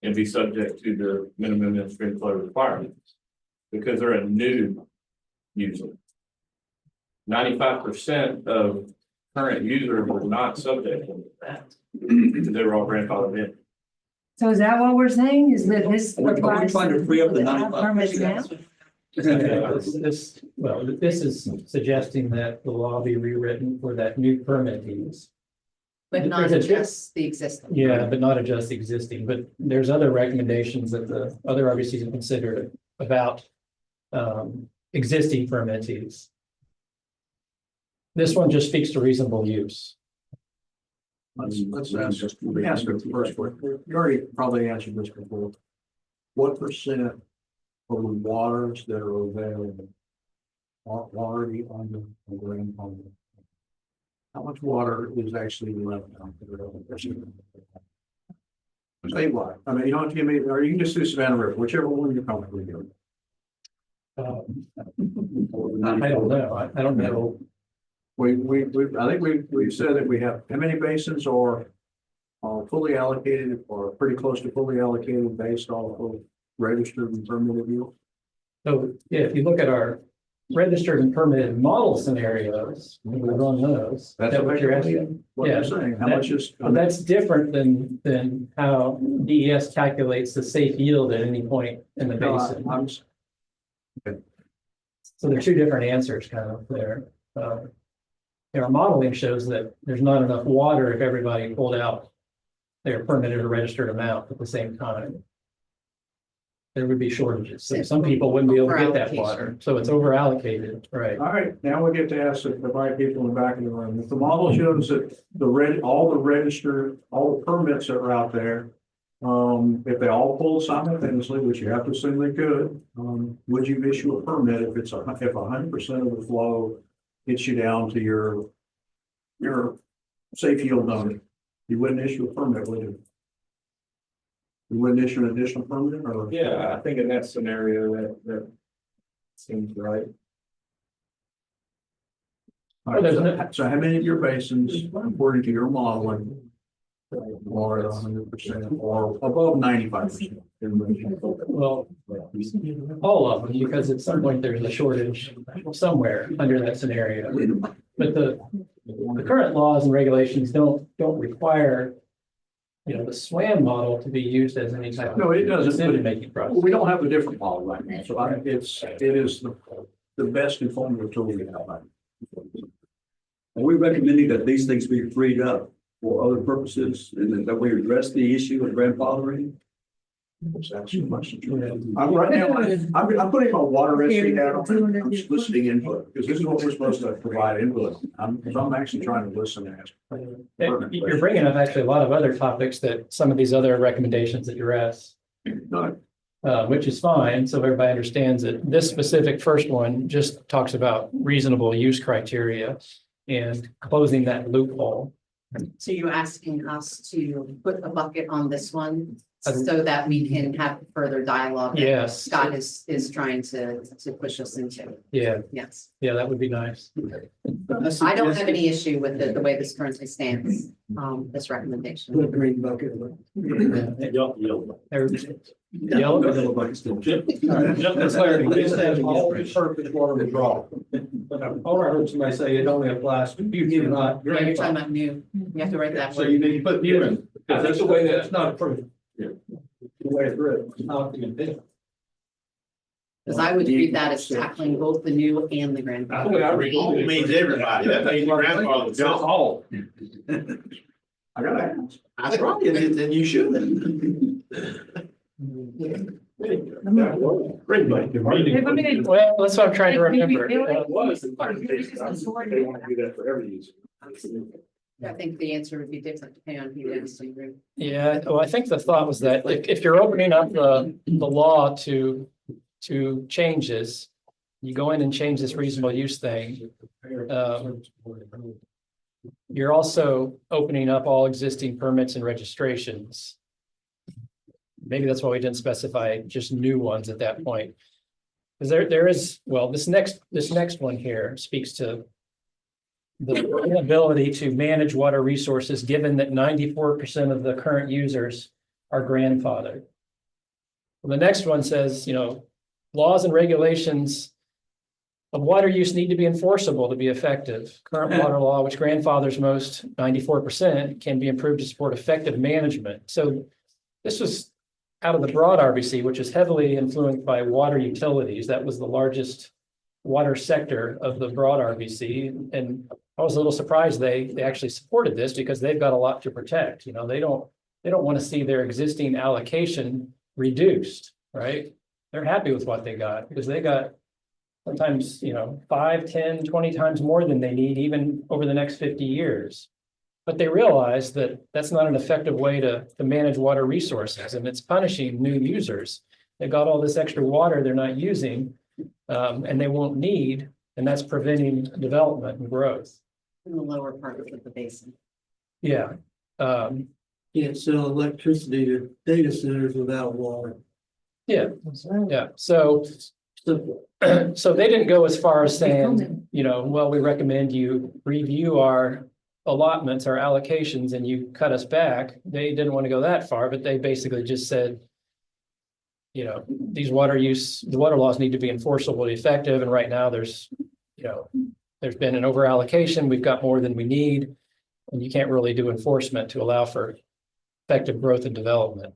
And be subject to the minimum and stream flow requirements. Because they're a new user. 95% of current users were not subject to that. They were all grandfathered in. so is that what we're saying, is that this? Are we trying to free up the Permits now? 95%? Well, this is suggesting that the law be rewritten for that new permit use. But not There's a just the existing. Yeah, but not adjust existing, but there's other recommendations that the other RBCs have considered about existing permittees. This one just speaks to reasonable use. Let's ask, let me ask you the first one. You already probably answered this before. What percent of the waters that are available are already on the ground? How much water is actually left out there? Say what? I mean, you don't give me, or you can just do Savannah River, whichever one you're comfortable doing. I don't know. I don't know. I think we've said that we have, how many basins are fully allocated or pretty close to fully allocated based off of registered and permitted use? So, yeah, if you look at our registered and permitted model scenarios, we run those. That's what you're asking. What you're saying, how much is? But that's different than how DES calculates the safe yield at any point in the basin. So there are 2 different answers kind of there. Our modeling shows that there's not enough water if everybody pulled out their permitted or registered amount at the same time. There would be shortages. So some people wouldn't be able to get that water. So it's over allocated, right? All right, now we get to ask the right people in the back of the room. If the model shows that all the registered, all the permits that are out there, if they all pull simultaneously, which you have to assume they could, would you issue a permit if it's if 100% of the flow gets you down to your safe yield number? You wouldn't issue a permit, would you? You wouldn't issue an additional permit, or? Yeah, I think in that scenario that seems right. All right, so how many of your basins, according to your modeling, are at 100% or above 95%? Well, all of them, because at some point there's a shortage somewhere under that scenario. But the current laws and regulations don't require, the SWAM model to be used as any type of. No, it doesn't. Decision-making process. We don't have a different model right now, so it is the best informative tool we have. Are we recommending that these things be freed up for other purposes and that we address the issue of grandfathering? I'm right now, I'm putting my water rescue hat on, I'm soliciting input, because this is what we're supposed to provide input. I'm actually trying to listen and ask. You're bringing up actually a lot of other topics that some of these other recommendations address. Which is fine, so everybody understands it. This specific first one just talks about reasonable use criteria and closing that loophole. So you're asking us to put a bucket on this one so that we can have further dialogue. that Yes. Scott is trying to push us into. Yeah, Yes. yeah, that would be nice. I don't have any issue with the way this currently stands, this recommendation. Put a green bucket. Yellow. Yellow. bucket still. Just for clarity, this has all surface water withdrawal. Or I heard somebody say it only applies to future, not. No, you're talking about new. You have to write that So you word. need to put new in, because that's the way that's not approved. Yeah. The way it's written, it's not the intent. Because I would read that as tackling both the new and the grandfather. The way I read it, it means everybody. That means your grandfather It's jump. all. I gotta ask. That's right, and then you should. Green bucket. Well, that's what I'm trying to remember. They want to do that for every user. I think the answer would be different depending on who it is. Yeah, well, I think the thought was that if you're opening up the law to changes, you go in and change this reasonable use thing. You're also opening up all existing permits and registrations. Maybe that's why we didn't specify just new ones at that point. Because there is, well, this next one here speaks to the ability to manage water resources, given that 94% of the current users are grandfathered. Well, the next one says, laws and regulations of water use need to be enforceable to be effective. Current water law, which grandfathers most 94%, can be improved to support effective management. So this was out of the broad RBC, which is heavily influenced by water utilities. That was the largest water sector of the broad RBC. And I was a little surprised they actually supported this because they've got a lot to protect. They don't want to see their existing allocation reduced, right? They're happy with what they got because they got sometimes, 5, 10, 20 times more than they need even over the next 50 years. But they realize that that's not an effective way to manage water resources, and it's punishing new users. They've got all this extra water they're not using, and they won't need, and that's preventing development and growth. In the lower part of the basin. Yeah. Can't sell electricity to data centers without water. Yeah. So Simple. so they didn't go as far as saying, well, we recommend you review our allotments, our allocations, and you cut us back. They didn't want to go that far, but they basically just said, the water laws need to be enforceable and effective. And right now there's been an over allocation. We've got more than we need, and you can't really do enforcement to allow for effective growth and development.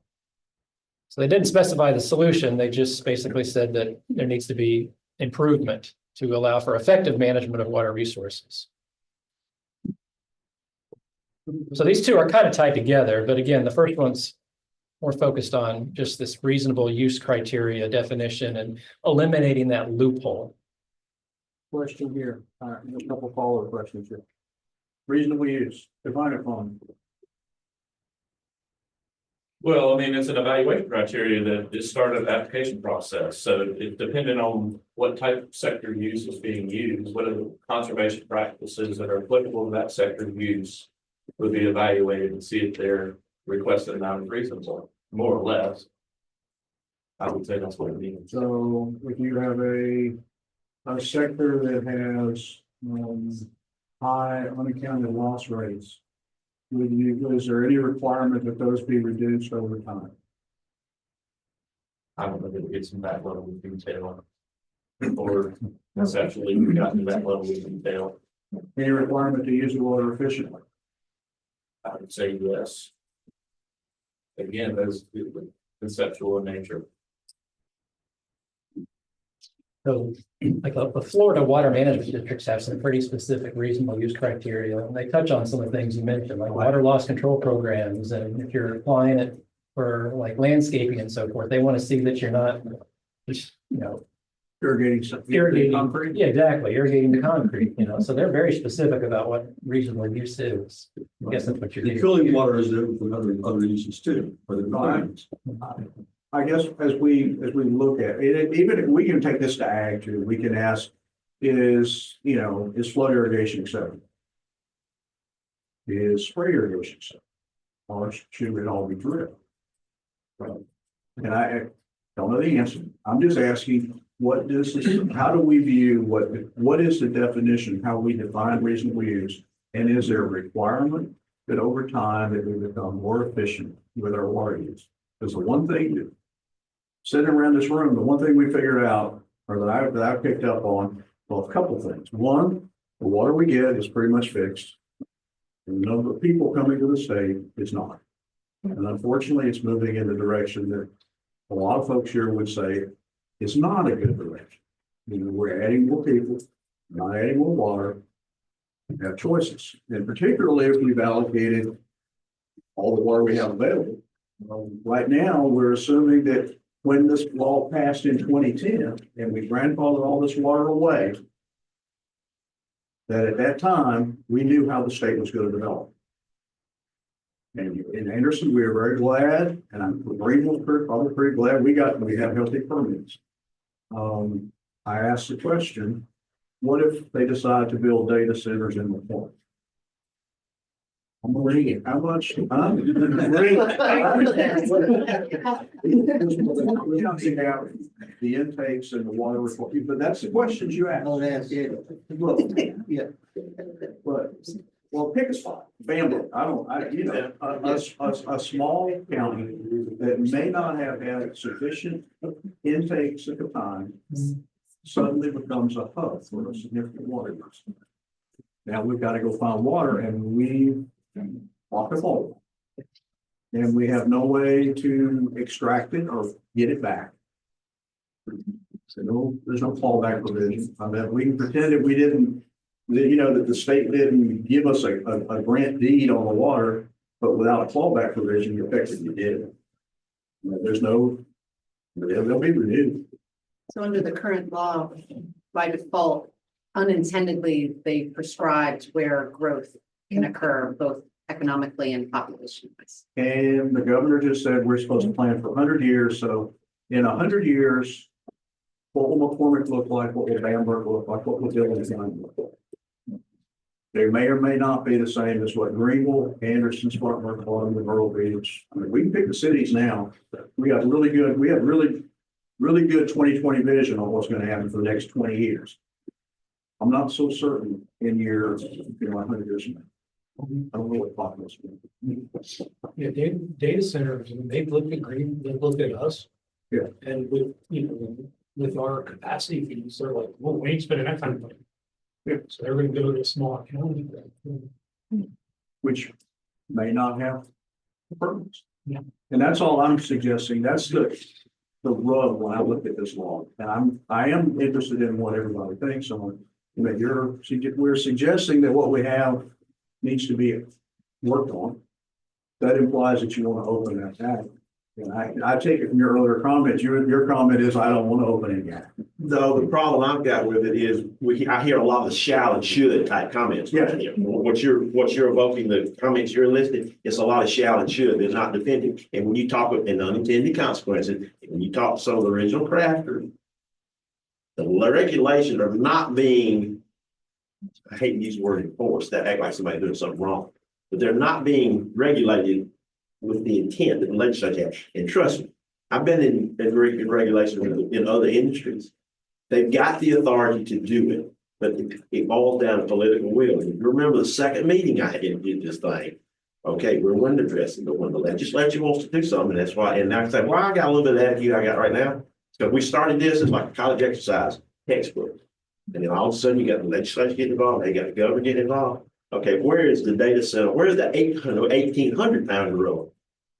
So they didn't specify the solution. They just basically said that there needs to be improvement to allow for effective management of water resources. So these two are kind of tied together, but again, the first one's more focused on just this reasonable use criteria definition and eliminating that loophole. Question here, a couple follow-up questions here. Reasonable use, define it for me. Well, I mean, it's an evaluation criteria that is started the application process. So it depending on what type of sector use is being used, what are the conservation practices that are applicable to that sector use would be evaluated and see if their requested amount is reasonable, more or less. I would say that's what it means. So if you have a sector that has high unaccounted loss rates, is there any requirement that those be reduced over time? I don't know that it gets in that level of detail. Or conceptually, we got to that level of detail. Any requirement to use the water efficiently? I would say yes. Again, those conceptual in nature. So like the Florida water management districts have some pretty specific reasonable use criteria, and they touch on some of the things you mentioned, like water loss control programs. And if you're applying it for like landscaping and so forth, they want to see that you're not just, Irrigating concrete? Yeah, exactly. Irrigating the concrete, so they're very specific about what reasonable use is. I guess that's what you're The getting. cooling water is different from other uses too, for the clients. I guess as we look at it, even if we can take this to ag too, we can ask, is flood irrigation acceptable? Is spray irrigation acceptable? Or should it all be drip? And I don't know the answer. I'm just asking, what does this, how do we view, what is the definition, how we define reasonable use? And is there a requirement that over time that we become more efficient with our water use? Because the one thing that, sitting around this room, the one thing we figured out, or that I picked up on, well, a couple of things. One, the water we get is pretty much fixed. And the number of people coming to the state is not. And unfortunately, it's moving in the direction that a lot of folks here would say is not a good direction. You know, we're adding more people, not adding more water. We have choices, and particularly if we've allocated all the water we have available. Right now, we're assuming that when this law passed in 2010 and we grandfathered all this water away, that at that time, we knew how the state was going to develop. And in Anderson, we are very glad, and I'm probably pretty glad we have healthy permits. I asked the question, what if they decide to build data centers in the park? I'm reading how much? The intakes and the water report, but that's the questions you ask. Oh, that's it. Look, yeah. But, well, pick a spot, Bamboo, a small county that may not have had sufficient intakes at the time suddenly becomes a hub for a significant water use. Now we've got to go find water and we walk the hole. And we have no way to extract it or get it back. So there's no fallback provision. I mean, we can pretend that we didn't, that the state didn't give us a grant deed on the water, but without a fallback provision, you effectively did. There's no, they'll be renewed. So under the current law, by default, unintendedly, they prescribed where growth can occur, both economically and population-wise. And the governor just said we're supposed to plan for 100 years. So in 100 years, what will McCormick look like? What will Bamberg look like? What will Dillon look like? They may or may not be the same as what Greenville, Anderson, Spartanburg, Columbia, Myrtle Beach. I mean, we can pick the cities now. We have really good 20/20 vision on what's going to happen for the next 20 years. I'm not so certain in years, 100 years from now. I don't know what populous. Yeah, data centers, they've looked at Green, they've looked at us. Yeah. And with our capacity fees, they're like, well, we ain't spending that kind of money. Yeah. So they're gonna go to a small county. Which may not have permits. Yeah. And that's all I'm suggesting. That's the rub when I look at this law. And I am interested in what everybody thinks on. We're suggesting that what we have needs to be worked on. That implies that you want to open that gap. And I take it from your earlier comments, your comment is, I don't want to open it yet. No, the problem I've got with it is I hear a lot of the shall and should type comments. Yeah. What you're evoking, the comments you're listing, it's a lot of shall and should. They're not definitive. And when you talk about unintended consequences, when you talk to some of the original crafters, the regulations are not being, I hate to use the word enforced, that act like somebody doing something wrong, but they're not being regulated with the intent that the legislature has. And trust me, I've been in regulations in other industries. They've got the authority to do it, but it boils down to political will. And you remember the second meeting I had did this thing. Okay, we're window dressing, but when the legislature wants to do something, that's why. And I say, well, I got a little bit of attitude I got right now. So we started this as like a college exercise textbook. And then all of a sudden you got the legislature getting involved, they got the government getting involved. Okay, where is the data center? Where's the 1,800 pound gorilla?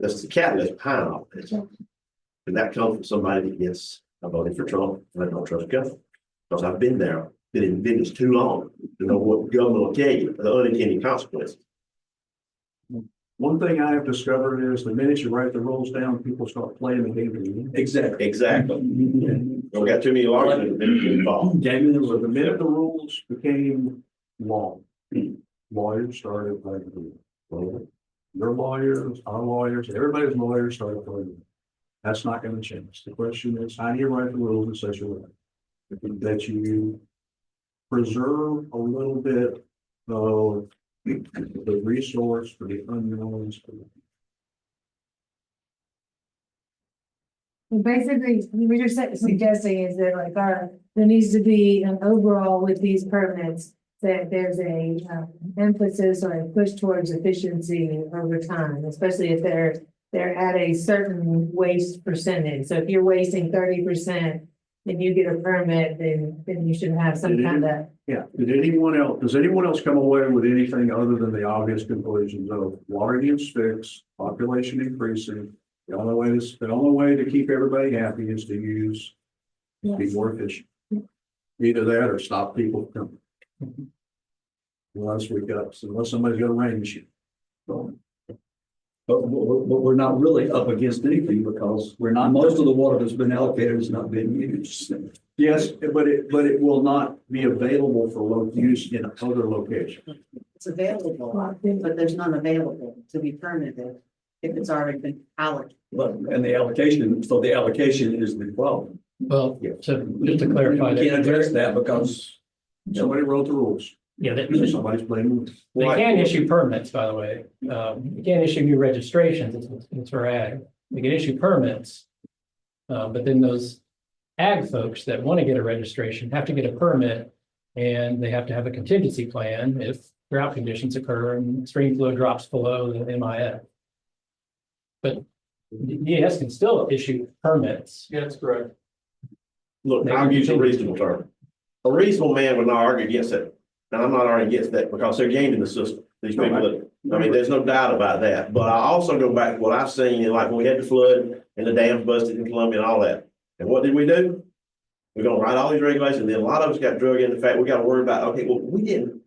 That's the catalyst behind all this. And that comes from somebody that, yes, I voted for Trump and I don't trust government. Because I've been there, been in business too long to know what government will tell you, the unintended consequences. One thing I have discovered is the minute you write the rules down, people start playing the game again. Exactly. We got too many lawyers involved. So the minute the rules became law, lawyers started playing the game. Your lawyers, our lawyers, everybody's lawyers started playing the game. That's not going to change. The question is, how do you write the rules in such a way that you preserve a little bit of the resource for the unknowns? Basically, what you're suggesting is that like there needs to be an overall with these permits, that there's a emphasis or a push towards efficiency over time, especially if they're at a certain waste percentage. So if you're wasting 30%, and you get a permit, then you should have some kind of. Yeah, does anyone else come away with anything other than the obvious conclusions of water gets fixed, population increasing? The only way to keep everybody happy is to be more efficient. Either that or stop people from coming. Unless somebody's got a rain machine. So, But we're not really up against anything because most of the water that's been allocated has not been used. yes, but it will not be available for use in other locations. It's available, but there's none available to be permitted if it's already been allocated. And the allocation is the problem. Well, so just to clarify. You can't address that because Somebody wrote the rules. Yeah, Somebody's playing rules. they can issue permits, by the way. You can't issue new registrations, it's for ag. They can issue permits. But then those ag folks that want to get a registration have to get a permit, and they have to have a contingency plan if drought conditions occur and stream flow drops below the MIF. But the DES can still issue permits. Yeah, that's correct. Look, I'll use a reasonable term. A reasonable man would not argue against it. And I'm not arguing against that because they're gaming the system. These people that, I mean, there's no doubt about that. But I also go back to what I've seen, in like when we had the flood and the dams busted in Columbia and all that. And what did we do? We're gonna write all these regulations, and then a lot of us got drug into the fact we got to worry about, okay, well,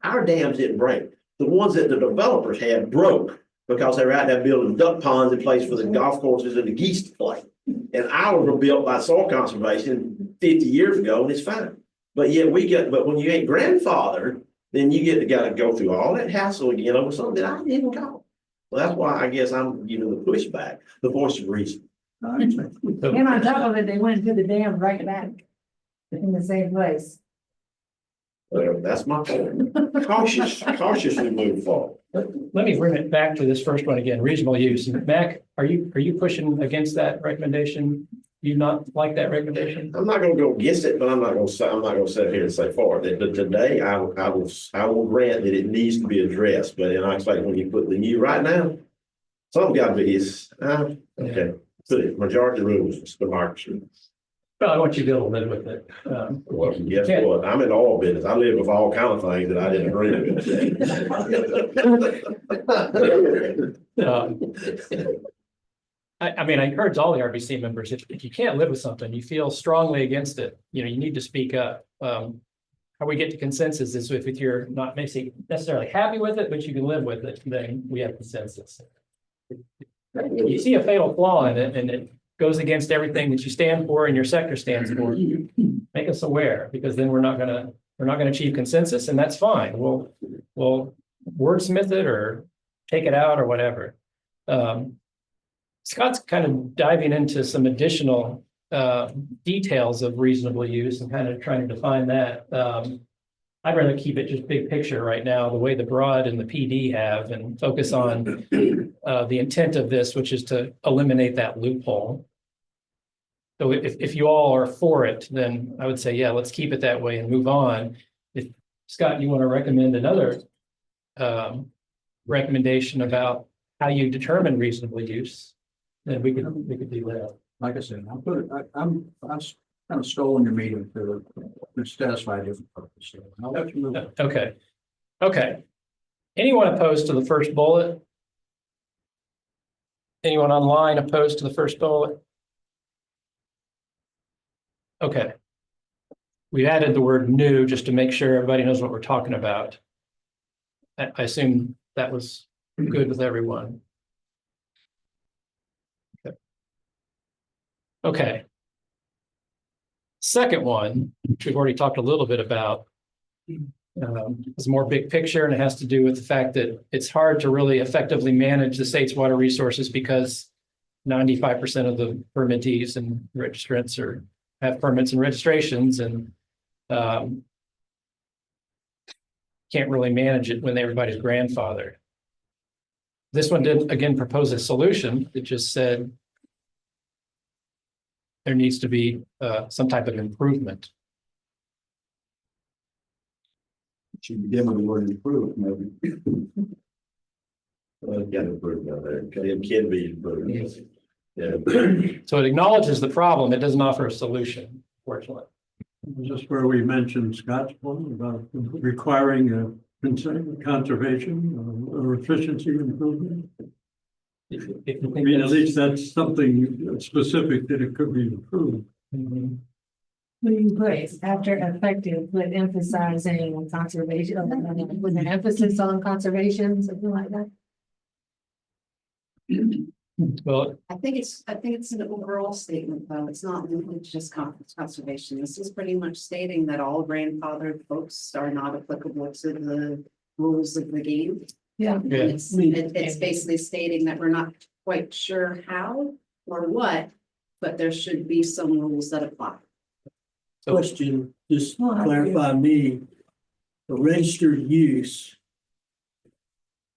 our dams didn't break. The ones that the developers had broke because they were out there building duck ponds in place for the golf courses and the geese to play. And ours were built by soil conservation 50 years ago, and it's fine. But yet but when you ain't grandfathered, then you gotta go through all that hassle again over something that I didn't call. Well, that's why I guess I'm giving the pushback, the voice of reason. And on top of it, they went to the dam right back in the same place. Well, that's my point. Cautiously move forward. Let me bring it back to this first one again, reasonable use. Mac, are you pushing against that recommendation? You not like that recommendation? I'm not gonna go against it, but I'm not gonna sit here and say for it. But today, I will grant that it needs to be addressed, but then I expect when you put the new right now, something gotta be, okay, put it, majority rules, it's democracy. Well, I want you to be able to live with it. Well, guess what? I'm in the oil business. I live with all kind of things that I didn't agree with. I mean, I encourage all the RBC members, if you can't live with something, you feel strongly against it, you need to speak up. How we get to consensus is if you're not necessarily happy with it, but you can live with it, then we have consensus. If you see a fatal flaw in it and it goes against everything that you stand for and your sector stands for, make us aware, because then we're not gonna achieve consensus, and that's fine. We'll wordsmith it or take it out or whatever. Scott's kind of diving into some additional details of reasonable use and kind of trying to define that. I'd rather keep it just big picture right now, the way the broad and the PD have, and focus on the intent of this, which is to eliminate that loophole. So if you all are for it, then I would say, yeah, let's keep it that way and move on. If Scott, you want to recommend another recommendation about how you determine reasonable use, then we could do that. Like I said, I'm kind of stolen your meeting to satisfy a different purpose. So I'll let you move on. Okay. Anyone opposed to the first bullet? Anyone online opposed to the first bullet? Okay. We added the word new just to make sure everybody knows what we're talking about. I assume that was good with everyone. Okay. Second one, which we've already talked a little bit about, is more big picture, and it has to do with the fact that it's hard to really effectively manage the state's water resources because 95% of the permittees and registrants have permits and registrations, and can't really manage it when everybody's grandfathered. This one did again propose a solution that just said, there needs to be some type of improvement. Should begin with the word improve, maybe. Well, got to improve down there. It can be improved. Yeah. So it acknowledges the problem, it doesn't offer a solution, fortunately. Just where we mentioned Scott's point about requiring a conservation or efficiency improvement. If you I think mean, at that's- least that's something specific that it could be improved. What do you put after effective with emphasizing conservation, with an emphasis on conservation, something like that? Well, I think it's an overall statement, though. It's not limited to just conservation. This is pretty much stating that all grandfathered folks are not applicable to the rules of the game. Yeah. And it's basically stating that we're not quite sure how or what, but there should be some rules that apply. Question, just clarify me, the registered use.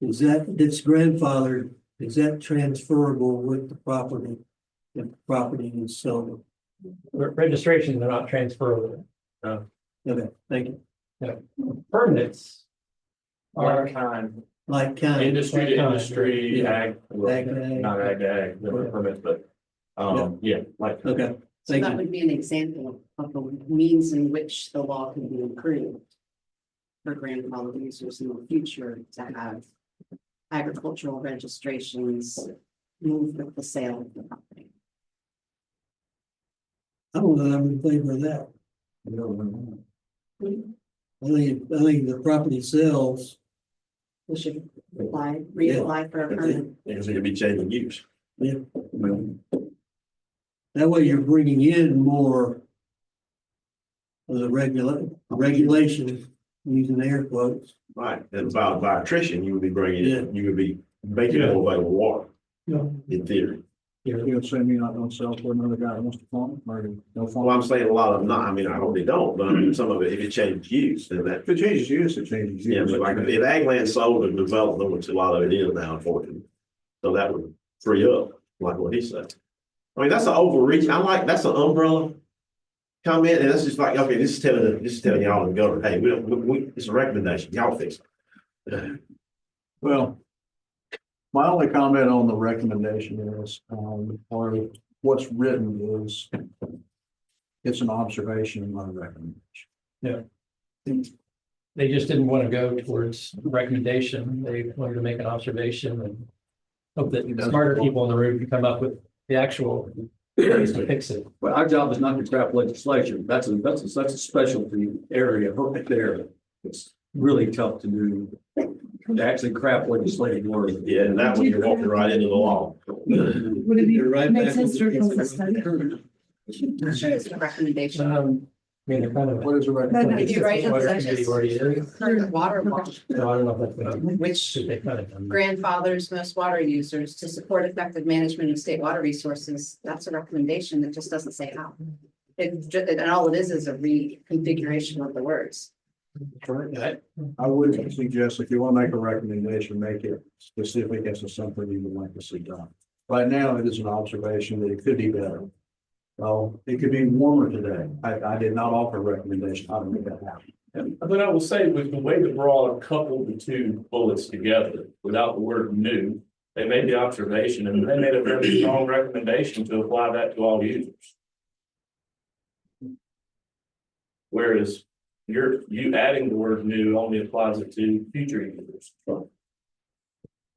That's grandfathered, is that transferable with the property? If the property is sold? registrations are not transferable. Okay, thank you. Permits are Like kind Industry to industry, Yeah. ag, well, Ag, not ag, different permits, but, yeah, like. okay, So thank that you. would be an example of the means in which the law can be improved for grandfather users in the future to have agricultural registrations move with the sale of the property. I don't know, I'm in favor of that. I think the property sells. We should reapply for a permit. Because it'll be changing use. Yeah. That way you're bringing in more of the regulation, using air quotes. Right, and by attrition, you would be bringing in, you would be making more available water. Yeah. In theory. You're gonna say me not gonna sell for another guy that wants to farm, or no farm? Well, I'm saying a lot of them not, I mean, I hope they don't, but I mean, some of it, if it changes use, then that. If it changes use, it changes use. Yeah, but like if ag land sold and development, which a lot of it is now, unfortunately. So that would free up, like what he said. I mean, that's an overreach. That's an umbrella comment, and that's just like, okay, this is telling y'all to go, hey, it's a recommendation, y'all fix it. Well, my only comment on the recommendation is, or what's written is, it's an observation, not a recommendation. They just didn't want to go towards recommendation. They wanted to make an observation and hope that smarter people in the room can come up with the actual ways to fix it. Well, our job is not to craft legislation. That's a specialty area right there. It's really tough to do. To actually craft legislative work. Yeah, and that one, you're walking right into the law. Would it be, You're right make back sense to with record the the- study? It's a recommendation. I mean, they're kind of. What is a recommendation? If you write it Water such committee as already is. current water law, No, I don't know if that's. which They kind of done. grandfathers most water users to support effective management of state water resources, that's a recommendation that just doesn't say how. And all it is a reconfiguration of the words. I would suggest if you want to make a recommendation, make it specific as to something you would like to see done. Right now, it is an observation that it could be better. Well, it could be warmer today. I did not offer a recommendation how to make that happen. But I will say with the way that we're all coupled the two bullets together without the word new, they made the observation and they made a very strong recommendation to apply that to all users. Whereas you adding the word new only applies it to future users.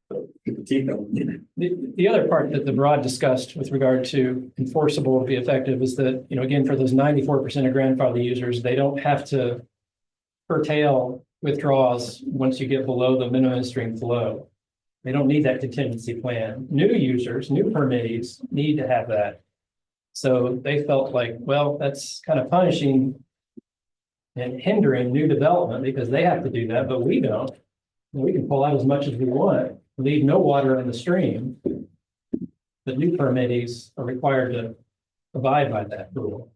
The other part that the broad discussed with regard to enforceable would be effective is that, again, for those 94% of grandfather users, they don't have to curtail withdrawals once you get below the minimum stream flow. They don't need that contingency plan. New users, new permittees need to have that. So they felt like, well, that's kind of punishing and hindering new development because they have to do that, but we don't. We can pull out as much as we want, leave no water in the stream. The new permittees are required to abide by that rule.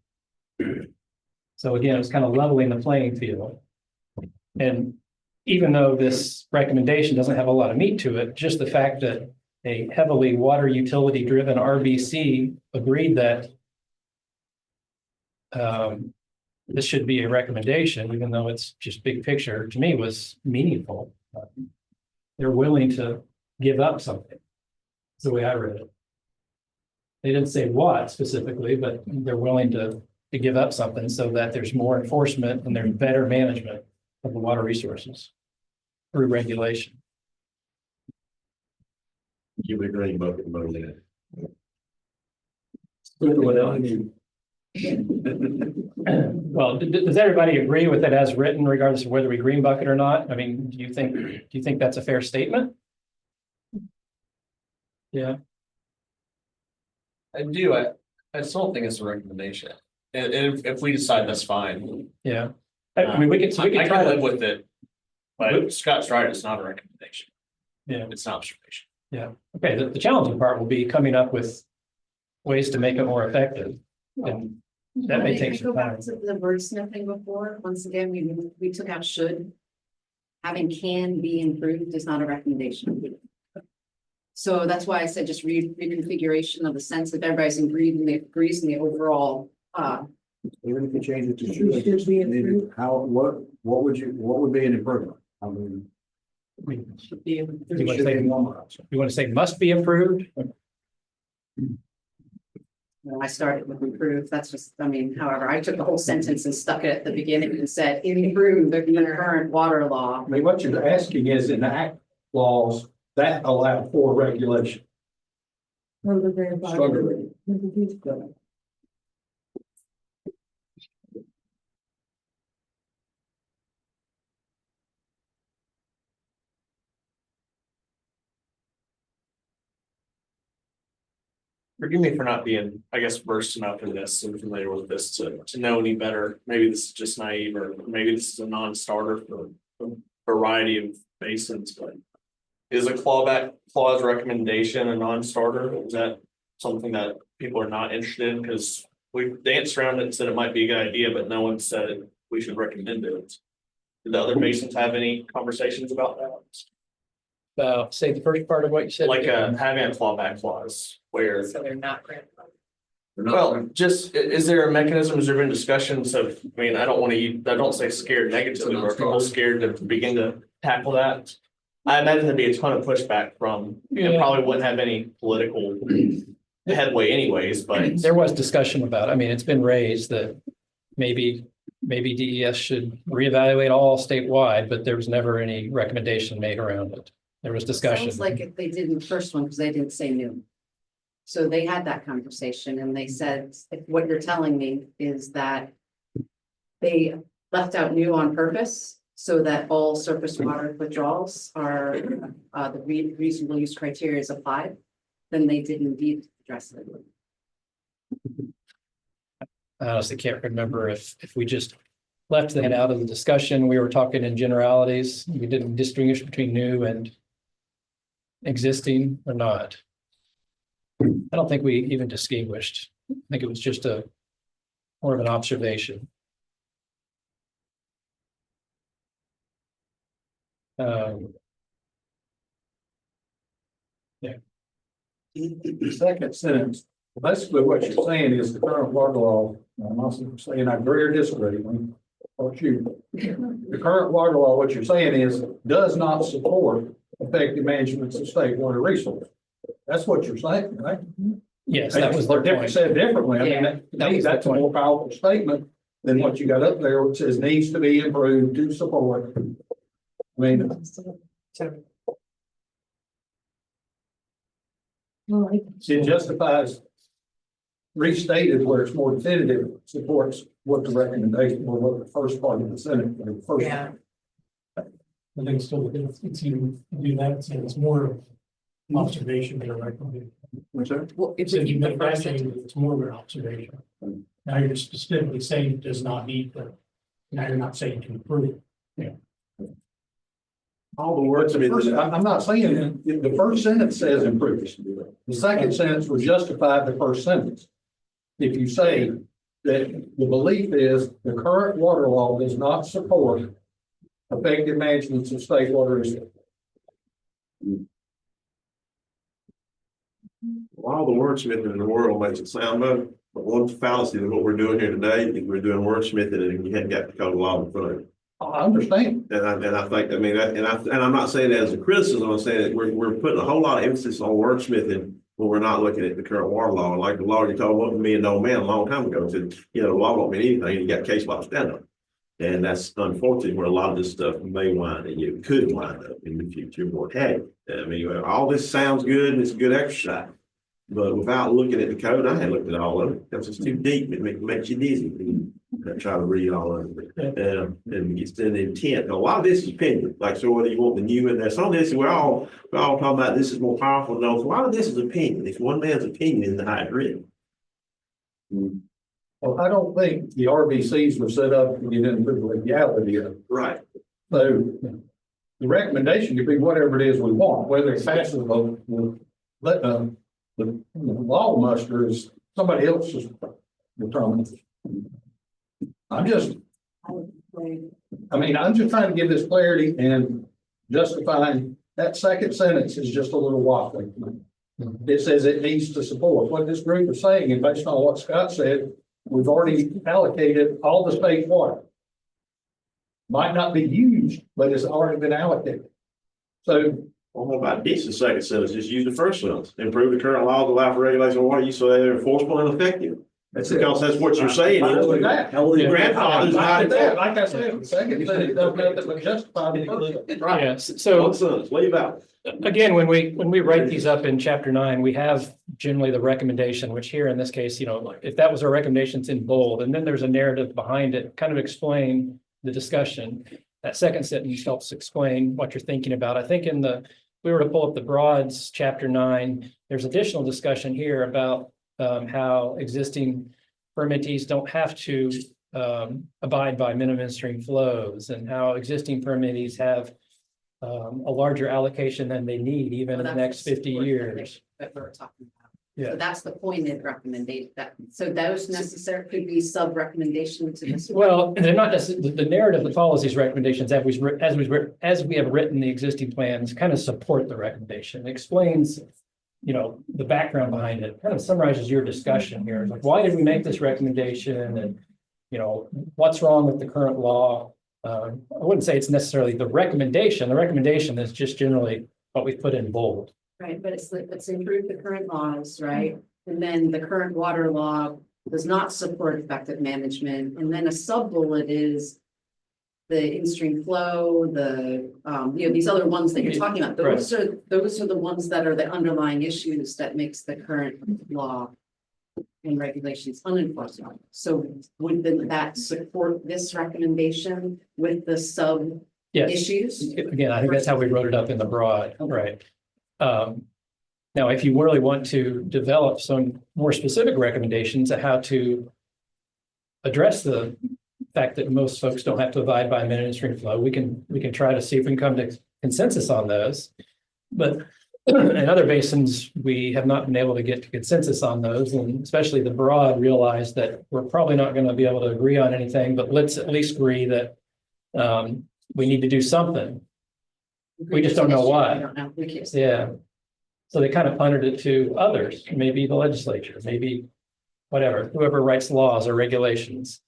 So again, it's kind of leveling the playing field. And even though this recommendation doesn't have a lot of meat to it, just the fact that a heavily water utility driven RBC agreed that this should be a recommendation, even though it's just big picture, to me was meaningful. They're willing to give up something. That's the way I read it. They didn't say what specifically, but they're willing to give up something so that there's more enforcement and there's better management of the water resources through regulation. You would agree, bucket about that. Well, does everybody agree with it as written, regardless of whether we green bucket or not? I mean, do you think that's a fair statement? Yeah. I do, I still think it's a recommendation, and if we decide that's fine. Yeah. I mean, we could I try can live to, with it, but Scott's right, it's not a recommendation, yeah, it's an observation. yeah. Okay, the challenging part will be coming up with ways to make it more effective. And that may take Can I some go back time. to the wordsmithing before? Once again, we took out should. Having can be improved is not a recommendation. So that's why I said just reconfiguration of the sense if everybody's agrees in the overall, Even if you change it to should, maybe how, what would be an improvement? I mean. You want to say must be improved? I started with improve, that's just, I mean, however, I took the whole sentence and stuck it at the beginning and said, improve the current water law. I mean, what you're asking is in the act laws that allow for regulation. Forgive me for not being, I guess, versed enough in this and familiar with this to know any better. Maybe this is just naive, or maybe this is a non-starter for a variety of basins, but is a clawback clause recommendation a non-starter? Is that something that people are not interested in? Because we've danced around it and said it might be a good idea, but no one said we should recommend it. Did the other basins have any conversations about that? Say the first part of what you said. Like having a clawback clause where. So they're not grandfathered. Well, just, is there a mechanism, has there been discussions of, I mean, I don't say scared negatively, but are people scared to begin to tackle that? I imagine there'd be a ton of pushback from, and probably wouldn't have any political headway anyways, but. There was discussion about, I mean, it's been raised that maybe DES should reevaluate all statewide, but there was never any recommendation made around it. There was discussion. Sounds like if they did in the first one, because they didn't say new. So they had that conversation and they said, if what you're telling me is that they left out new on purpose so that all surface water withdrawals are, the reasonable use criteria is applied, then they did indeed address it. I honestly can't remember if we just left that out of the discussion. We were talking in generalities. We didn't distinguish between new and existing or not. I don't think we even distinguished. I think it was just more of an observation. Yeah. The second sentence, basically what you're saying is the current water law, I'm also saying I agree or disagree. The current water law, what you're saying is, does not support effective management of state water resources. That's what you're saying, right? Yes, that was their point. Said differently. I mean, that's a more powerful statement than what you got up there, which says needs to be improved to support. I mean. It justifies restated where it's more definitive, supports what the recommendation or what the first part of the Senate. Yeah. I think still, it's you do that, so it's more observation than a recommendation. What's that? Well, if So you you the make that first change, it's more of an observation. Now you're specifically saying it does not need the, now you're not saying to improve. All the words, I'm not saying, the first sentence says improve. The second sentence would justify the first sentence. If you say that the belief is the current water law does not support effective management of state water resources. All the wordsmithing in the world makes it sound better. But one fallacy of what we're doing here today is we're doing wordsmithing and you haven't got the code of law in front of you. I understand. And I think, I mean, and I'm not saying that as a criticism, I'm saying that we're putting a whole lot of emphasis on wordsmithing when we're not looking at the current water law. And like the lawyer told me an old man a long time ago, said, you know, the law don't mean anything, you got case law stand up. And that's unfortunately where a lot of this stuff may wind and you could wind up in the future. But hey, I mean, all this sounds good and it's a good exercise. But without looking at the code, I hadn't looked at all of it. That's just too deep. It makes you dizzy. I try to read all of it. And it's an intent. A lot of this is opinion. Like, so whether you want the new in there, some of this, we're all talking about this is more powerful than those. A lot of this is opinion. It's one man's opinion in the high written. Well, I don't think the RBCs were set up to get into the legality of it. Right. So the recommendation could be whatever it is we want, whether it passes the law muster is somebody else's determination. I'm just trying to give this clarity and justifying that second sentence is just a little waffling. It says it needs to support what this group is saying, and based on what Scott said, we've already allocated all the state water. Might not be used, but it's already been allocated. So what about this? The second sentence, just use the first sentence. Improve the current laws, allow for regulation of water use so they're enforceable and effective. That's because that's what you're saying. Grandfather's not. Like I said, the second sentence does nothing but justify the Right. Yeah, so One sentence, leave out. again, when we write these up in chapter 9, we have generally the recommendation, which here in this case, you know, if that was our recommendations in bold, and then there's a narrative behind it, kind of explain the discussion. That second sentence helps explain what you're thinking about. I think if we were to pull up the Broads, chapter 9, there's additional discussion here about how existing permittees don't have to abide by minimum stream flows, and how existing permittees have a larger allocation than they need even in the next 50 years. That we're talking about. Yeah. So that's the pointed recommendation so those necessarily could be sub recommendations to this. Well, they're not necessarily, the narrative that follows these recommendations as we have written the existing plans kind of support the recommendation. It explains, you know, the background behind it, kind of summarizes your discussion here. Like, why did we make this recommendation? And, you know, what's wrong with the current law? I wouldn't say it's necessarily the recommendation. The recommendation is just generally what we put in bold. Right, but it's improve the current laws, right? And then the current water law does not support effective management. And then a sub bullet is the in-stream flow, the you know, these other ones that you're talking about. Those are the ones that are the underlying issues that makes the current law and regulations unenforceable. So wouldn't that support this recommendation with the sub issues? Again, I think that's how we wrote it up in the broad, right? Now, if you really want to develop some more specific recommendations of how to address the fact that most folks don't have to abide by minimum stream flow, we can try to see if we can come to consensus on those. But in other basins, we have not been able to get to consensus on those, and especially the broad realize that we're probably not going to be able to agree on anything, but let's at least agree that we need to do something. We just don't know why. I don't know. We can't. Yeah. So they kind of punted it to others, maybe the legislature, maybe whatever, whoever writes laws or regulations.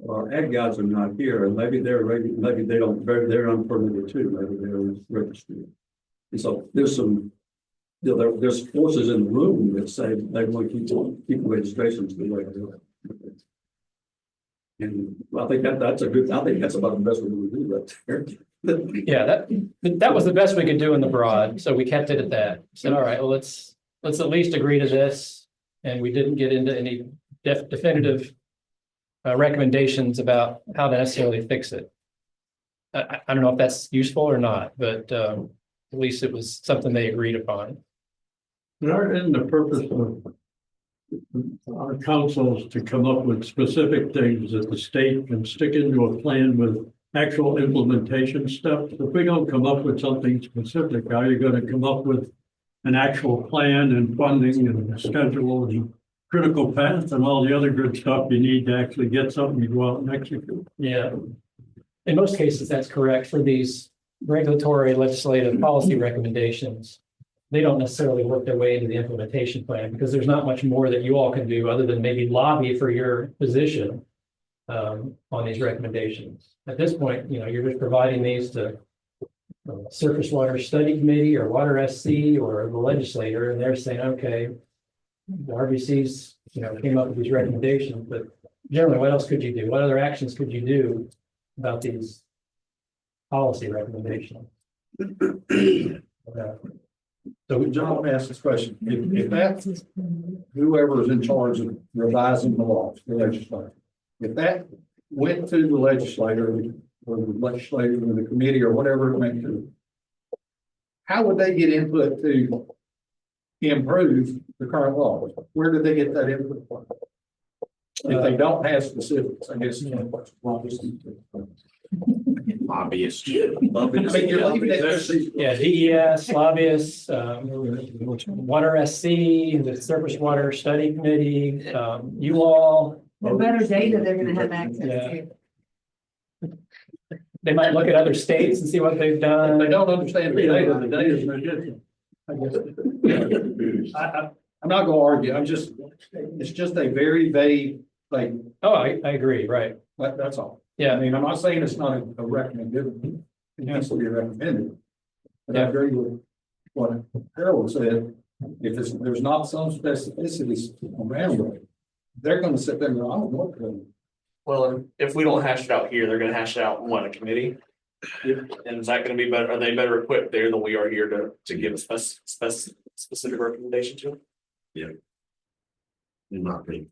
Our ag guys are not here, and maybe they're unpermitted too, maybe they're registered. And so there's some, you know, there's forces in the room that say they want to keep registrations the way they are. And I think that's about the best we can do that. Yeah, that was the best we could do in the broad, so we kept it at that. Said, all right, well, let's at least agree to this, and we didn't get into any definitive recommendations about how to necessarily fix it. I don't know if that's useful or not, but at least it was something they agreed upon. Isn't the purpose of our councils to come up with specific things that the state can stick into a plan with actual implementation steps? If we don't come up with something specific, how are you going to come up with an actual plan and funding and schedule and critical path and all the other good stuff you need to actually get something to go out and execute? Yeah. In most cases, that's correct for these regulatory, legislative, policy recommendations. they don't necessarily work their way into the implementation plan because there's not much more that you all can do other than maybe lobby for your position on these recommendations. At this point, you're just providing these to Surface Water Study Committee or Water SC or the legislator, and they're saying, okay, the RBCs, came up with these recommendations, but generally, what else could you do? What other actions could you do about these policy recommendations? So John, let me ask this question. If that's whoever is in charge of revising the laws, the legislature, if that went to the legislator or the legislature or the committee or whatever it went to, how would they get input to improve the current laws? Where do they get that input from? If they don't have specifics, I guess. Obvious. Yeah, DES, lobbyists, Water SC, the Surface Water Study Committee, you all. The better data they're gonna have access to. They might look at other states and see what they've done. They don't understand the data is no good. I guess. I'm not gonna argue, it's just a very vague thing. Oh, I agree, right. That's all. Yeah. I mean, I'm not saying it's not a recommended, it has to be recommended. But I agree with what Harold said, if there's not some specificity around it, they're gonna sit there and go, I don't know what to do. Well, if we don't hash it out here, they're gonna hash it out in what, a committee? And is that gonna be better, are they better equipped there than we are here to give a specific recommendation to? In my opinion.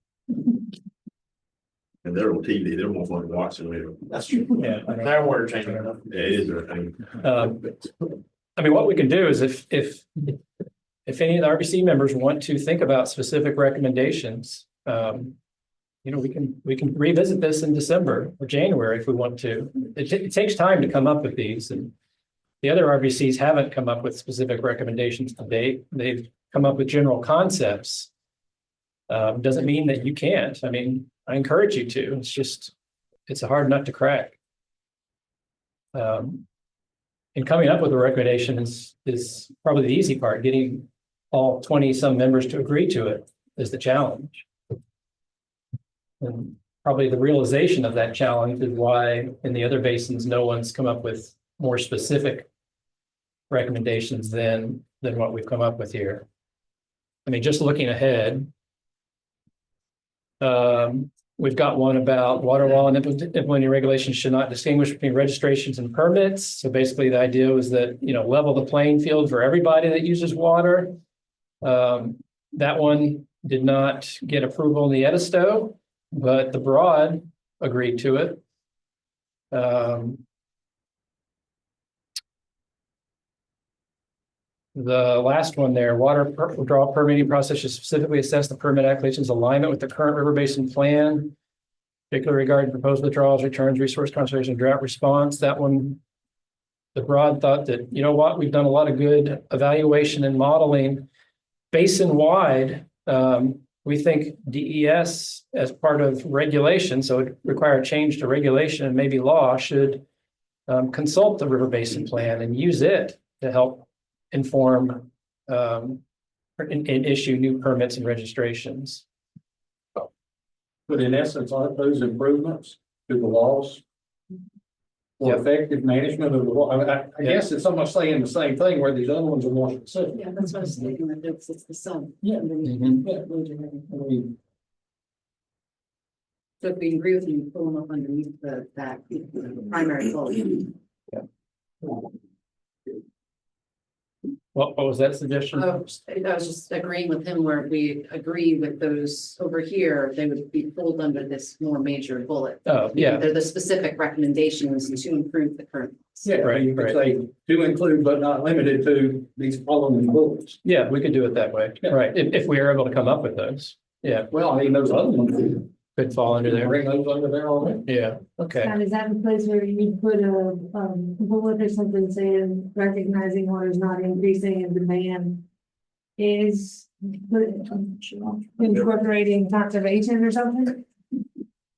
And they're on TV, they're more fun to watch than we are. That's true. Yeah. They're water changing enough. Yeah, it is their thing. I mean, what we can do is if any of the RBC members want to think about specific recommendations, we can revisit this in December or January if we want to. It takes time to come up with these, and the other RBCs haven't come up with specific recommendations to date. They've come up with general concepts. Doesn't mean that you can't. I mean, I encourage you to. It's a hard nut to crack. And coming up with a recommendation is probably the easy part. Getting all 20 some members to agree to it is the challenge. And probably the realization of that challenge is why in the other basins, no one's come up with more specific recommendations than what we've come up with here. I mean, just looking ahead, we've got one about water wall and implementing regulations should not distinguish between registrations and permits. So basically the idea was that, level the playing field for everybody that uses water. That one did not get approval in the Edisto, but the Broad agreed to it. The last one there, water withdrawal permitting process should specifically assess the permit application's alignment with the current river basin plan, particularly regarding proposed withdrawals, returns, resource conservation, drought response. That one, the Broad thought that, we've done a lot of good evaluation and modeling basin-wide. We think DES as part of regulation, so it required change to regulation and maybe law, should consult the river basin plan and use it to help inform and issue new permits and registrations. But in essence, aren't those improvements to the laws for Yep. effective management of the law? I guess it's almost saying the same thing where these other ones are more specific. Yeah, that's what I was thinking, that it's the sum. Yeah. Mhm. Yeah, I mean, So if we agree with you, pull them up underneath that primary goal. What was that suggestion? I was just agreeing with him where we agree with those over here, they would be pulled under this more major bullet. Oh, yeah, They're the specific recommendations to improve the current. yeah, Right, you could right. say to include but not limited to these following bullets. yeah, we could do it that way. Yeah. Right, if we are able to come up with those. Yeah, Well, I mean, those other ones, could fall under there. bring those under there already. Yeah, okay. And is that the place where you put a, bullet or something saying recognizing water is not increasing in demand? Is incorporating conservation or something?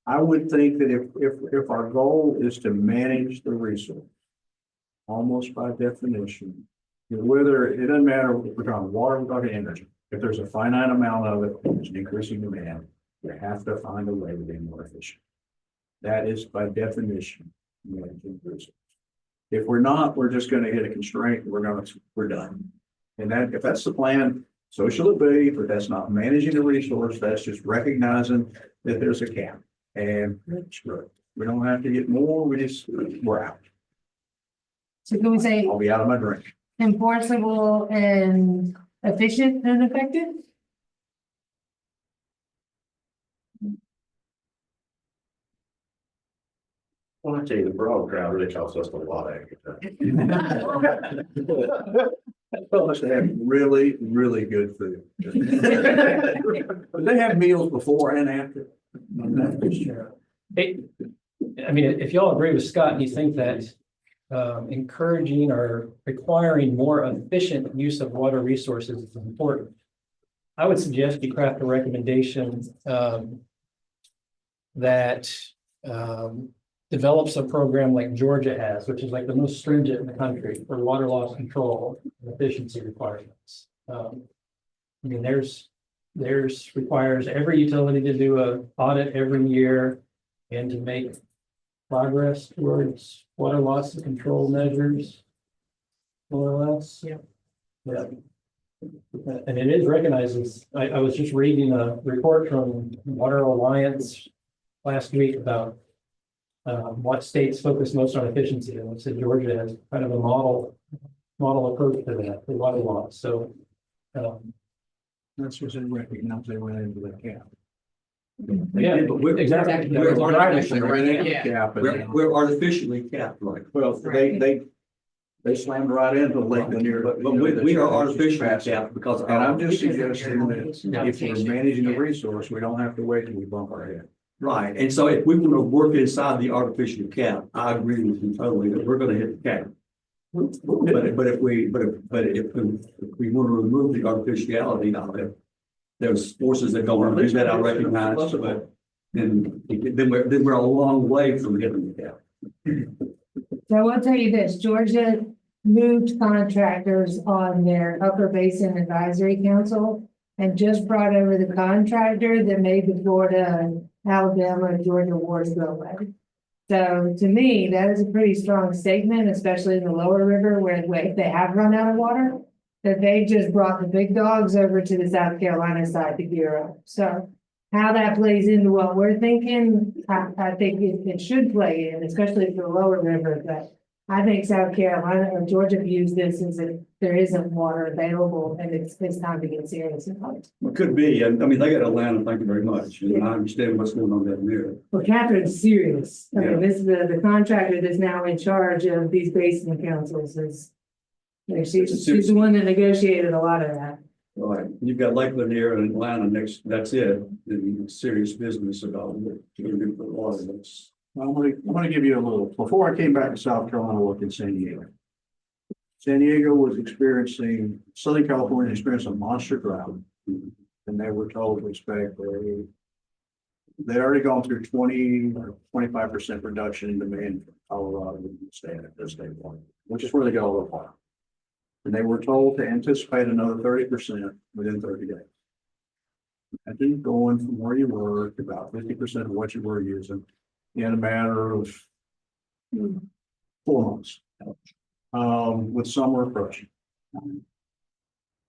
I would think that if our goal is to manage the resource, almost by definition, Whether, it doesn't matter if we're talking water, we're talking energy. If there's a finite amount of it, there's an increasing demand, you have to find a way to be more efficient. That is by definition, managing resources. If we're not, we're just gonna hit a constraint, we're done. And that, if that's the plan, so shall it be, but that's not managing the resource, that's just recognizing that there's a cap. And screw it. We don't have to get more, we're out. So can we say I'll be out of my drink. enforceable and efficient and effective? Well, I tell you, the broad crowd really costs us a lot of extra. Well, they have really, really good food. But they have meals before and after. Hey, I mean, if y'all agree with Scott and you think that encouraging or requiring more efficient use of water resources is important, I would suggest you craft a recommendation that develops a program like Georgia has, which is like the most stringent in the country for water loss control and efficiency requirements. I mean, there's requires every utility to do an audit every year and to make progress towards water loss control measures, more or less. Yeah. Yeah. And it is recognized as, I was just reading a report from Water Alliance last week about what states focus most on efficiency, and it said Georgia has kind of a model approach to that, for water loss, so. That's what they recognize they went into the cap. Yeah, But we're exactly. we're artificially Yeah. Cap, we're artificially capped, right? well, they slammed right into Lake Lanier. But we are artificially capped because. And I'm just suggesting that if we're managing the resource, we don't have to wait till we bump our head. Right, and so if we want to work inside the artificial cap, I agree with you totally that we're gonna hit the cap. But if we want to remove the artificiality of it, there's forces that don't want to do that, I recognize, but then we're a long way from hitting the cap. So I will tell you this, Georgia moved contractors on their Upper Basin Advisory Council and just brought over the contractor that made the Florida, Alabama, and Georgia waters go away. So to me, that is a pretty strong statement, especially in the lower river where they have run out of water, that they just brought the big dogs over to the South Carolina side to gear up. So how that plays into what we're thinking, I think it should play in, especially for the lower river, but I think South Carolina or Georgia views this as if there isn't water available and it's time to get serious about it. It could be, I mean, they got Atlanta, thank you very much, and I understand what's going on down there. Well, Catherine's serious. I Yeah. mean, this is the contractor that's now in charge of these basin councils is. She's the one that negotiated a lot of that. Right, you've got Lake Lanier and Atlanta next, that's it, then serious business about what you're gonna do for water, that's. I'm gonna give you a little, before I came back to South Carolina, I worked in San Diego. San Diego was experiencing, Southern California experienced a monster drought. And they were told to expect they'd already gone through 20 or 25% reduction in demand for Colorado and state at this state point, which is where they got all the water. And they were told to anticipate another 30% within 30 days. I think going from where you were to about 50% of what you were using in a matter of 4 months. With summer approaching. San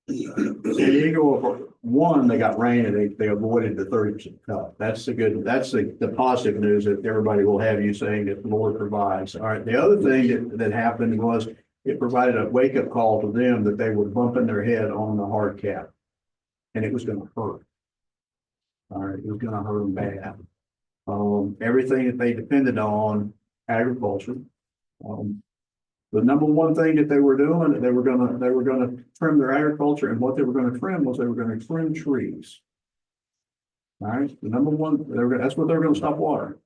Diego, one, they got rain and they avoided the 30% cut. That's the positive news that everybody will have you saying that the Lord provides. All right, the other thing that happened was it provided a wake-up call to them that they were bumping their head on the hard cap. And it was gonna hurt. All right, it was gonna hurt them bad. Everything that they depended on, agriculture. The number one thing that they were doing, they were gonna trim their agriculture, and what they were gonna trim was they were gonna trim trees. All right, the number one, that's what they were gonna stop watering.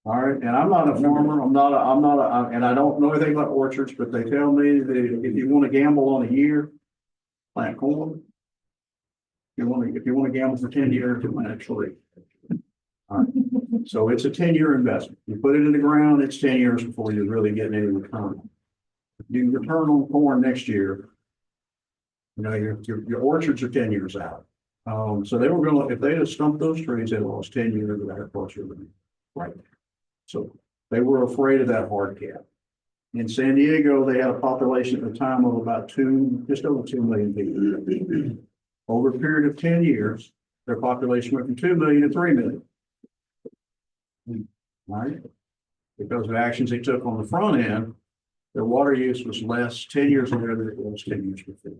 All right, and I'm not a farmer, and I don't know anything about orchards, but they tell me that if you want to gamble on a year, plant corn. If you want to gamble for 10 years, plant a tree. All right. So it's a 10-year investment. You put it in the ground, it's 10 years before you're really getting any return. you return on corn next year. You know, your orchards are 10 years out. So they were gonna, if they had stumped those trees, they lost 10 years of agriculture. Right. So they were afraid of that hard cap. In San Diego, they had a population at the time of about just over 2 million people. Over a period of 10 years, their population went from 2 million to 3 million. Right? Because of actions they took on the front end, their water use was less 10 years later than it was 10 years before.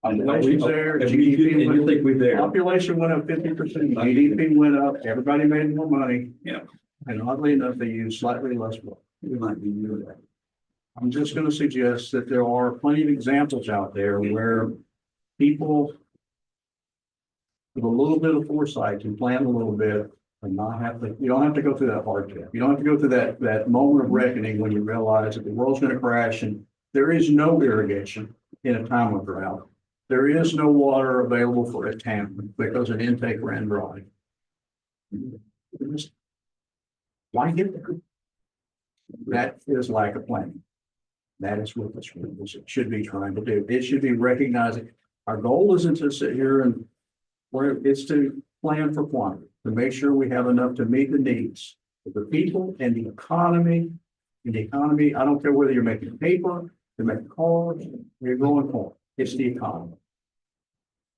Population's there, GDP, you think we're there? population went up 50%, GDP went up, everybody made more money. Yeah. And oddly enough, they use slightly less water. We might be near that. I'm just gonna suggest that there are plenty of examples out there where people with a little bit of foresight can plan a little bit and not have to, you don't have to go through that hard cap. You don't have to go through that moment of reckoning when you realize that the world's gonna crash and there is no irrigation in a time of drought. There is no water available for a tank because an intake ran dry. Why get there? That is lack of planning. That is what this should be trying to do. It should be recognizing our goal isn't to sit here and where it's to plan for quantity, to make sure we have enough to meet the needs of the people and the economy. In the economy, I don't care whether you're making paper, you're making cars, you're growing corn. It's the economy.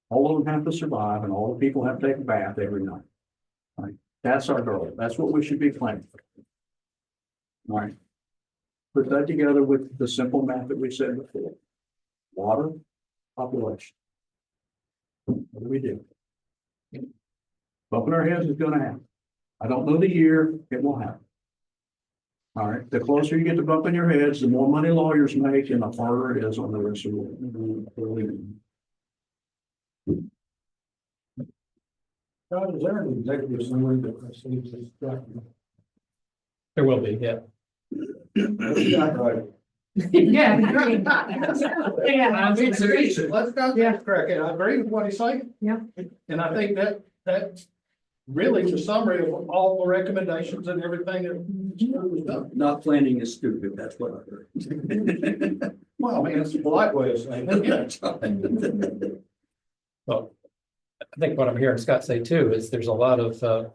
All of them have to survive and all the people have to take a bath every night. Right? That's our goal. That's what we should be planning for. All right. Put that together with the simple math that we said before. Water, population. What do we do? Bumping our heads is going to happen. I don't know the year, it will happen. All right. The closer you get to bumping your heads, the more money lawyers make and the harder it is on the rest of the world. God, is there an executive summary that precedes this document? There will be, yeah. Right. Yeah. I mean, seriously, let's go. Yeah. Correct, and I agree with what he's saying. Yeah. And I think that really is a summary of all the recommendations and everything that was done. Not planning is stupid, that's what I heard. Well, I mean, it's a polite way of saying it. Well, I think what I'm hearing Scott say too is there's a lot of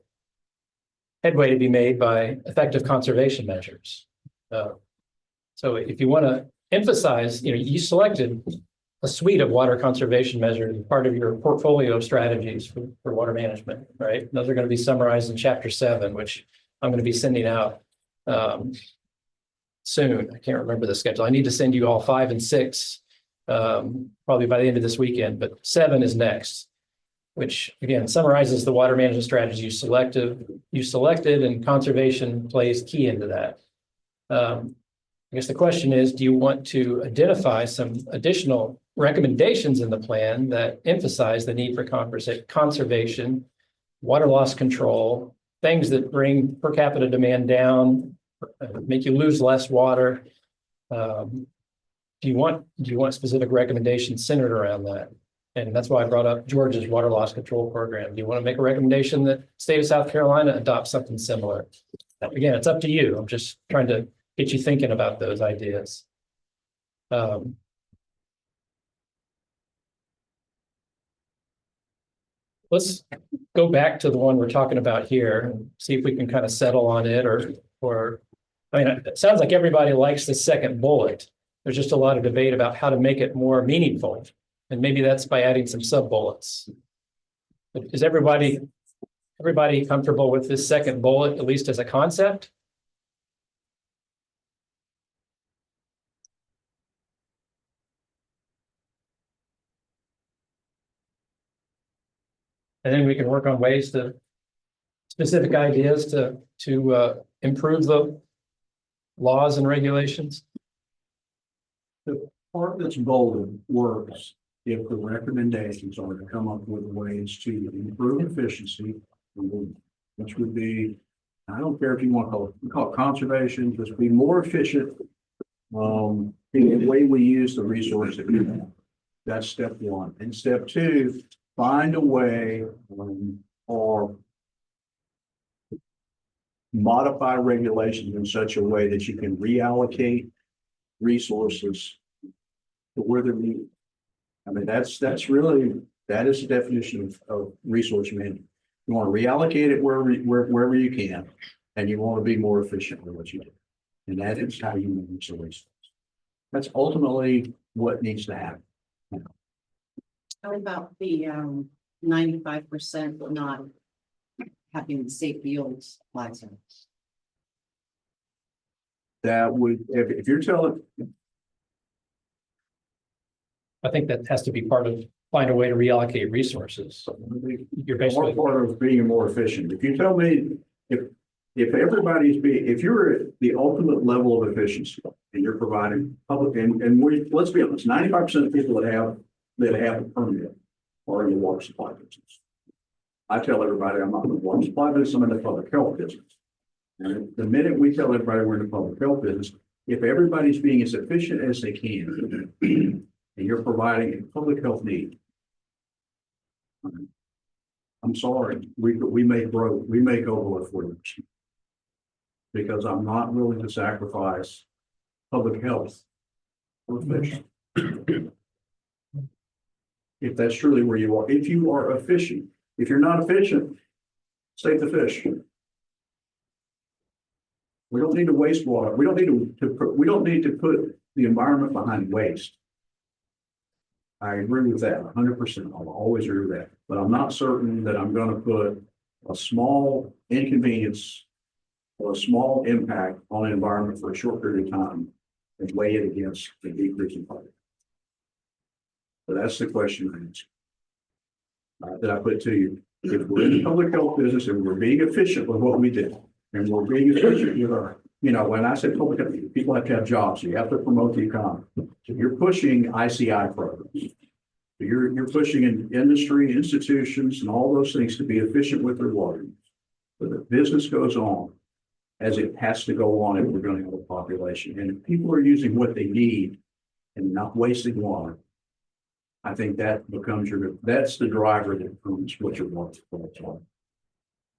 headway to be made by effective conservation measures. So if you want to emphasize, you selected a suite of water conservation measures as part of your portfolio of strategies for water management, right? Those are going to be summarized in Chapter 7, which I'm going to be sending out soon. I can't remember the schedule. I need to send you all 5 and 6 probably by the end of this weekend, but 7 is next, which again summarizes the water management strategies you selected, and conservation plays key into that. I guess the question is, do you want to identify some additional recommendations in the plan that emphasize the need for conservation, water loss control, things that bring per capita demand down, make you lose less water? Do you want specific recommendations centered around that? And that's why I brought up Georgia's water loss control program. Do you want to make a recommendation that the state of South Carolina adopt something similar? Again, it's up to you. I'm just trying to get you thinking about those ideas. Let's go back to the one we're talking about here and see if we can kind of settle on it, or I mean, it sounds like everybody likes the second bullet. There's just a lot of debate about how to make it more meaningful. And maybe that's by adding some sub bullets. Is everybody comfortable with this second bullet, at least as a concept? And then we can work on ways to specific ideas to improve the laws and regulations. The part that's bolded works if the recommendations are to come up with ways to improve efficiency, which would be, I don't care if you want to call it conservation, just be more efficient in the way we use the resource that we have. That's step one. And step two, find a way or modify regulations in such a way that you can reallocate resources to where they're needed. I mean, that's really, that is the definition of resource management. You want to reallocate it wherever you can, and you want to be more efficient with what you do. And that is how you manage the resource. That's ultimately what needs to happen. How about the 95% not having the safe yields license? That would, if you're telling, I think that has to be part of, find a way to reallocate resources. You're basically. more part of being more efficient. If you tell me, if everybody's being, if you're at the ultimate level of efficiency and you're providing public, and let's be honest, 95% of people that have a permit are in the water supply business. I tell everybody I'm not in the water supply business, I'm in the public health business. And the minute we tell everybody we're in the public health business, if everybody's being as efficient as they can, and you're providing a public health need, I'm sorry, we may go below 40%. Because I'm not willing to sacrifice public health for fish. If that's truly where you are, if you are efficient, if you're not efficient, save the fish. We don't need to waste water. We don't need to put the environment behind waste. I agree with that 100%. I'll always agree with that, but I'm not certain that I'm going to put a small inconvenience or a small impact on the environment for a short period of time and weigh it against the decrease in public. So that's the question I ask, that I put to you. If we're in the public health business and we're being efficient with what we do, and we're being efficient with our, when I say public health, people have to have jobs, so you have to promote the economy. So you're pushing ICI programs. You're pushing in industry, institutions, and all those things to be efficient with their water use. So the business goes on as it has to go on if we're going to have a population. And if people are using what they need and not wasting water, I think that becomes that's the driver that becomes what you're wanting to promote.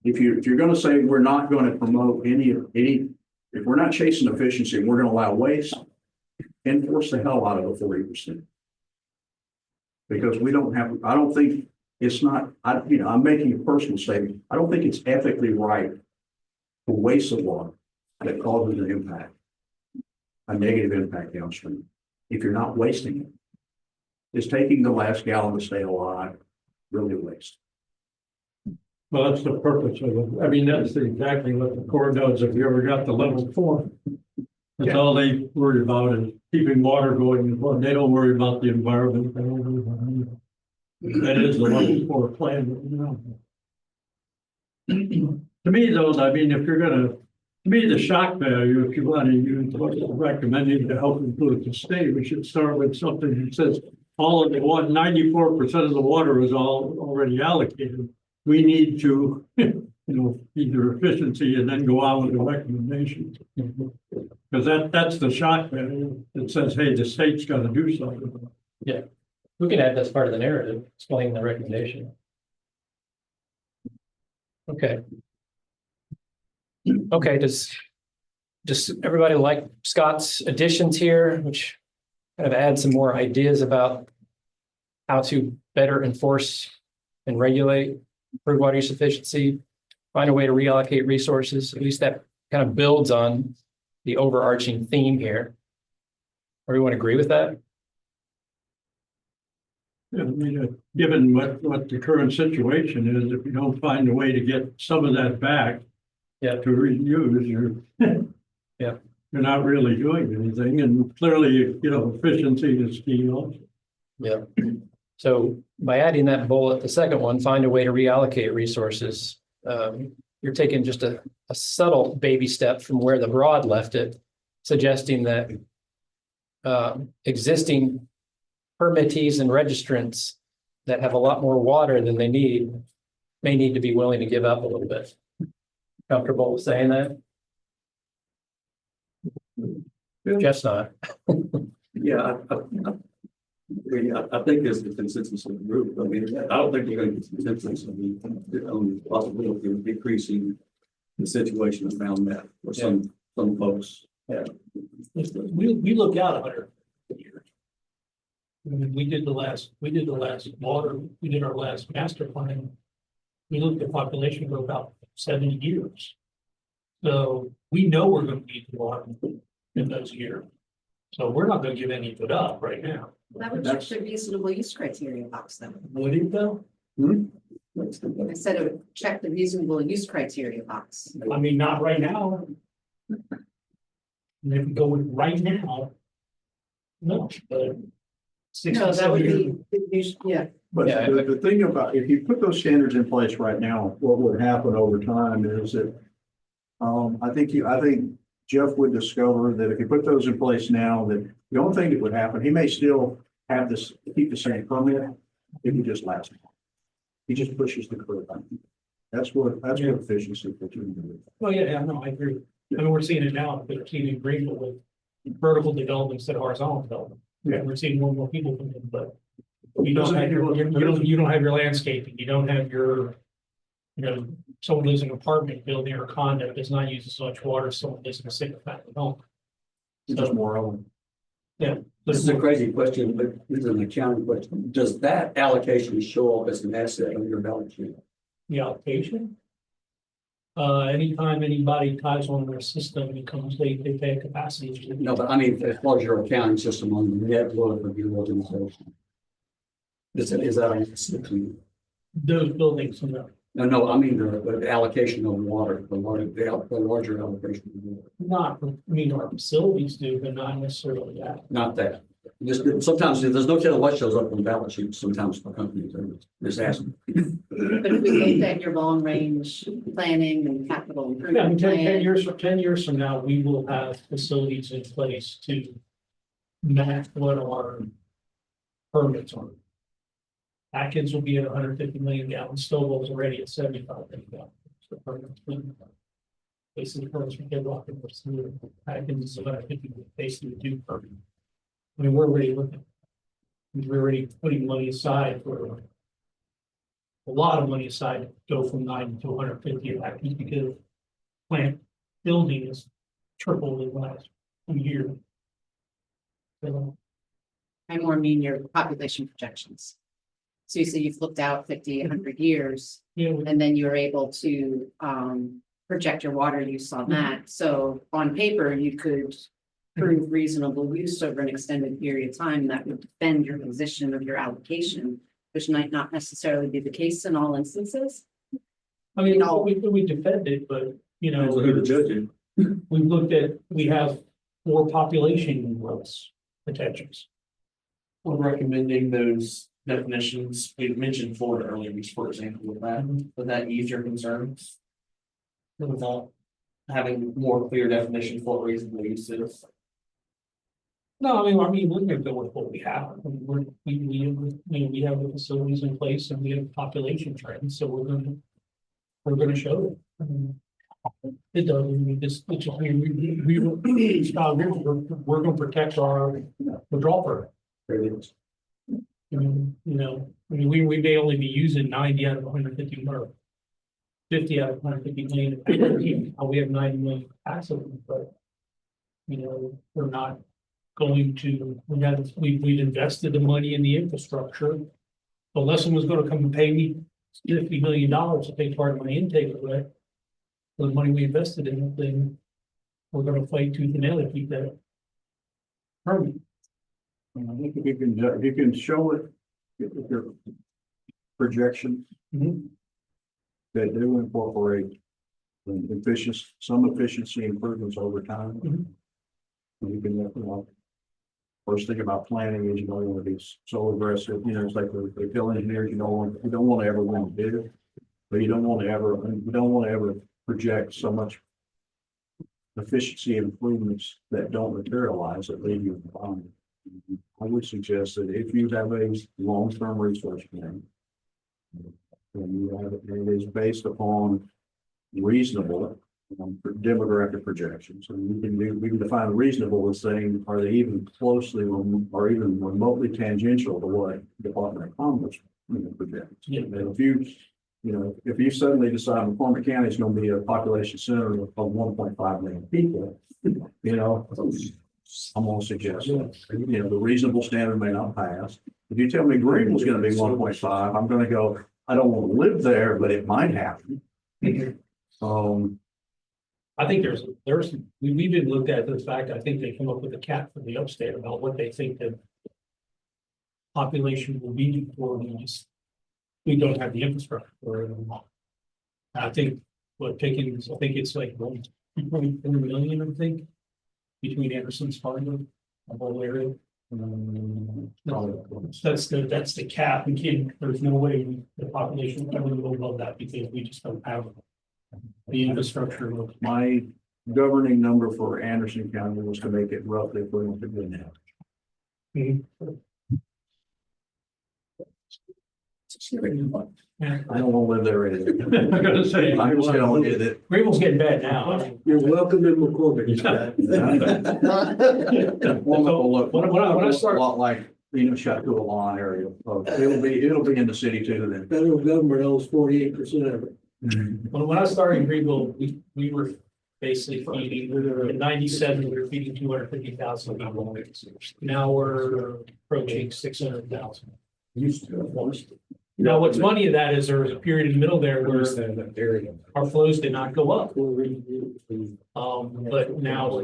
If you're going to say we're not going to promote any, if we're not chasing efficiency and we're going to allow waste, enforce the hell out of the 40%. Because we don't have, I don't think it's not, I'm making a personal statement. I don't think it's ethically right to waste the water that causes an impact, a negative impact downstream. If you're not wasting it, is taking the last gallon to stay alive really waste? Well, that's the purpose of it. I mean, that's exactly what the Corps does. If you ever got to level 4, that's all they worry about is keeping water going. They don't worry about the environment. They don't worry about anything. That is the level 4 plan. To me, though, I mean, if you're gonna, to me, the shock value, if you want to use what's recommended to help improve the state, we should start with something that says all of the 94% of the water is already allocated. We need to, either efficiency and then go on with the recommendations. Because that's the shock value that says, hey, the state's got to do something. Yeah, we can add that as part of the narrative, explaining the recommendation. Okay. Okay, does everybody like Scott's additions here, which kind of add some more ideas about how to better enforce and regulate, improve water use efficiency, find a way to reallocate resources? At least that kind of builds on the overarching theme here. Everyone agree with that? Yeah, I mean, given what the current situation is, if you don't find a way to get some of that back, to reuse, you're not really doing anything. And clearly, efficiency is key also. Yeah. So by adding that bullet, the second one, find a way to reallocate resources. You're taking just a subtle baby step from where the broad left it, suggesting that existing permittees and registrants that have a lot more water than they need may need to be willing to give up a little bit. Comfortable with saying that? Jeff's not. Yeah, I think there's a consensus in the group. I mean, I don't think we're going to get consensus on the possibility of decreasing the situation around that, or some folks have. We look out 100 years. I mean, we did the last water, we did our last master plan. We looked at population for about 70 years. So we know we're gonna need water in those years. So we're not gonna give any of it up right now. That would check the reasonable use criteria box then. Would it though? I said it would check the reasonable use criteria box. I mean, not right now. And if we go with right now. No, but. No, that would be, yeah. But the thing about, if you put those standards in place right now, what would happen over time is that, I think Jeff would discover that if you put those in place now, that the only thing that would happen, he may still have this, keep the same permit, if he just lasts. He just pushes the curve. That's what efficiency. Oh, yeah, no, I agree. I mean, we're seeing it now, but we're seeing it greater with vertical development instead of horizontal development. Yeah. We're seeing more and more people come in, but you don't have you don't have your landscaping, you don't have your, someone lives in an apartment building or a condo, does not use as much water, as someone lives in a single family home. Just more of them. Yeah. This is a crazy question, but this is an accounting question. Does that allocation show up as an asset on your balance sheet? The allocation. Anytime anybody ties on their system, it becomes, they pay a capacity. No, but I mean, as far as your accounting system on the net worth of your organization. Is that an asset to you? Those buildings, no. No, I mean, the allocation of water, the larger allocation of water. Not, I mean, our facilities do, but not necessarily that. Not that. Just sometimes there's no telling what shows up on the balance sheet sometimes for companies. Just asking. But if we looked at your long range planning and capital Yeah, I mean, improvement 10 plan, years from now, we will have facilities in place to match what our permits are. Atkins will be at 150 million gallons, Stovall's already at 75 million gallons. So permits, basically, permits we get off the Atkins is about 50, basically do permit. I mean, we're already looking. We're already putting money aside for a lot of money aside to go from 90 to 150 Atkins because plant building is tripled in the last 2 years. So, I more mean your population projections. So you say you've looked out 50, 100 years, and then you're able to project your water use on that. So on paper, you could prove reasonable use over an extended period of time that would defend your position of your allocation, which might not necessarily be the case in all instances. I mean, we defend it, but Who the judge is. we've looked at, we have 4 population growth potentials. We're recommending those definitions. We mentioned Florida earlier, which for example, would that ease your concerns? Without having more clear definition for what reasonable use is? No, I mean, we're gonna go with what we have. I mean, we have the facilities in place and we have population trends, so we're gonna show it. I mean, it doesn't, I mean, we're gonna protect our withdrawal permit. I mean, we may only be using 90 out of 150 or 50 out of 150 million. We have 90 million capacity, but we're not going to, we've invested the money in the infrastructure. Unless someone's gonna come and pay me $50 million to take part of my intake away, the money we invested in it, then we're gonna fight tooth and nail to keep that permanent. I think if you can show it with your projections that do incorporate some efficiency improvements over time. You can, first thing about planning is you don't want to be so aggressive, it's like the field engineers, you don't want to ever win big, but you don't want to ever project so much efficiency improvements that don't materialize that leave you behind. I would suggest that if you have a long-term resource plan, and you have it is based upon reasonable demographic projections, and we can define reasonable as saying, are they even closely or even remotely tangential to what Department of Commerce projects? And You know, if you suddenly decide McCormick County is gonna be a population center of 1.5 million people, you know, I'm gonna suggest, you know, the reasonable standard may not pass. If you tell me Greenville's gonna be 1.5, I'm gonna go, I don't want to live there, but it might happen. I think we've even looked at the fact, I think they come up with a cap for the upstate about what they think the population will be before we don't have the infrastructure for it anymore. I think what Pickens, I think it's like 2.4 million, I think, between Anderson's farm, the whole area. That's the cap. We can't, there's no way the population will ever go above that because we just don't have the infrastructure. My governing number for Anderson County was to make it roughly equivalent to good now. I don't want to live there either. I gotta say. I'm just gonna look at it. Greenville's getting bad now. You're welcome in McCormick. When I start a lot like, you know, Chateau Lawn area, it'll be in the city too then. Federal government owns 48% of it. When I started in Greenville, we were basically feeding, in 97, we were feeding 250,000 people. Now we're approaching 600,000. Used to. Now, what's funny of that is there was a period in the middle there where our flows did not go up. But now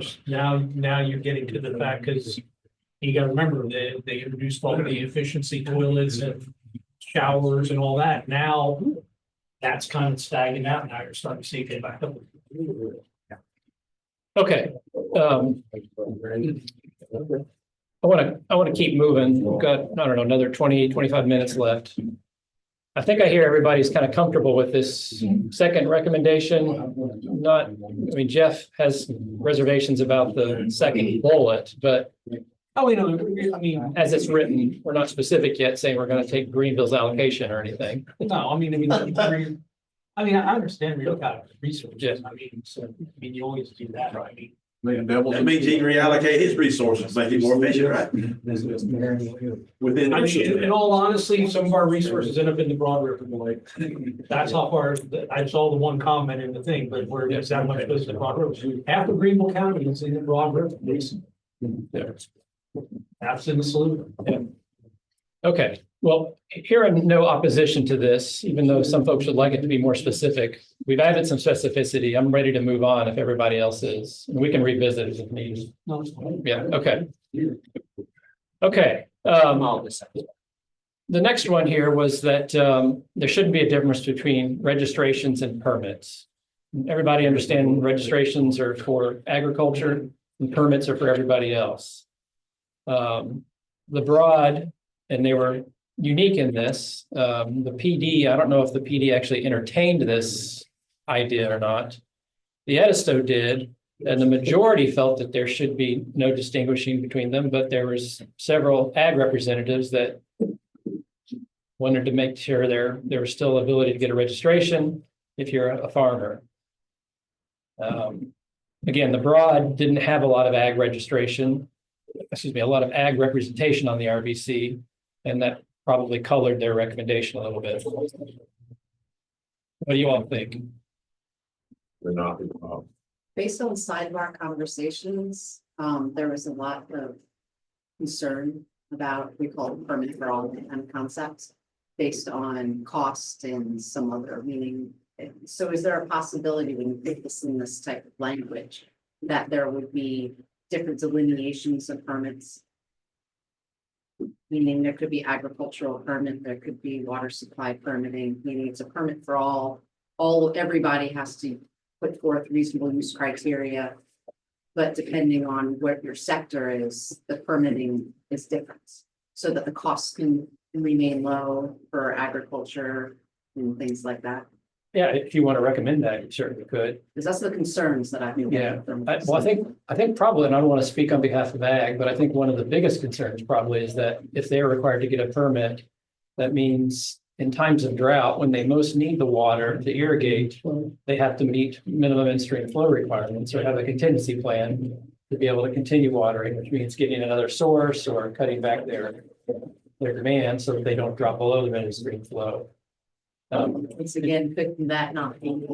you're getting to the fact, because you gotta remember that they introduced all the efficiency toilets and showers and all that. Now that's kind of stagnant out. Now you're starting to see it get back up. Okay. I want to keep moving. We've got, I don't know, another 20, 25 minutes left. I think I hear everybody's kind of comfortable with this second recommendation. Not, I mean, Jeff has reservations about the second bullet, but I mean, as it's written, we're not specific yet saying we're going to take Greenville's allocation or anything. no, I mean, I understand we look at resources. You always do that, right? That means he can reallocate his resources, make it more efficient, right? Within. In all honesty, some of our resources end up in the Broad River. Like, that's how far, I saw the one comment in the thing, but where is that much goes to the Broad River? Half of Greenville County is in the Broad River Basin. That's in the saloon. Yeah. Okay, well, here I'm no opposition to this, even though some folks would like it to be more specific. We've added some specificity. I'm ready to move on if everybody else is. And we can revisit it if needed. Yeah, okay. Okay. The next one here was that there shouldn't be a difference between registrations and permits. Everybody understand registrations are for agriculture and permits are for everybody else. The Broad, and they were unique in this. The PD, I don't know if the PD actually entertained this idea or not. The Edisto did, and the majority felt that there should be no distinguishing between them, but there was several ag representatives that wanted to make sure there was still ability to get a registration if you're a farmer. Again, the Broad didn't have a lot of ag registration, a lot of ag representation on the RBC, and that probably colored their recommendation a little bit. What do you all think? We're not. Based on sidebar conversations, there was a lot of concern about, we call it permit for all kind of concepts based on cost and some other meaning. So is there a possibility when you pick this in this type of language that there would be different delineations of permits? Meaning there could be agricultural permit, there could be water supply permitting, meaning it's a permit for everybody has to put forth reasonable use criteria. But depending on what your sector is, the permitting is different. So that the costs can remain low for agriculture and things like that. Yeah, if you want to recommend that, you certainly could. Because that's the concerns that I've been getting from. I think probably, and I don't want to speak on behalf of ag, but I think one of the biggest concerns probably is that if they are required to get a permit, that means in times of drought, when they most need the water to irrigate, they have to meet minimum in-stream flow requirements or have a contingency plan to be able to continue watering, which means getting another source or cutting back their demand so that they don't drop below the in-stream flow. Once again, couldn't that not be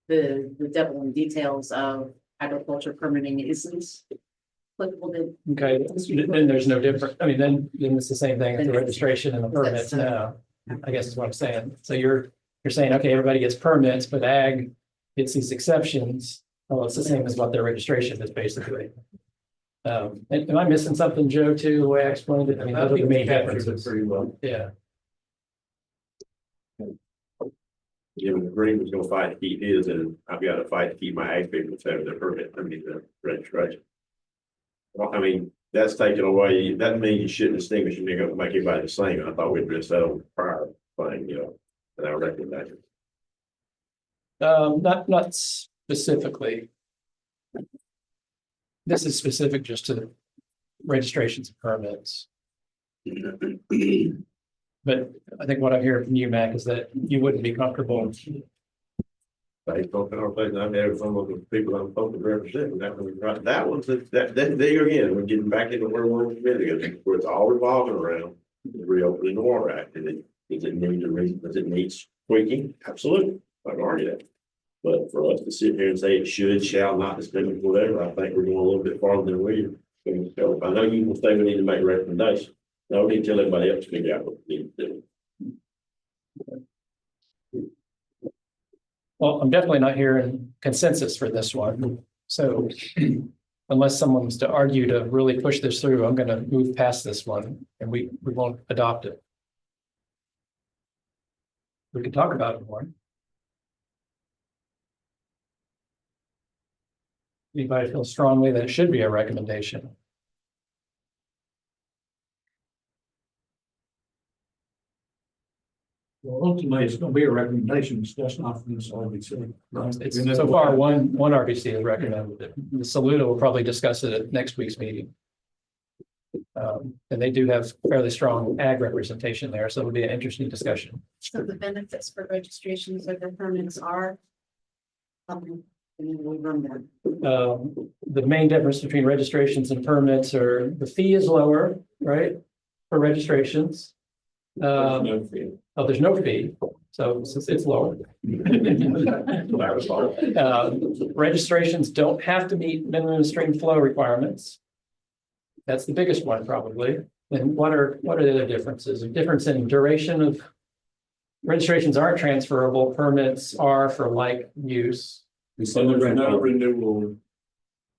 the devil in details of agriculture permitting isn't applicable to? Okay, then there's no difference. I mean, then it's the same thing as the registration and the permits now, I guess is what I'm saying. So you're saying, okay, everybody gets permits, but ag gets these exceptions. Well, it's the same as what their registration is basically. Am I missing something, Joe, too, the way I explained it? I mean, those are the main differences. Pretty well. Yeah. You know, Green was gonna fight to keep his, and I've got to fight to keep my ag people having their permit, the registration. Well, I mean, that's taken away, that means you shouldn't distinguish, you're gonna make everybody the same. I thought we'd just settle the prior thing, you know, and I recognize it. Not specifically. This is specific just to the registrations and permits. But I think what I'm hearing from you, Mac, is that you wouldn't be comfortable. Based on our place, I've had some of the people I'm supposed to represent, and that one's, that there again, we're getting back into where we're a minute ago, where it's all revolving around reopening the Water Act. And does it need tweaking? Absolutely, I can argue that. But for us to sit here and say it should, shall not, discriminate, whatever, I think we're going a little bit farther than we are. So I know you will say we need to make recommendations. No, we need to tell everybody else to figure out what we need to do. Well, I'm definitely not hearing consensus for this one. So unless someone's to argue to really push this through, I'm going to move past this one and we won't adopt it. We can talk about it more. Anybody feel strongly that it should be a recommendation? Well, ultimately, it's gonna be a recommendation, it's just not from this RBC. It's so far one RBC has recommended it. The Saluda will probably discuss it at next week's meeting. And they do have fairly strong ag representation there, so it'll be an interesting discussion. So the benefits for registrations of the permits are. The main difference between registrations and permits are the fee is lower, right? For registrations. There's no fee, so it's lower. Registrations don't have to meet minimum stream flow requirements. That's the biggest one probably. And what are the other differences? A difference in duration of registrations aren't transferable, permits are for like use. So there's no renewal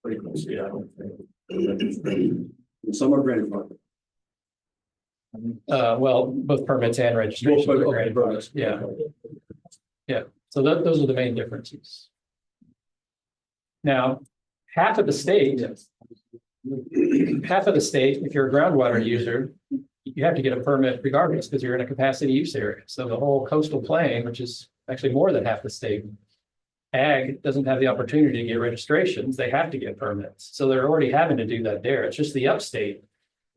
frequency, I don't think. Some are grandfathered. Well, both permits and registrations. are grandfathered. Yeah. Yeah, so those are the main differences. Now, half of the state, if you're a groundwater user, you have to get a permit regardless because you're in a capacity use area. So the whole coastal plain, which is actually more than half the state, ag doesn't have the opportunity to get registrations. They have to get permits. So they're already having to do that there. It's just the upstate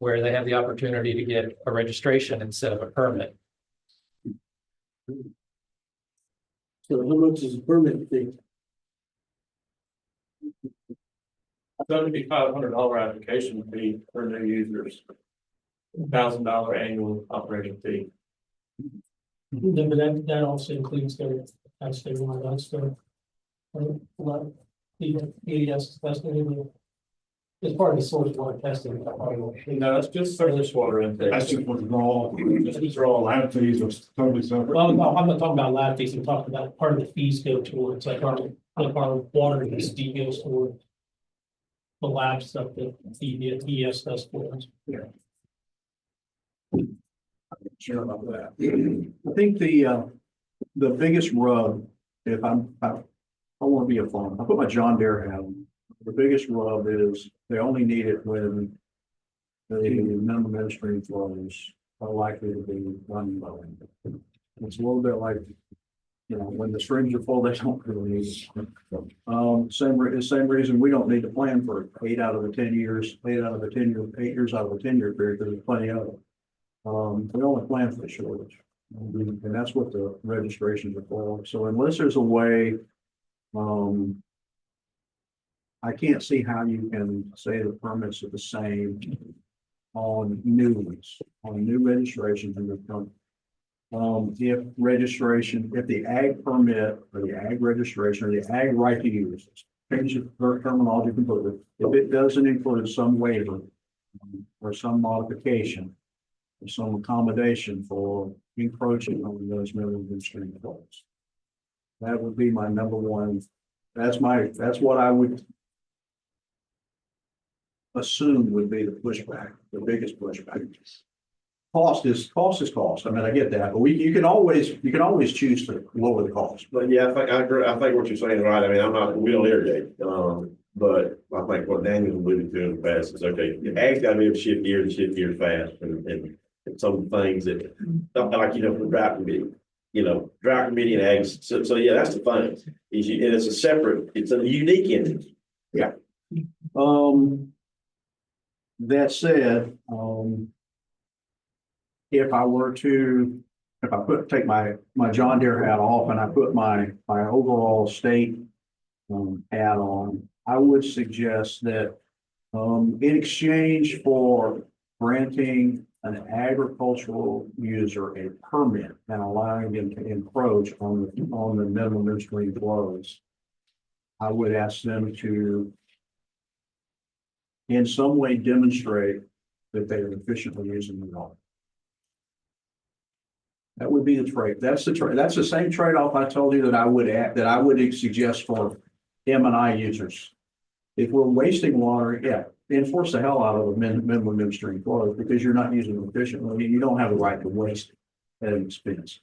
where they have the opportunity to get a registration instead of a permit. So how much is a permit fee? $7,500 application fee for new users. $1,000 annual operating fee. Then, but that also includes their, as they want us to. Yes, that's it's part of the source water testing. No, that's just surface water intake. That's just withdrawal, lab fees are totally separate. Well, no, I'm not talking about lab fees, I'm talking about part of the fees go towards, like our water fee goes toward the lab stuff that the ES does for us. Yeah. Sure about that. I think the biggest rub, if I want to be a farmer, I put my John Deere hat on. The biggest rub is they only need it when the minimum midstream flows are likely to be running low. It's a little bit like, you know, when the streams are full, they don't really need it. Same reason we don't need to plan for 8 out of the 10 years, 8 out of the 10 year, 8 years out of the 10-year period, because there's plenty of it. We only plan for the shortage, and that's what the registrations are for. So unless there's a way, I can't see how you can say the permits are the same on new ones, on new registrations in the permit. if registration, if the ag permit or the ag registration or the ag right to use, change the terminology completely, if it doesn't include some waiver or some modification or some accommodation for encroaching on those minimum midstream flows. That would be my number one. That's what I would assume would be the pushback, the biggest pushback. Cost is cost. I mean, I get that, but you can always choose to lower the cost. But yeah, I agree. I think what you're saying is right. I mean, we don't irrigate. But I think what Daniel alluded to in the past is, okay, the ag's got to be able to shift gears fast and some things that, like, for drought committee, drought committee and ags. So yeah, that's the fun. And it's a separate, it's a unique entity. Yeah. That said, if I take my John Deere hat off and I put my overall state hat on, I would suggest that in exchange for granting an agricultural user a permit and allowing them to encroach on the minimum midstream flows, I would ask them to in some way demonstrate that they are efficiently using the water. That would be the trade. That's the same trade-off I told you that I would suggest for M&I users. If we're wasting water, yeah, enforce the hell out of the minimum midstream flows because you're not using it efficiently. You don't have the right to waste it at an expense.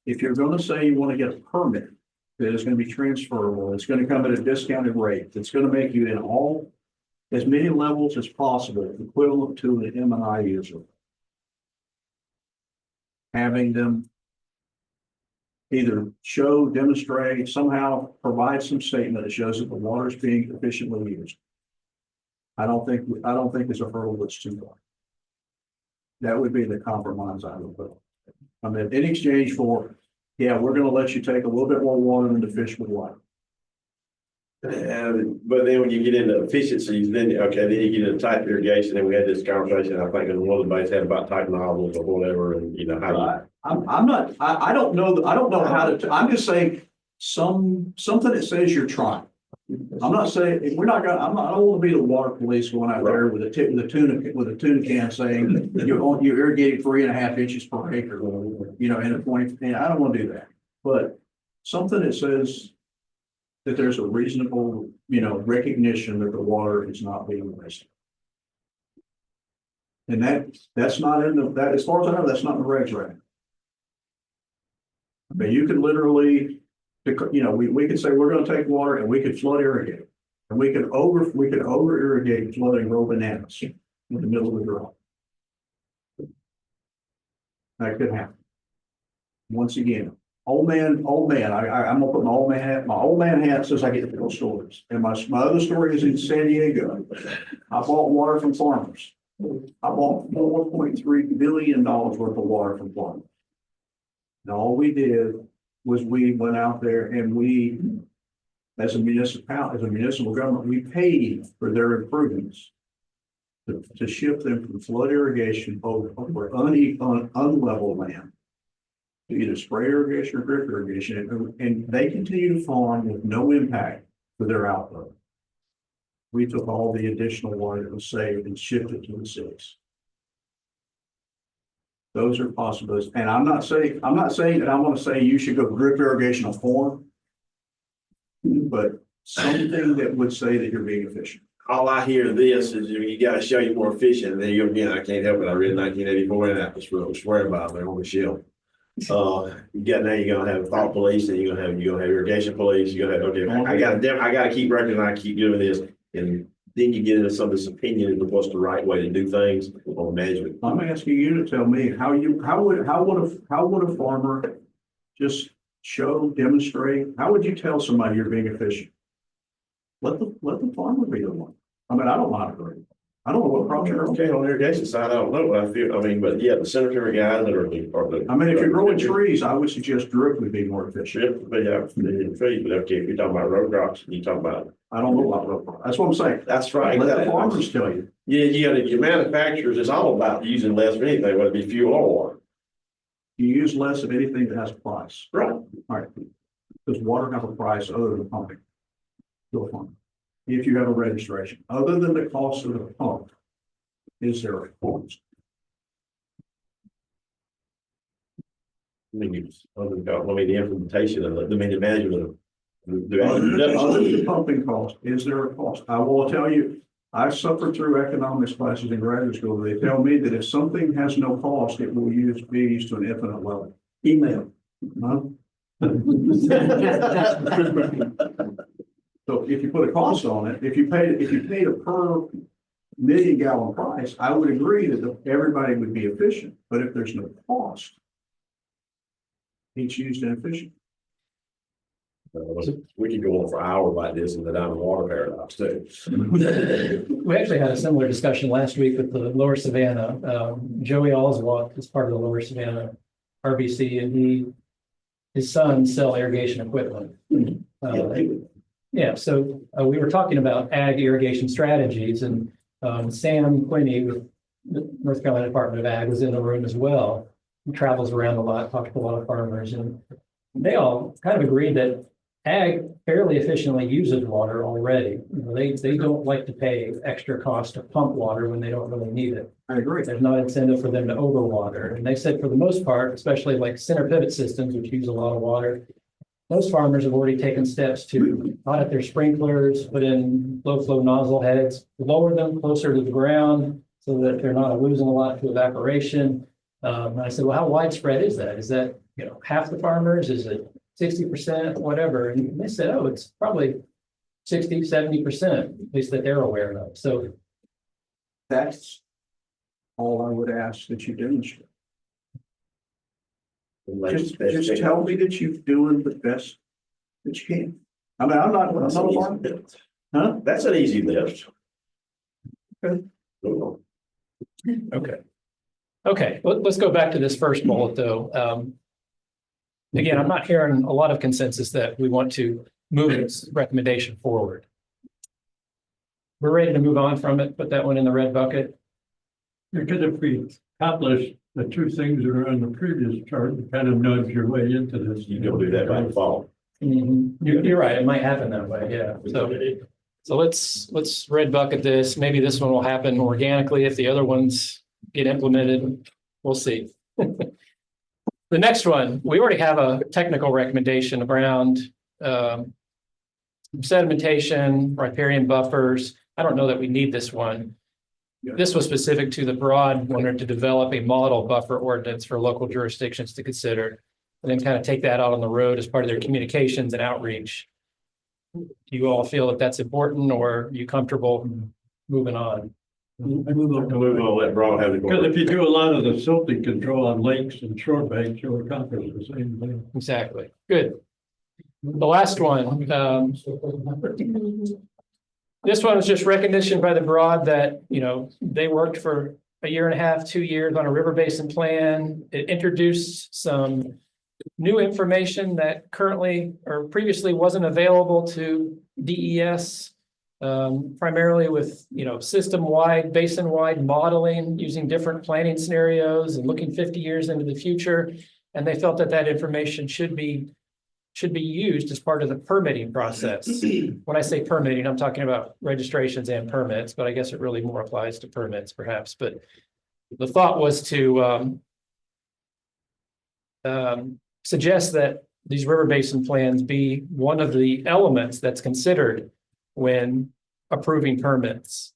If you're going to say you want to get a permit that is going to be transferable, it's going to come at a discounted rate, that's going to make you in as many levels as possible equivalent to an M&I user. Having them either demonstrate, somehow provide some statement that shows that the water is being efficiently used. I don't think it's a hurdle that's too far. That would be the compromise I would put. I mean, in exchange for, yeah, we're going to let you take a little bit more water than the fish would like. But then when you get into efficiencies, then you get into type irrigation, and we had this conversation, I think, in one of the debates had about type nozzles or whatever, and how I don't know how to, I'm just saying something that says you're trying. I'm not saying, I don't want to be the water police going out there with a tuna can saying you're irrigating 3.5 inches per acre, in a point, and I don't want to do that. But something that says that there's a reasonable, recognition that the water is not being wasted. And that's not in that, as far as I know, that's not in the regs right now. But you could literally, we could say we're going to take water and we could flood irrigate. And we could over irrigate flooding row bananas in the middle of the drought. That could happen. Once again, old man, I'm gonna put my old man hat says I get to tell stories. And my other story is in San Diego. I bought water from farmers. I bought $4.3 billion worth of water from farmers. And all we did was we went out there and we, as a municipal government, we paid for their improvements to ship them from flood irrigation over unlevel land to either spray irrigation or drip irrigation, and they continue to farm with no impact to their output. We took all the additional water that was saved and shipped it to the cities. Those are possibilities, and I'm not saying that I want to say you should go drip irrigation on corn, but something that would say that you're being efficient. all I hear of this is you got to show you're more efficient. And then you again, I can't help it. I read 1984 in that. I swear by it on the shelf. You're gonna have thought police, and you're gonna have irrigation police. You're gonna have I gotta keep records, and I keep doing this, and then you get into some of this opinion of what's the right way to do things on management. I'm asking you to tell me how would a farmer just demonstrate? How would you tell somebody you're being efficient? Let the farmer be the one. I mean, I don't know how to do it. I don't know what crops you're okay on the irrigation side. I don't know what I feel. I mean, but yeah, the cemetery guys that are the. I mean, if you're growing trees, I would suggest drip would be more efficient. Drip, but yeah, trees, but okay, if you're talking about row crops, you talk about. I don't know about row crops. That's what I'm saying. That's right. Let the farmers tell you. Yeah, your manufacturers, it's all about using less of anything, whether it be fuel or water. You use less of anything that has a price. Right. All right. Does water have a price other than pumping? Go fund. If you have a registration, other than the cost of the pump, is there a cost? I mean, the implementation of it, I mean, the management of. Other than pumping cost, is there a cost? I will tell you, I've suffered through economics classes in graduate school. They tell me that if something has no cost, it will use fees to an infinite level. Email. Huh? So if you put a cost on it, if you paid a per million gallon price, I would agree that everybody would be efficient, but if there's no cost, it's used inefficient. We could go on for hours like this in the down water paradox too. We actually had a similar discussion last week with the Lower Savannah. Joey Oswald is part of the Lower Savannah RBC, and his sons sell irrigation equipment. So we were talking about ag irrigation strategies, and Sam Quinney with the North Carolina Department of Ag was in the room as well. He travels around a lot, talks to a lot of farmers, and they all kind of agreed that ag fairly efficiently uses water already. They don't like to pay extra cost to pump water when they don't really need it. I agree. There's not incentive for them to overwater. And they said for the most part, especially like center pivot systems, which use a lot of water, most farmers have already taken steps to audit their sprinklers, put in low flow nozzle heads, lower them closer to the ground so that they're not losing a lot to evaporation. And I said, well, how widespread is that? Is that, half the farmers? Is it 60%, whatever? And they said, oh, it's probably 60, 70%, at least that they're aware of. So that's all I would ask that you demonstrate. Just tell me that you're doing the best that you can. I mean, I'm not a farmer. Huh? That's an easy lift. Okay. Okay, let's go back to this first bullet though. Again, I'm not hearing a lot of consensus that we want to move this recommendation forward. We're ready to move on from it, put that one in the red bucket. Because if we accomplish the two things that are on the previous chart, you kind of nudge your way into this. You don't do that by default. You're right, it might happen that way, yeah. So let's red bucket this. Maybe this one will happen organically if the other ones get implemented. We'll see. The next one, we already have a technical recommendation around sedimentation, riparian buffers. I don't know that we need this one. This was specific to the broad one to develop a model buffer ordinance for local jurisdictions to consider, and then kind of take that out on the road as part of their communications and outreach. Do you all feel that that's important, or are you comfortable moving on? Move on, let Broad have the. Because if you do a lot of the silting control on lakes and shore banks, you'll accomplish the same thing. Exactly. Good. The last one. This one was just recognition by the Broad that, they worked for a year and a half, 2 years on a river basin plan. It introduced some new information that currently or previously wasn't available to DES. Primarily with, system-wide, basin-wide modeling using different planning scenarios and looking 50 years into the future. And they felt that information should be used as part of the permitting process. When I say permitting, I'm talking about registrations and permits, but I guess it really more applies to permits perhaps. But the thought was to suggest that these river basin plans be one of the elements that's considered when approving permits.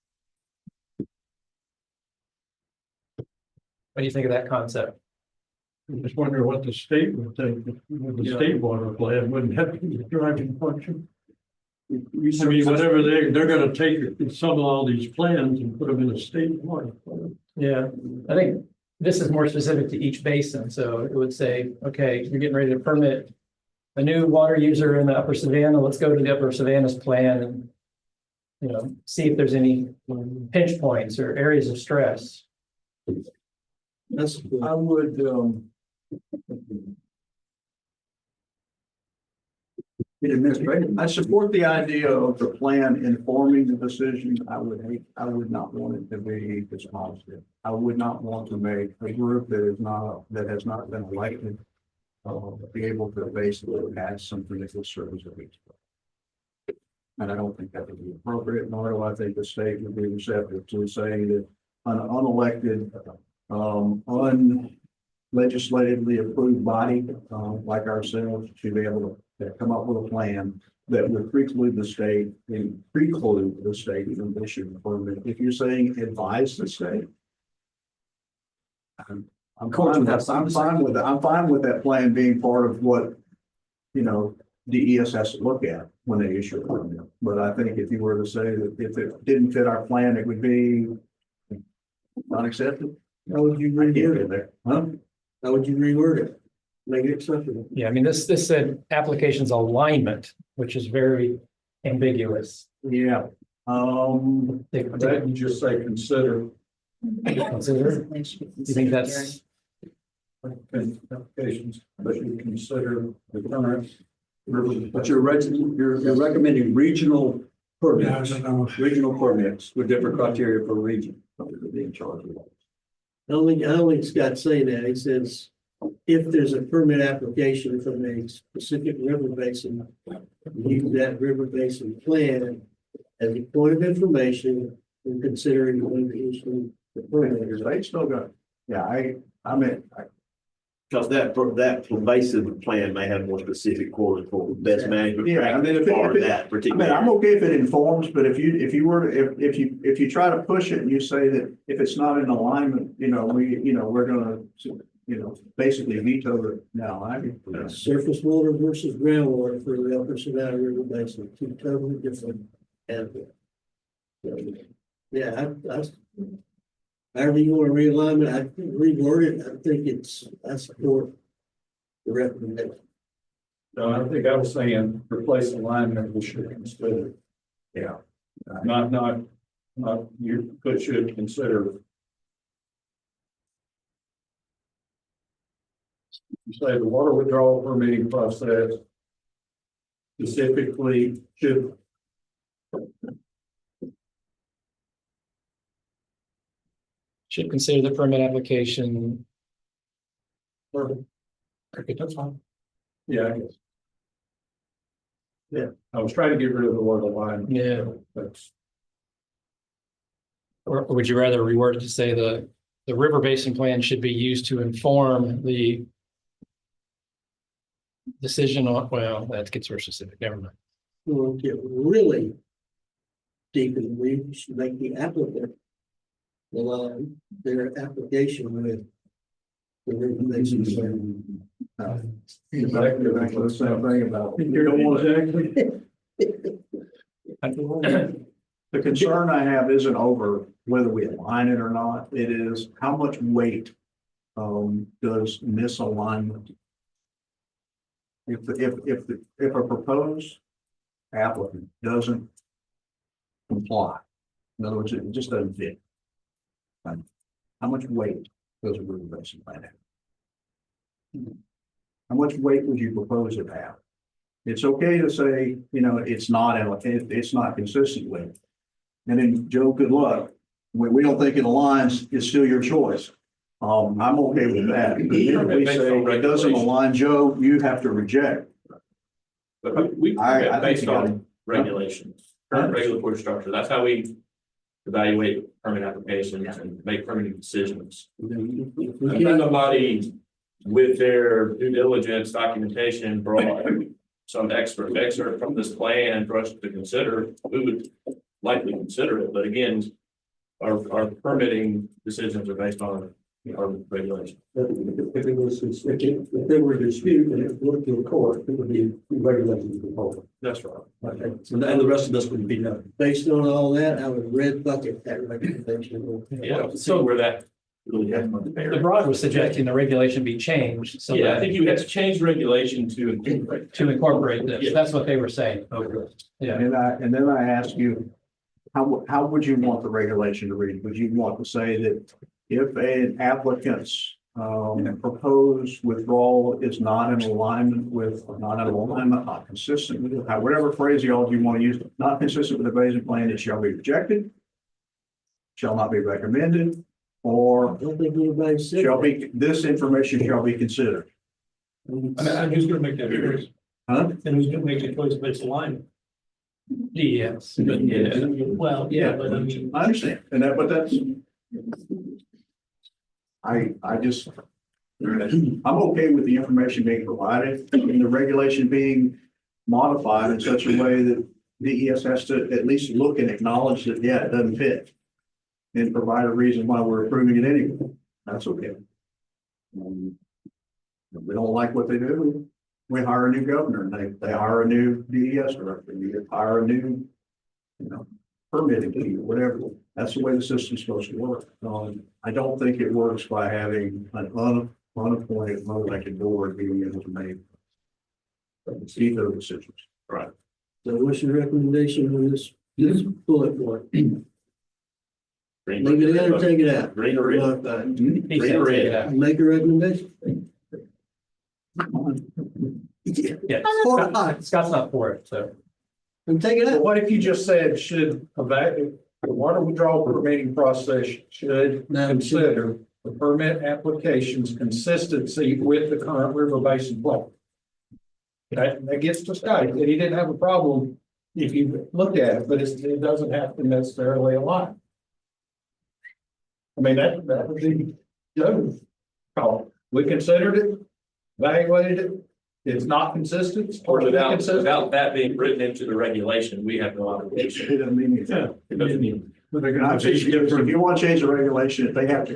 What do you think of that concept? I just wonder what the state would think. The state water plan wouldn't have to be a driving function. I mean, whatever they're going to take some of all these plans and put them in a state water plan. Yeah, I think this is more specific to each basin. So it would say, okay, you're getting ready to permit a new water user in the Upper Savannah. Let's go to the Upper Savannah's plan and, see if there's any pinch points or areas of stress. I would, I support the idea of the plan informing the decision. I would not want it to be dispositive. I would not want to make a group that has not been elected be able to basically pass something that will serve as a week. And I don't think that would be appropriate, nor do I think the state would be receptive to saying that an unelected, unlegislatively approved body, like ourselves, should be able to come up with a plan that would preclude the state from issuing a permit. If you're saying advise the state, I'm fine with that. I'm fine with that plan being part of what, DES has to look at when they issue a permit. But I think if you were to say that if it didn't fit our plan, it would be not accepted. How would you reword it? Huh? How would you reword it? Make it acceptable? Yeah, I mean, this said applications alignment, which is very ambiguous. Yeah. That you just say consider. Consider? You think that's, Applications, but you consider the current. But you're recommending regional permits, regional permits with different criteria for region. Being charged with that. I don't think Scott's saying that. He says, if there's a permit application from a specific river basin, use that river basin plan as a point of information in considering when to issue the permit. They still got, yeah, I mean, Because that pervasive plan may have more specific quote unquote best management. yeah, I mean, that particular. I'm okay if it informs, but if you try to push it and you say that if it's not in alignment, we're gonna, basically veto it. No, Surface water versus groundwater for the Upper Savannah River Basin, two totally different animals. Yeah, however you want to realign it, I reword it. I think I support the recommendation. No, I think I was saying replace alignment, we should consider. Yeah. Not, you should consider. You say the water withdrawal permitting process specifically should consider the permit application. Okay, that's fine. Yeah, I guess. Yeah, I was trying to get rid of the word alignment. Yeah. That's. Or would you rather reword it to say the river basin plan should be used to inform the decision on, well, that gets more specific, never mind. We'll get really deep in the weeds. We should make the applicant align their application with the river basin plan. Exactly the same thing about. You don't want to. The concern I have isn't over whether we align it or not. It is how much weight does misalignment. If a proposed applicant doesn't comply, in other words, it just doesn't fit. How much weight does a river basin plan have? How much weight would you propose it to have? It's okay to say, it's not consistent with. And then, Joe, good luck. We don't think it aligns, it's still your choice. I'm okay with that. But if we say it doesn't align, Joe, you have to reject. But we based on regulations, current regulatory structure. That's how we evaluate permit applications and make permitting decisions. If somebody with their due diligence documentation brought some excerpt from this plan for us to consider, we would likely consider it. But again, our permitting decisions are based on our regulations. If they were disputed and it went to a court, it would be regulations proposal. That's right. Okay, and the rest of this would be done. Based on all that, I would red bucket that recommendation. Yeah, so where that really has much bearing. The broad was suggesting the regulation be changed. So Yeah, I think you have to change regulation to incorporate. this. Yes. That's what they were saying. Okay. Yeah. And then I ask you, how would you want the regulation to read? Would you want to say that if an applicant's proposed withdrawal is not in alignment with, not consistent with, whatever phraseology you want to use, not consistent with the Basin plan, it shall be rejected, shall not be recommended, or I don't think anybody said. shall be, this information shall be considered. And who's gonna make that choice? Huh? And who's gonna make the choice based alignment? Yes. Yeah. Well, yeah, but I mean. I understand, and that, but that's. I just. I'm okay with the information being provided and the regulation being modified in such a way that DES has to at least look and acknowledge that, yeah, it doesn't fit. And provide a reason why we're approving it anyway. That's okay. If we don't like what they do, we hire a new governor, and they hire a new DES director, you hire a new, permitting team, whatever. That's the way the system's supposed to work. I don't think it works by having an unappointed, unelected board being able to make those decisions. Right. So what's your recommendation on this bullet point? Leave it in or take it out? Green or red? He said take it out. Make a recommendation? Yeah, Or Scott- not? Scott's not for it, so. And take it Well, out. what if you just said should the water withdrawal permitting process should consider the permit application's consistency with the current river basin plan? That gets to Scott, and he didn't have a problem if you looked at it, but it doesn't have to necessarily align. I mean, that would be Joe's call. We considered it, evaluated it. It's not consistent. It's Or partially without, consistent. without that being written into the regulation, we have no obligation. It doesn't mean anything. It doesn't mean. But they're gonna, if you want to change the regulation, if they have to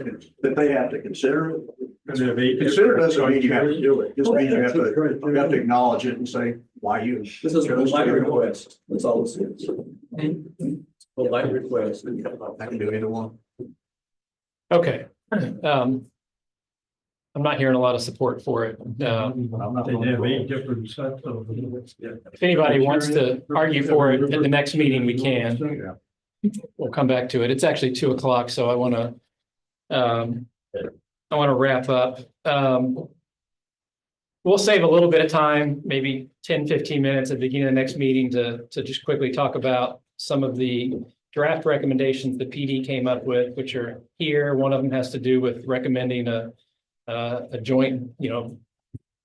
consider it. Consider doesn't mean you have to do it, just means you have to acknowledge it and say why you. This is a polite request. That's all it is. Polite request. I can do either one. Okay. I'm not hearing a lot of support for it. They have 8 different sets of. If anybody wants to argue for it at the next meeting, we can. We'll come back to it. It's actually 2:00, so I want to wrap up. We'll save a little bit of time, maybe 10, 15 minutes at the beginning of the next meeting to just quickly talk about some of the draft recommendations the PD came up with, which are here. One of them has to do with recommending a joint,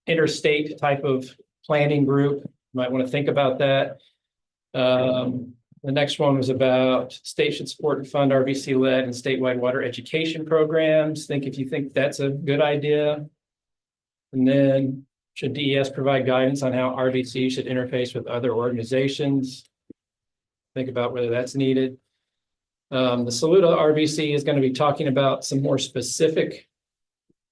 interstate type of planning group. You might want to think about that. The next one was about state should support and fund RBC-led and statewide water education programs. If you think that's a good idea. And then should DES provide guidance on how RBC should interface with other organizations? Think about whether that's needed. The Saluda RBC is going to be talking about some more specific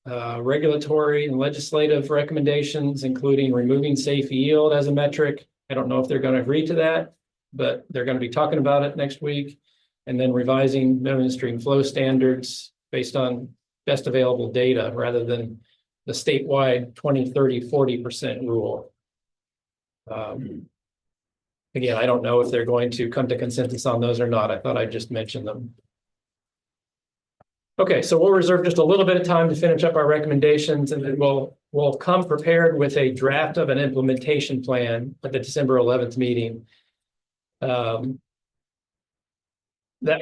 regulatory and legislative recommendations, including removing safe yield as a metric. I don't know if they're going to agree to that, but they're going to be talking about it next week. And then revising minimum stream flow standards based on best available data rather than the statewide 20, 30, 40% rule. Again, I don't know if they're going to come to consensus on those or not. I thought I'd just mention them. Okay, so we'll reserve just a little bit of time to finish up our recommendations, and then we'll come prepared with a draft of an implementation plan at the December 11th meeting. That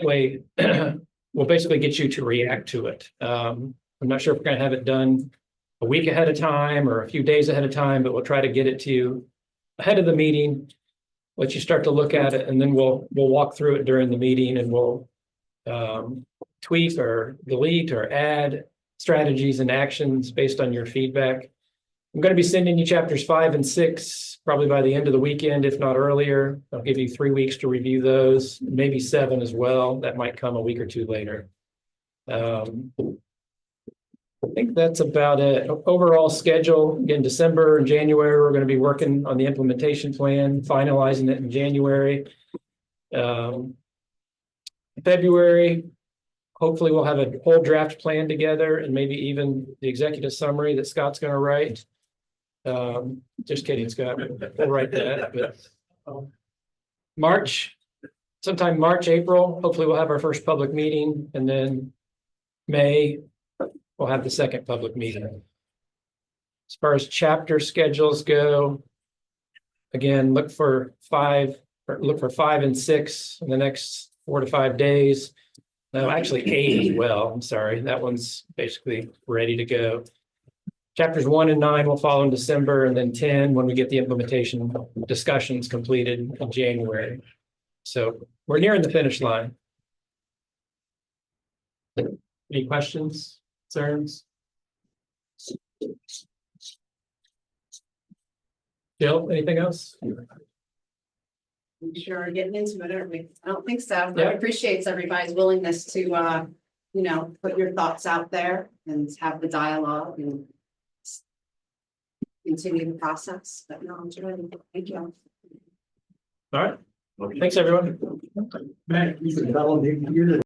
way, we'll basically get you to react to it. I'm not sure if we're going to have it done a week ahead of time or a few days ahead of time, but we'll try to get it to you ahead of the meeting, let you start to look at it, and then we'll walk through it during the meeting, and we'll tweak or delete or add strategies and actions based on your feedback. I'm going to be sending you chapters 5 and 6 probably by the end of the weekend, if not earlier. I'll give you 3 weeks to review those, maybe 7 as well. That might come a week or 2 later. I think that's about it. Overall schedule, again, December and January, we're going to be working on the implementation plan, finalizing it in January. February, hopefully we'll have a whole draft plan together and maybe even the executive summary that Scott's going to write. Just kidding, Scott. We'll write that. But March, sometime March, April, hopefully we'll have our first public meeting, and then May, we'll have the second public meeting. As far as chapter schedules go, again, look for 5 and 6 in the next 4 to 5 days. No, actually 8 as well. I'm sorry. That one's basically ready to go. Chapters 1 and 9 will follow in December, and then 10 when we get the implementation discussions completed in January. So we're nearing the finish line. Any questions, concerns? Jill, anything else? I'm sure getting into it, aren't we? I don't think so, but Yeah. I appreciate everybody's willingness to, put your thoughts out there and have the dialogue and continue the process, but no, I'm sure, thank you. All right. Thanks, everyone. Matt, you can tell them you did it.